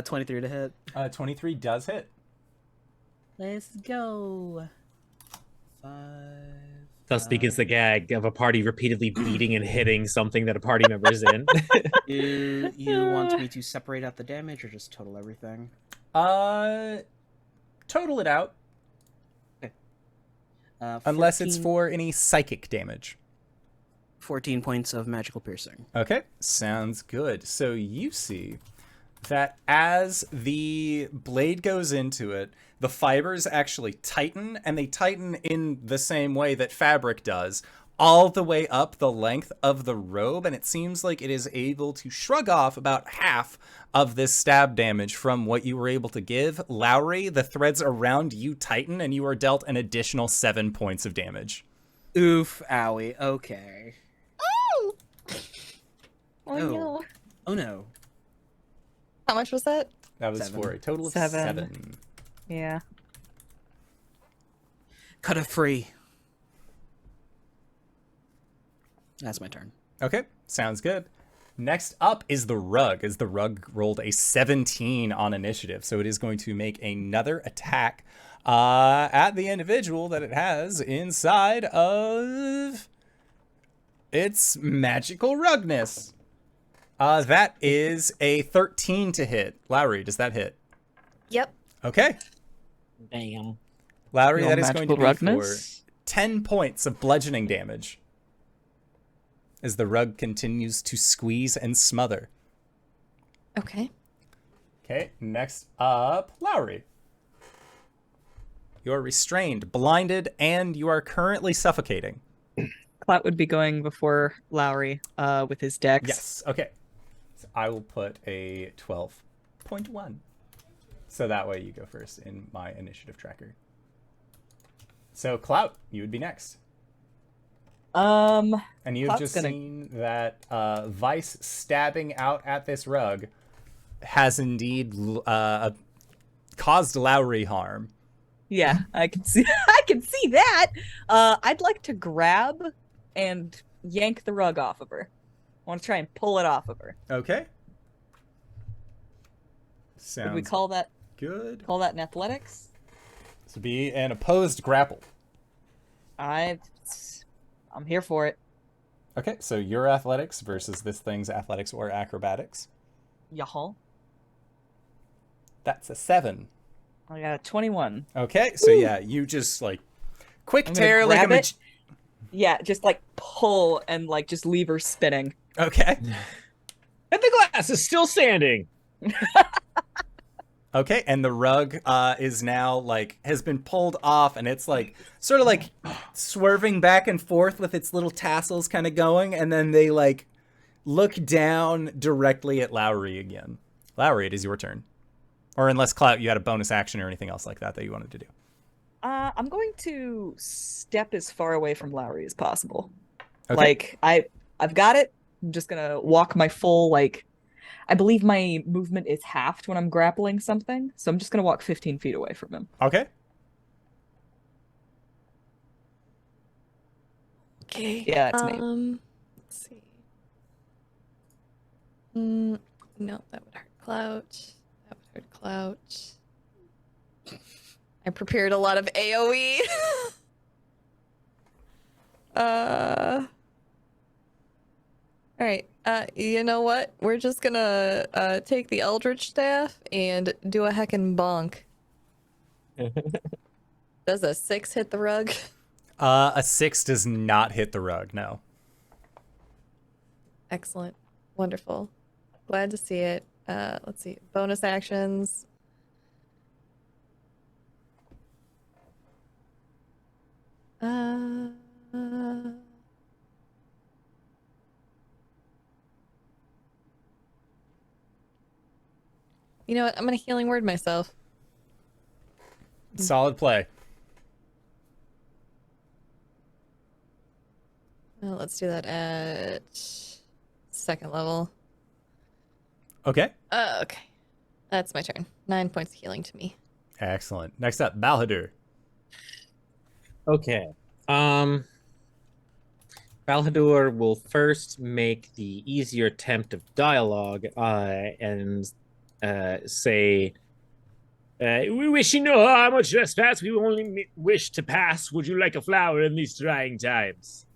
23 to hit. 23 does hit. Let's go. 5. Thus begins the gag of a party repeatedly beating and hitting something that a party member is in. Do you want me to separate out the damage or just total everything? Total it out. Unless it's 14 for any psychic damage. 14 points of magical piercing. Okay, sounds good. So you see that as the blade goes into it, the fibers actually tighten, and they tighten in the same way that fabric does, all the way up the length of the robe, and it seems like it is able to shrug off about half of this stab damage from what you were able to give. Lowry, the threads around you tighten, and you are dealt an additional 7 points of damage. Oof, owie. Okay. Oh! Oh, Oh. no. Oh no. How much was that? That was 7. for a total of 7. 7. Yeah. Cut it free. That's my turn. Okay, sounds good. Next up is the rug, as the rug rolled a 17 on initiative. So it is going to make another attack at the individual that it has inside of its magical rugness. That is a 13 to hit. Lowry, does that hit? Yep. Okay. Damn. Lowry, Your that is going to be magical for rugness? 10 points of bludgeoning damage as the rug continues to squeeze and smother. Okay. Okay, next up, Lowry. You're restrained, blinded, and you are currently suffocating. Clout would be going before Lowry with his dex. Yes, okay. So I will put a 12.1. So that way you go first in my initiative tracker. So, Clout, you would be next. And you've Clout's just gonna- seen that Vice stabbing out at this rug has indeed caused Lowry harm. Yeah, I can see. I can see that. I'd like to grab and yank the rug off of her. I want to try and pull it off of her. Okay. Would Sounds we call that good. in athletics? This would be an opposed grapple. I'm here for it. Okay, so your athletics versus this thing's athletics or acrobatics. Y'all. That's a 7. I got a 21. Okay, so yeah, you just like quick I'm gonna tear like a grab it. Yeah, just like pull and like just leave her spinning. Okay. Hit the glass is still standing. Okay, and the rug is now like has been pulled off, and it's like sort of like swerving back and forth with its little tassels kind of going, and then they like look down directly at Lowry again. Lowry, it is your turn. Or unless Clout, you had a bonus action or anything else like that that you wanted to do. I'm going to step as far away from Lowry as possible. Okay. Like I've got it. I'm just gonna walk my full like. I believe my movement is halved when I'm grappling something, so I'm just gonna walk 15 feet away from him. Okay. Okay. Yeah, it's me. Let's see. No, that would hurt Clout. That would hurt Clout. I prepared a lot of AoE. All right. You know what? We're just gonna take the Eldritch Staff and do a heckin' bonk. Does a 6 hit the rug? A 6 does not hit the rug, no. Excellent. Wonderful. Glad to see it. Let's see. Bonus actions. You know what? I'm gonna healing word myself. Solid play. Let's do that at 2nd level. Okay. Okay. That's my turn. 9 points of healing to me. Excellent. Next up, Balhadur. Okay. Balhadur will first make the easier attempt of dialogue and say, We wish you no harm or trespass. We only wish to pass. Would you like a flower in these trying times?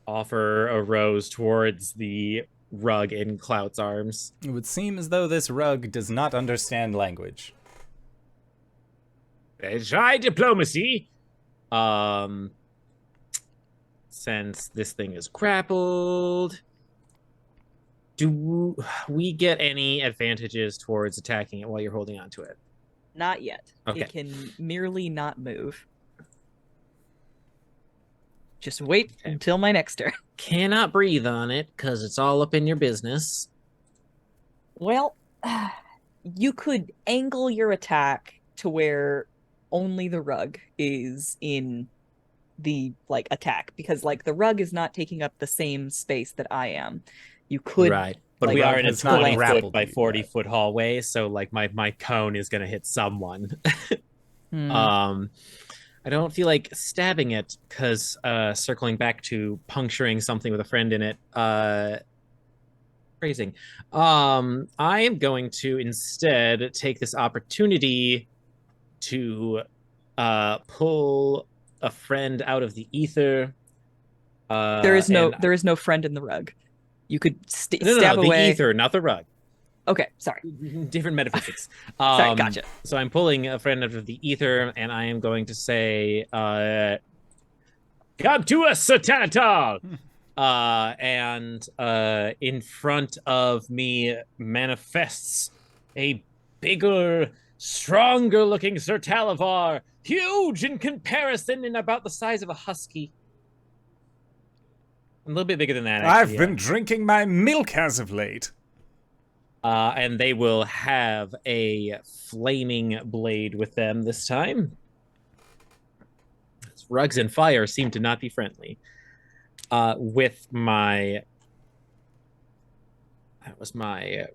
offer a rose towards the rug in Clout's arms. It would seem as though this rug does not understand language. Try diplomacy. Since this thing is grappled, do we get any advantages towards attacking it while you're holding on to it? Not yet. Okay. It can merely not move. Just wait until my next turn. Cannot breathe on it because it's all up in your business. Well, you could angle your attack to where only the rug is in the attack, because the rug is not taking up the same space that I am. You could Right. But Like, we rug are in a has not 20 foot grappled by you 40 yet. foot hallway, so my cone is gonna hit someone. I don't feel like stabbing it because circling back to puncturing something with a friend in it. Phrasing. I am going to instead take this opportunity to pull a friend out of the ether. there is no friend in the rug. You could No, stab away. the ether, not the rug. Okay, sorry. Different metaphysics. Sorry, gotcha. So I'm pulling a friend out of the ether, and I am going to say, Come to us, Satanatal! and in front of me manifests a bigger, stronger-looking Sir Talavar, huge in comparison and about the size of a husky. A little bit bigger than that, actually. I've been drinking my milk as of late. And they will have a flaming blade with them this time. Rugs and fire seem to not be friendly. With my... That was my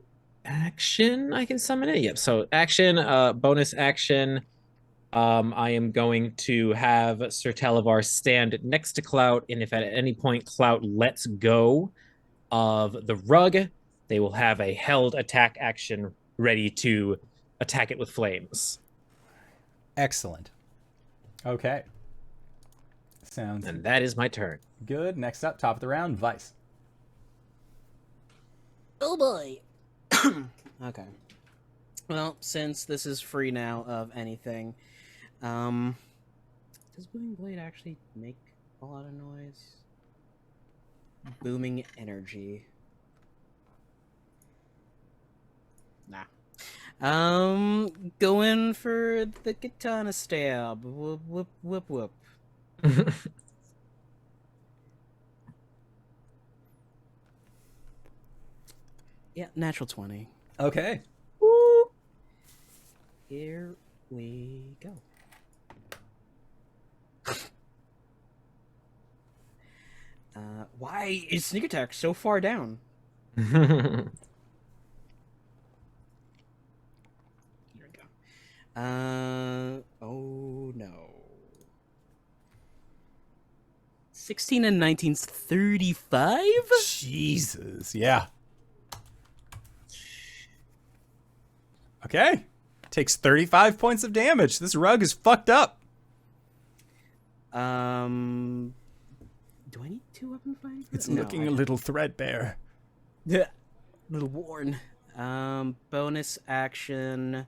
action. I can summon it. Yep. So action, bonus action. I am going to have Sir Talavar stand next to Clout, and if at any point Clout lets go of the rug, they will have a held attack action ready to attack it with flames. Excellent. Okay. Sounds And that is my turn. good. Next up, top of the round, Vice. Oh boy. Okay. Well, since this is free now of anything, does Booming Blade actually make a lot of noise? Booming energy. Going for the katana stab. Whoop, whoop, whoop, whoop. Yeah, natural 20. Okay. Woo! Here we go. Why is sneak attack so far down? Here we go. Oh no. 16 and 19's 35? Jesus, yeah. Okay. Takes 35 points of damage. This rug is fucked up. Do I need 2 weapon fighting? It's looking a little threadbare. Yeah. Little worn. Bonus action.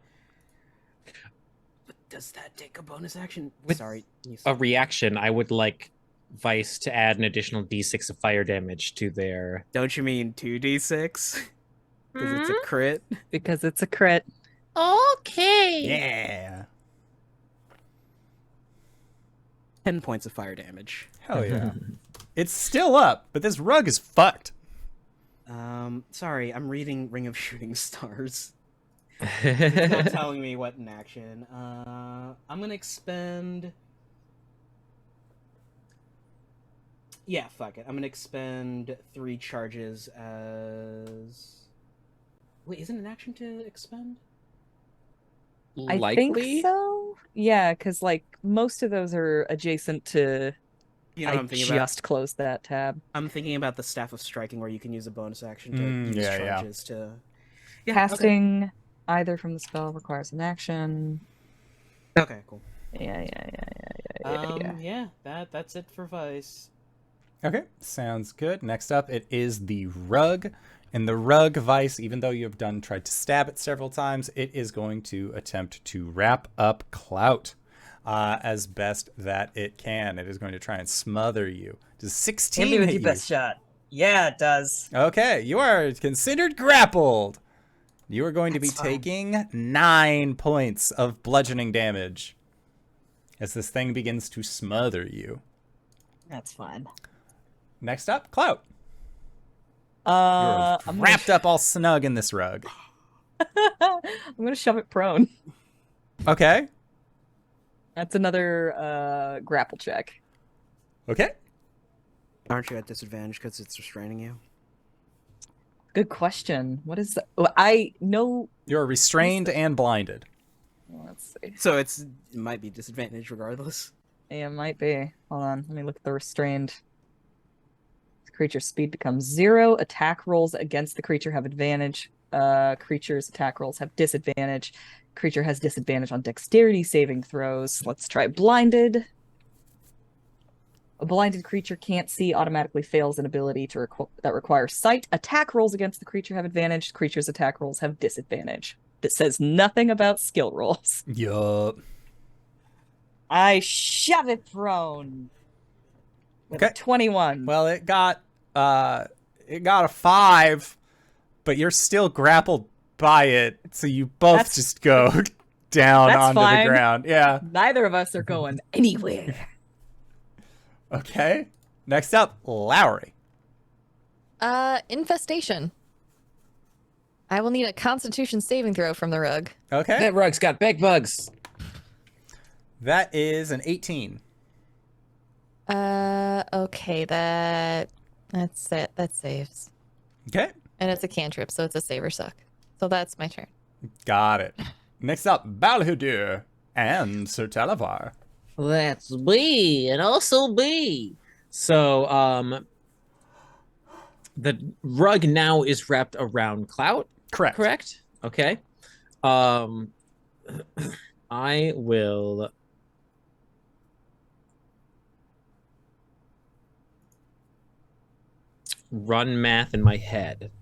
But does that take a bonus action? With Sorry. A reaction, I would like Vice to add an additional d6 of fire damage to their... Don't you mean 2d6? Because it's a crit. Because it's a crit. Okay. Yeah. 10 points of fire damage. Hell yeah. It's still up, but this rug is fucked. Sorry, I'm reading Ring of Shooting Stars. It's not telling me what in action. I'm gonna expend... Yeah, fuck it. I'm gonna expend 3 charges as... Wait, isn't it an action to expend? I think so. Yeah, because like most of those are adjacent to. You know I what I'm thinking just closed that tab. I'm thinking about the Staff of Striking, where you can use a bonus action to use yeah, yeah. charges to... Yeah, Casting either from the spell requires an action. Okay, cool. Yeah. Yeah, that's it for Vice. Okay, sounds good. Next up, it is the rug. And the rug, Vice, even though you have tried to stab it several times, it is going to attempt to wrap up Clout as best that it can. It is going to try and smother you. Does 16 Hit me with hit your you? best shot. Yeah, it does. Okay, you are considered grappled. You are going to be That's fine. taking 9 points of bludgeoning damage as this thing begins to smother you. That's fine. Next up, Clout. I'm You're wrapped up all snug in this rug. I'm gonna shove it prone. Okay. That's another grapple check. Okay. Aren't you at disadvantage because it's restraining you? Good question. What is that? Oh, I know. You're restrained and blinded. Let's see. So it might be disadvantage regardless. Yeah, it might be. Hold on. Let me look at the restrained. Creature's speed becomes 0. Attack rolls against the creature have advantage. Creature's attack rolls have disadvantage. Creature has disadvantage on dexterity saving throws. Let's try blinded. A blinded creature can't see, automatically fails an ability that requires sight. Attack rolls against the creature have advantage. Creature's attack rolls have disadvantage. That says nothing about skill rolls. Yup. I shove it prone. With a 21. Well, it got a 5, but you're still grappled by it, so you both just go down onto the ground. Yeah. Neither of us are going anywhere. Okay. Next up, Lowry. Infestation. I will need a Constitution saving throw from the rug. Okay. That rug's got bed bugs. That is an 18. Okay, that's it. That saves. Okay. And it's a cantrip, so it's a save or suck. So that's my turn. Got it. Next up, Balhudir and Sir Talavar. That's B and also B. So, the rug now is wrapped around Clout. Correct. Correct? Okay. I will... run math in my head.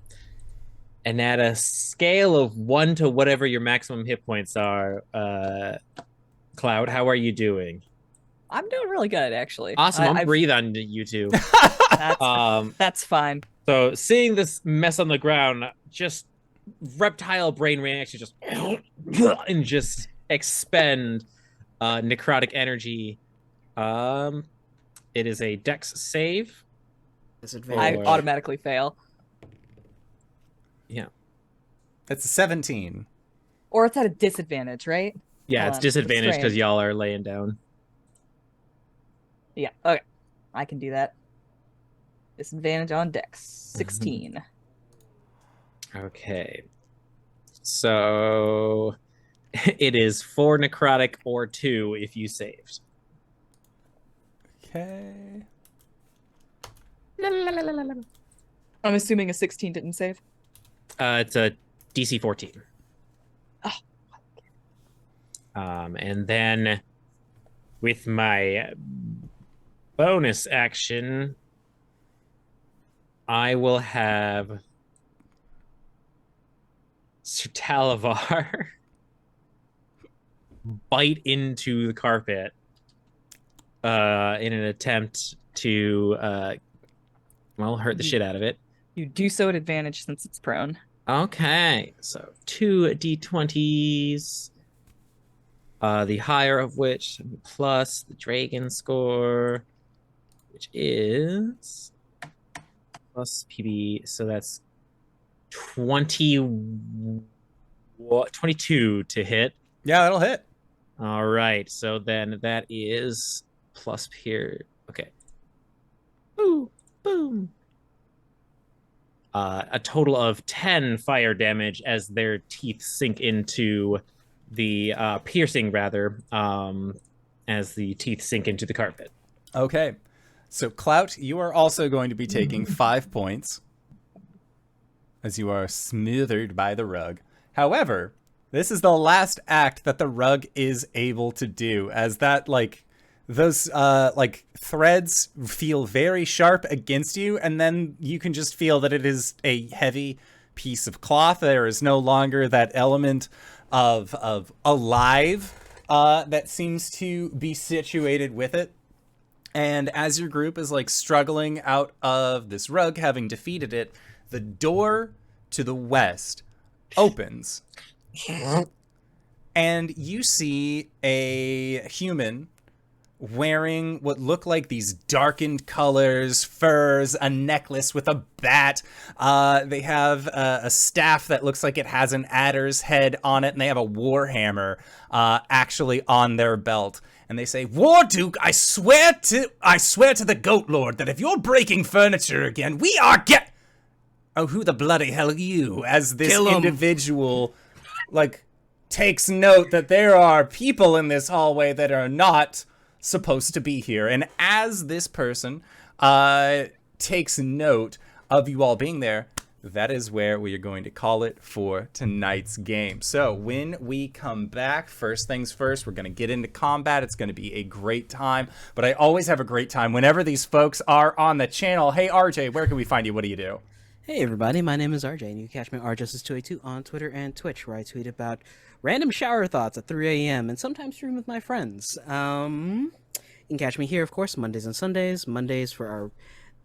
And at a scale of 1 to whatever your maximum hit points are, Cloud, how are you doing? I'm doing really good, actually. Awesome. I'll breathe on you two. That's fine. So seeing this mess on the ground, just reptile brain reaction, just and just expend necrotic energy. It is a Dex save. I Disadvantage. automatically fail. Yeah. That's a 17. Or it's at a disadvantage, right? Yeah, Hold it's on, disadvantage because restrained. y'all are laying down. Yeah, okay. I can do that. Disadvantage on Dex. 16. Okay. So it is 4 necrotic or 2 if you saved. Okay. I'm assuming a 16 didn't save. It's a DC 14. Oh. And then with my bonus action, I will have Sir Talavar bite into the carpet in an attempt to hurt the shit out of it. You do so at advantage since it's prone. Okay, so 2 d20s, the higher of which plus the dragon score, which is plus PB, so that's 22 to hit. Yeah, that'll hit. All right, so then that is plus here. Okay. Boom, boom. A total of 10 fire damage as their teeth sink into the piercing, rather, as the teeth sink into the carpet. Okay. So, Clout, you are also going to be taking 5 points as you are smothered by the rug. However, this is the last act that the rug is able to do, as that, those threads feel very sharp against you, and then you can just feel that it is a heavy piece of cloth. There is no longer that element of alive that seems to be situated with it. And as your group is struggling out of this rug, having defeated it, the door to the west opens, and you see a human wearing what look like these darkened colors, furs, a necklace with a bat. They have a staff that looks like it has an adder's head on it, and they have a warhammer actually on their belt. And they say, "Warduke, I swear to the Goat Lord that if you're breaking furniture again, we are Oh, who the bloody hell are you?" As this individual, takes note that there are people in this hallway that are not supposed to be here. And as this person takes note of you all being there, that is where we are going to call it for tonight's game. So when we come back, first things first, we're going to get into combat. It's going to be a great time, but I always have a great time whenever these folks are on the channel. Hey, RJ, where can we find you? What do you do? Hey everybody, my name is RJ, and you can catch me at rjustice282 on Twitter and Twitch, where I tweet about random shower thoughts at 3 a.m. and sometimes stream with my friends. You can catch me here, of course, Mondays and Sundays. Mondays for our...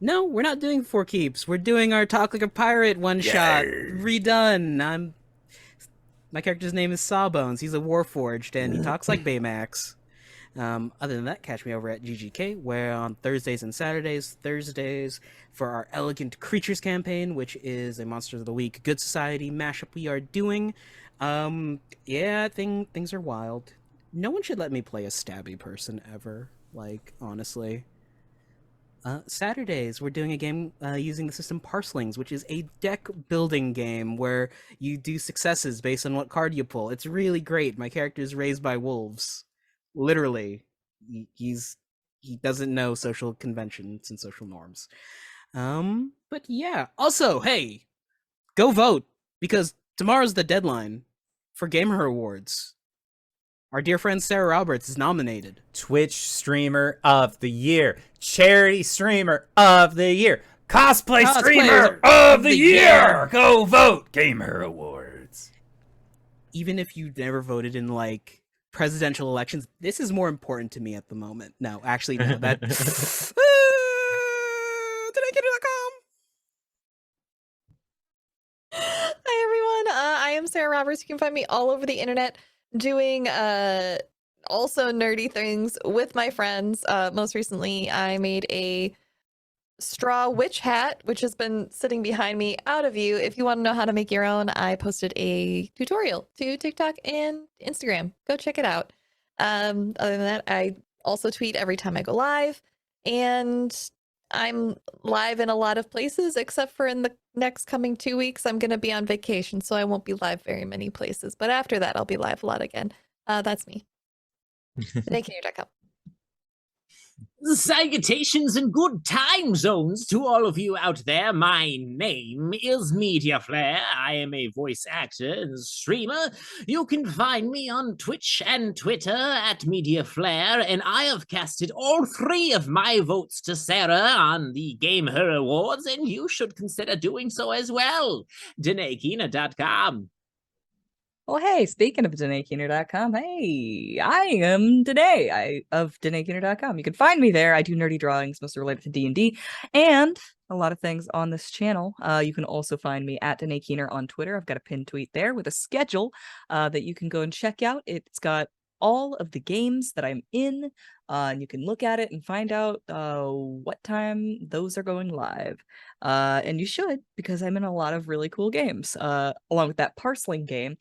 No, we're not doing 4 Keeps. We're doing our Talk Like a Pirate one-shot. Redone. My character's name is Sawbones. He's a Warforged, and he talks like Baymax. Other than that, catch me over at GGK, where on Thursdays and Saturdays, Thursdays for our Elegant Creatures campaign, which is a Monsters of the Week Good Society mashup we are doing. Things are wild. No one should let me play a stabby person ever, honestly. Saturdays, we're doing a game using the system Parslings, which is a deck building game where you do successes based on what card you pull. It's really great. My character is raised by wolves. Literally. He doesn't know social conventions and social norms. But yeah. Also, hey, go vote, because tomorrow's the deadline for Gamer Awards. Our dear friend Sarah Roberts is nominated. Twitch Streamer of the Year, Charity Streamer of the Year, Cosplay Streamer of the Year. Go vote, Gamer Awards. Even if you never voted in presidential elections, this is more important to me at the moment. No, actually, no. That Hi everyone, Sarah Roberts. You can find me all over the internet doing also nerdy things with my friends. Most recently, I made a straw witch hat, which has been sitting behind me out of view. If you want to know how to make your own, I posted a tutorial to TikTok and Instagram. Go check it out. Other than that, I also tweet every time I go live, and I'm live in a lot of places, except for in the next coming 2 weeks. I'm going to be on vacation, so I won't be live very many places. But after that, I'll be live a lot again. That's me. TheHypeGoblin.com. Salutations and good time zones to all of you out there. My name is Mediaflare. I am a voice actor and streamer. You can find me on Twitch and Twitter at Mediaflare, and I have casted all 3 of my votes to Sarah on the Game Her Awards, and you should consider doing so as well. DanaeKeener.com. Well, hey, speaking of DanaeKeener.com, hey, I am Danae of DanaeKeener.com. You can find me there. I do nerdy drawings, mostly related to D&D, and a lot of things on this channel. You can also find me at Danae Keener on Twitter. I've got a pinned tweet there with a schedule that you can go and check out. It's got all of the games that I'm in, and you can look at it and find out what time those are going live. And you should, because I'm in a lot of really cool games, along with that parceling game,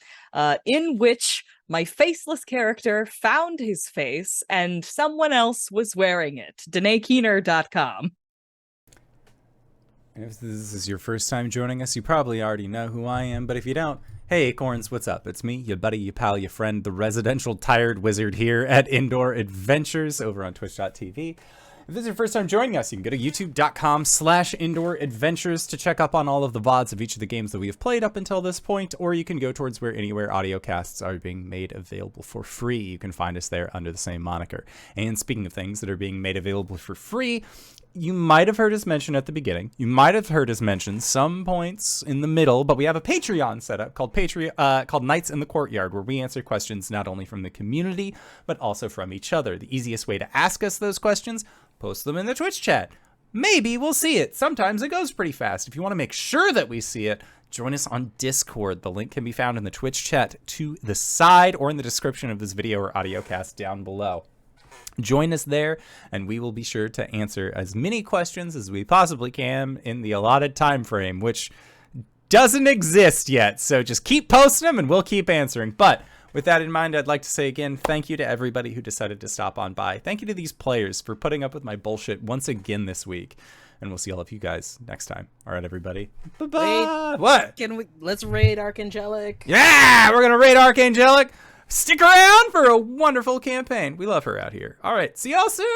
in which my faceless character found his face and someone else was wearing it. DanaeKeener.com. If this is your first time joining us, you probably already know who I am, but if you don't, hey Acorns, what's up? It's me, your buddy, your pal, your friend, the residential tired wizard here at Indoor Adventures over on twitch.tv. If this is your first time joining us, you can go to youtube.com/indooradventures to check up on all of the VODs of each of the games that we have played up until this point, or you can go towards anywhere audio casts are being made available for free. You can find us there under the same moniker. And speaking of things that are being made available for free, you might have heard us mention at the beginning, you might have heard us mention some points in the middle, but we have a Patreon set up called Nights in the Courtyard, where we answer questions not only from the community, but also from each other. The easiest way to ask us those questions, post them in the Twitch chat. Maybe we'll see it. Sometimes it goes pretty fast. If you want to make sure that we see it, join us on Discord. The link can be found in the Twitch chat to the side or in the description of this video or audio cast down below. Join us there, and we will be sure to answer as many questions as we possibly can in the allotted time frame, which doesn't exist yet. So just keep posting them, and we'll keep answering. But with that in mind, I'd like to say again, thank you to everybody who decided to stop on by. Thank you to these players for putting up with my bullshit once again this week. And we'll see all of you guys next time. All right, everybody. Bye-bye. What? Let's raid Archangelic. Yeah, we're going to raid Archangelic. Stick around for a wonderful campaign. We love her out here. All right, see y'all soon.